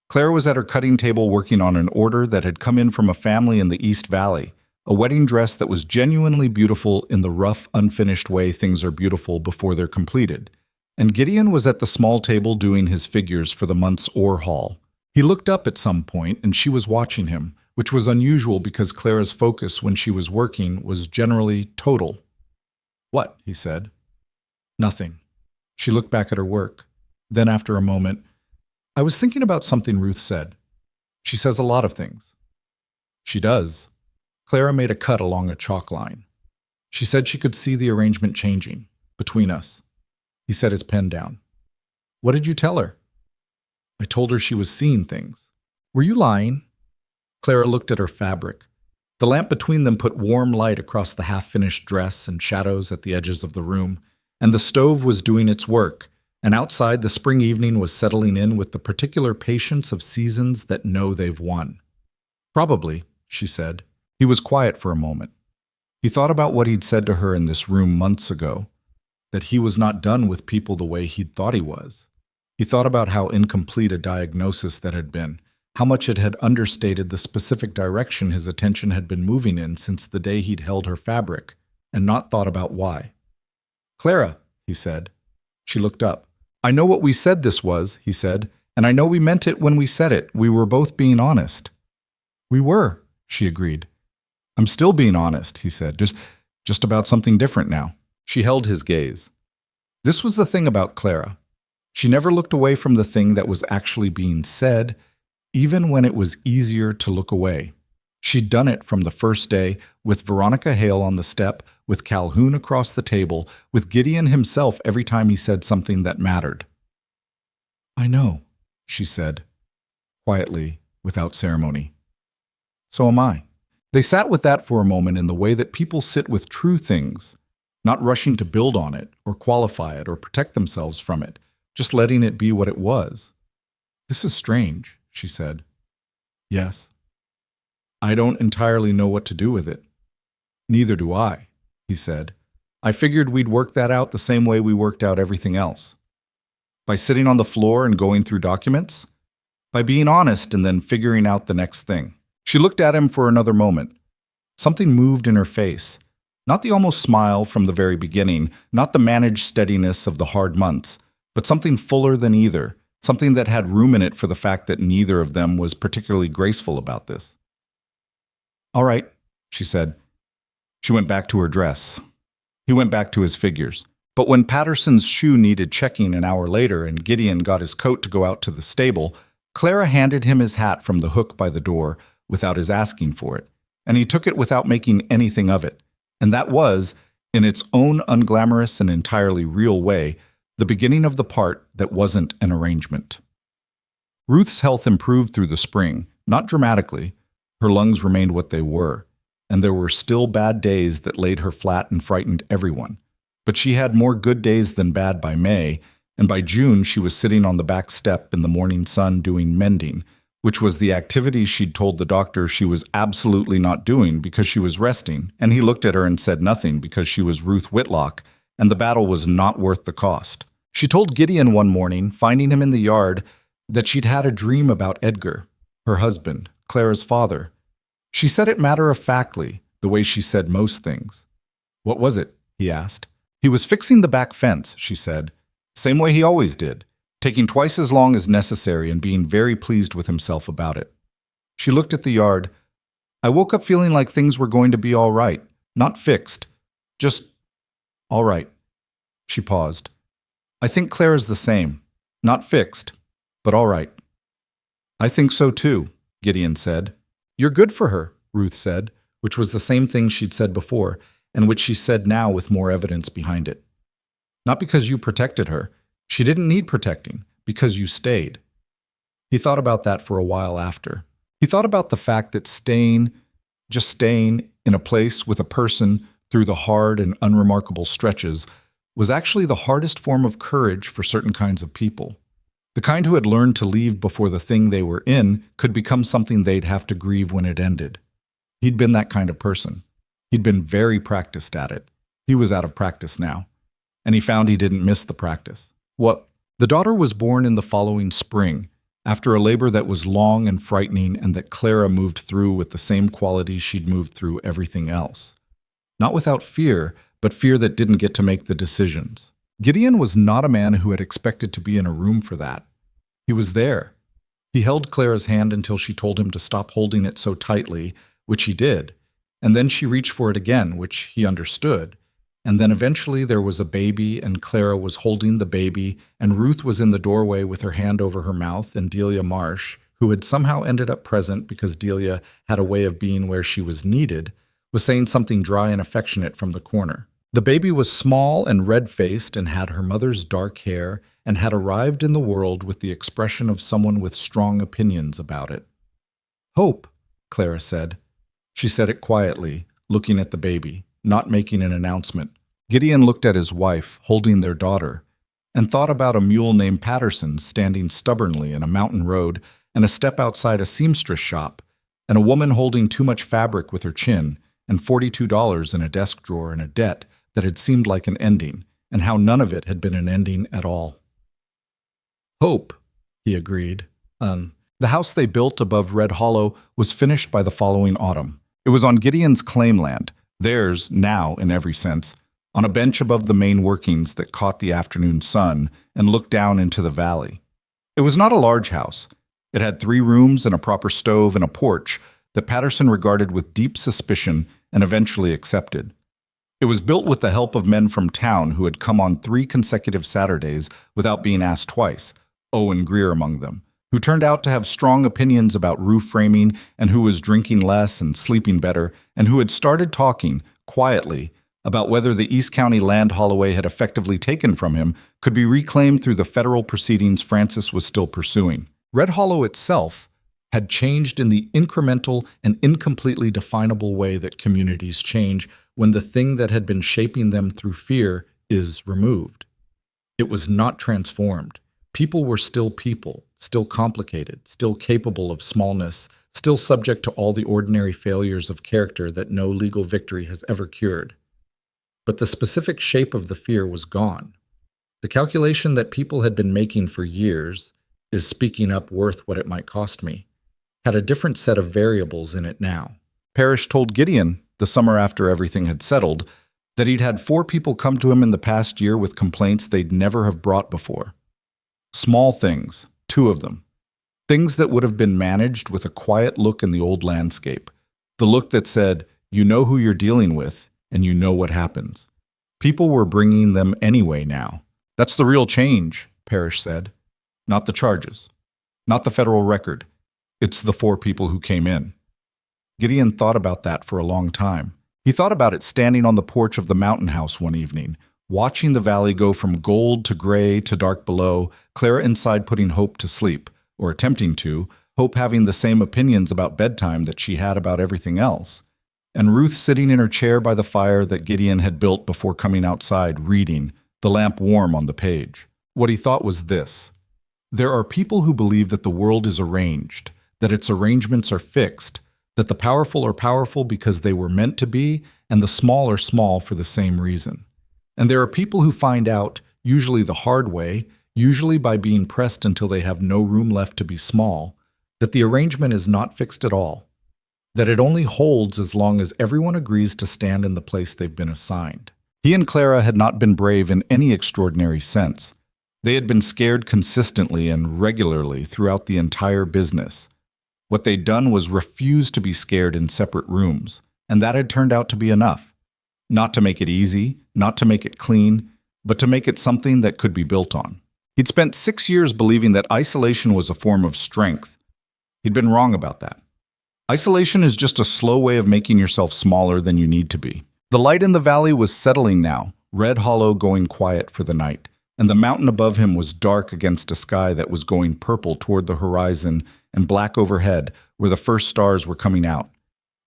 Claire was at her cutting table working on an order that had come in from a family in the East Valley, a wedding dress that was genuinely beautiful in the rough, unfinished way things are beautiful before they're completed. And Gideon was at the small table doing his figures for the month's ore haul. He looked up at some point, and she was watching him, which was unusual because Clara's focus when she was working was generally total. "What?" he said. "Nothing." She looked back at her work. Then, after a moment, "I was thinking about something Ruth said. She says a lot of things." "She does." Clara made a cut along a chalk line. "She said she could see the arrangement changing, between us." He set his pen down. "What did you tell her?" "I told her she was seeing things." "Were you lying?" Clara looked at her fabric. The lamp between them put warm light across the half-finished dress and shadows at the edges of the room, and the stove was doing its work, and outside the spring evening was settling in with the particular patience of seasons that know they've won. "Probably," she said. He was quiet for a moment. He thought about what he'd said to her in this room months ago, that he was not done with people the way he'd thought he was. He thought about how incomplete a diagnosis that had been, how much it had understated the specific direction his attention had been moving in since the day he'd held her fabric, and not thought about why. "Clara," he said. She looked up. "I know what we said this was," he said, "and I know we meant it when we said it. We were both being honest." "We were," she agreed. "I'm still being honest," he said, just about something different now. She held his gaze. This was the thing about Clara. She never looked away from the thing that was actually being said, even when it was easier to look away. She'd done it from the first day, with Veronica Hale on the step, with Calhoun across the table, with Gideon himself every time he said something that mattered. "I know," she said, quietly, without ceremony. "So am I." They sat with that for a moment in the way that people sit with true things, not rushing to build on it, or qualify it, or protect themselves from it, just letting it be what it was. "This is strange," she said. "Yes." "I don't entirely know what to do with it." "Neither do I," he said. "I figured we'd work that out the same way we worked out everything else. By sitting on the floor and going through documents? By being honest and then figuring out the next thing." She looked at him for another moment. Something moved in her face. Not the almost smile from the very beginning, not the managed steadiness of the hard months, but something fuller than either, something that had room in it for the fact that neither of them was particularly graceful about this. "All right," she said. She went back to her dress. He went back to his figures. But when Patterson's shoe needed checking an hour later and Gideon got his coat to go out to the stable, Clara handed him his hat from the hook by the door without his asking for it, and he took it without making anything of it. And that was, in its own unglamorous and entirely real way, the beginning of the part that wasn't an arrangement. Ruth's health improved through the spring, not dramatically. Her lungs remained what they were, and there were still bad days that laid her flat and frightened everyone. But she had more good days than bad by May, and by June she was sitting on the back step in the morning sun doing mending, which was the activity she'd told the doctor she was absolutely not doing because she was resting, and he looked at her and said nothing because she was Ruth Whitlock, and the battle was not worth the cost. She told Gideon one morning, finding him in the yard, that she'd had a dream about Edgar, her husband, Clara's father. She said it matter-of-factly, the way she said most things. "What was it?" he asked. "He was fixing the back fence," she said. "Same way he always did. taking twice as long as necessary and being very pleased with himself about it. She looked at the yard. I woke up feeling like things were going to be all right, not fixed, just all right. She paused. I think Clara's the same, not fixed, but all right. I think so too, Gideon said. You're good for her, Ruth said, which was the same thing she'd said before, and which she said now with more evidence behind it. Not because you protected her. She didn't need protecting, because you stayed. He thought about that for a while after. He thought about the fact that just staying in a place with a person through the hard and unremarkable stretches was actually the hardest form of courage for certain kinds of people. The kind who had learned to leave before the thing they were in could become something they'd have to grieve when it ended. He'd been that kind of person. He'd been very practiced at it. He was out of practice now, and he found he didn't miss the practice. The daughter was born in the following spring, after a labor that was long and frightening and that Clara moved through with the same qualities she'd moved through everything else. Not without fear, but fear that didn't get to make the decisions. Gideon was not a man who had expected to be in a room for that. He was there. He held Clara's hand until she told him to stop holding it so tightly, which he did, and then she reached for it again, which he understood. And then eventually there was a baby, and Clara was holding the baby, and Ruth was in the doorway with her hand over her mouth, and Delia Marsh, who had somehow ended up present because Delia had a way of being where she was needed, was saying something dry and affectionate from the corner. The baby was small and red-faced and had her mother's dark hair and had arrived in the world with the expression of someone with strong opinions about it. Hope, Clara said. She said it quietly, looking at the baby, not making an announcement. Gideon looked at his wife, holding their daughter, and thought about a mule named Patterson standing stubbornly in a mountain road and a step outside a seamstress shop, and a woman holding too much fabric with her chin, and $42 in a desk drawer and a debt that had seemed like an ending, and how none of it had been an ending at all. Hope, he agreed. The house they built above Red Hollow was finished by the following autumn. It was on Gideon's claim land, theirs now in every sense, on a bench above the main workings that caught the afternoon sun and looked down into the valley. It was not a large house. It had 3 rooms and a proper stove and a porch that Patterson regarded with deep suspicion and eventually accepted. It was built with the help of men from town who had come on 3 consecutive Saturdays without being asked twice, Owen Greer among them, who turned out to have strong opinions about roof framing and who was drinking less and sleeping better, and who had started talking, quietly, about whether the East County land Holloway had effectively taken from him could be reclaimed through the federal proceedings Francis was still pursuing. Red Hollow itself had changed in the incremental and incompletely definable way that communities change when the thing that had been shaping them through fear is removed. It was not transformed. People were still people, still complicated, still capable of smallness, still subject to all the ordinary failures of character that no legal victory has ever cured. But the specific shape of the fear was gone. The calculation that people had been making for years, is speaking up worth what it might cost me, had a different set of variables in it now. Parrish told Gideon, the summer after everything had settled, that he'd had 4 people come to him in the past year with complaints they'd never have brought before. Small things, 2 of them. Things that would have been managed with a quiet look in the old landscape. The look that said, you know who you're dealing with, and you know what happens. People were bringing them anyway now. That's the real change, Parrish said. Not the charges. Not the federal record. It's the 4 people who came in. Gideon thought about that for a long time. He thought about it standing on the porch of the mountain house one evening, watching the valley go from gold to gray to dark below, Clara inside putting Hope to sleep, or attempting to, Hope having the same opinions about bedtime that she had about everything else, and Ruth sitting in her chair by the fire that Gideon had built before coming outside, reading, the lamp warm on the page. What he thought was this: there are people who believe that the world is arranged, that its arrangements are fixed, that the powerful are powerful because they were meant to be, and the small are small for the same reason. And there are people who find out, usually the hard way, usually by being pressed until they have no room left to be small, that the arrangement is not fixed at all, that it only holds as long as everyone agrees to stand in the place they've been assigned. He and Clara had not been brave in any extraordinary sense. They had been scared consistently and regularly throughout the entire business. What they'd done was refuse to be scared in separate rooms, and that had turned out to be enough. Not to make it easy, not to make it clean, but to make it something that could be built on. He'd spent 6 years believing that isolation was a form of strength. He'd been wrong about that. Isolation is just a slow way of making yourself smaller than you need to be. The light in the valley was settling now, Red Hollow going quiet for the night, and the mountain above him was dark against a sky that was going purple toward the horizon and black overhead where the first stars were coming out.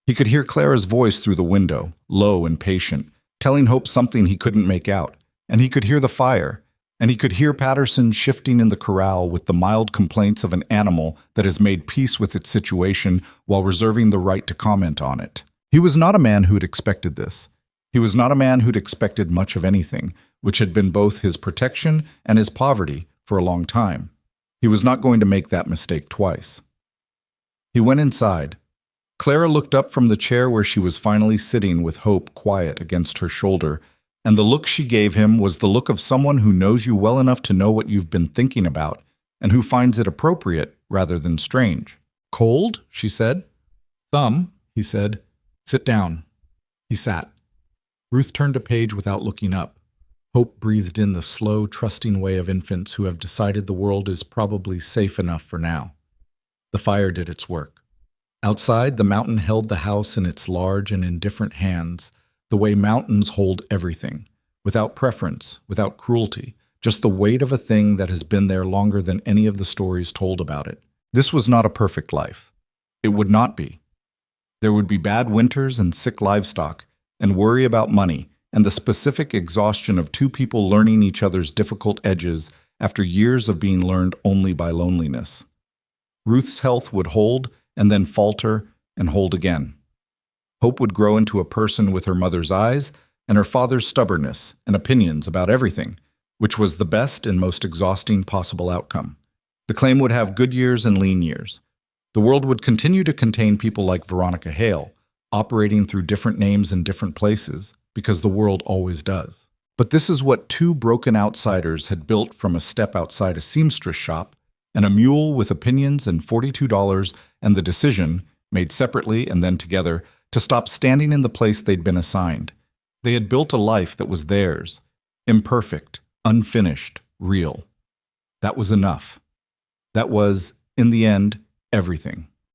He could hear Clara's voice through the window, low and patient, telling Hope something he couldn't make out, and he could hear the fire, and he could hear Patterson shifting in the corral with the mild complaints of an animal that has made peace with its situation while reserving the right to comment on it. He was not a man who'd expected this. He was not a man who'd expected much of anything, which had been both his protection and his poverty for a long time. He was not going to make that mistake twice. He went inside. Clara looked up from the chair where she was finally sitting with Hope quiet against her shoulder, and the look she gave him was the look of someone who knows you well enough to know what you've been thinking about and who finds it appropriate rather than strange. "Cold?" she said. "Some," he said. "Sit down." He sat. Ruth turned a page without looking up. Hope breathed in the slow, trusting way of infants who have decided the world is probably safe enough for now. The fire did its work. Outside, the mountain held the house in its large and indifferent hands, the way mountains hold everything, without preference, without cruelty, just the weight of a thing that has been there longer than any of the stories told about it. This was not a perfect life. It would not be. There would be bad winters and sick livestock, and worry about money, and the specific exhaustion of two people learning each other's difficult edges after years of being learned only by loneliness. Ruth's health would hold, and then falter, and hold again. Hope would grow into a person with her mother's eyes and her father's stubbornness and opinions about everything, which was the best and most exhausting possible outcome. The claim would have good years and lean years. The world would continue to contain people like Veronica Hale, operating through different names in different places, because the world always does. But this is what two broken outsiders had built from a step outside a seamstress shop, and a mule with opinions and $42, and the decision, made separately and then together, to stop standing in the place they'd been assigned. They had built a life that was theirs, imperfect, unfinished, real. That was enough. That was, in the end, everything.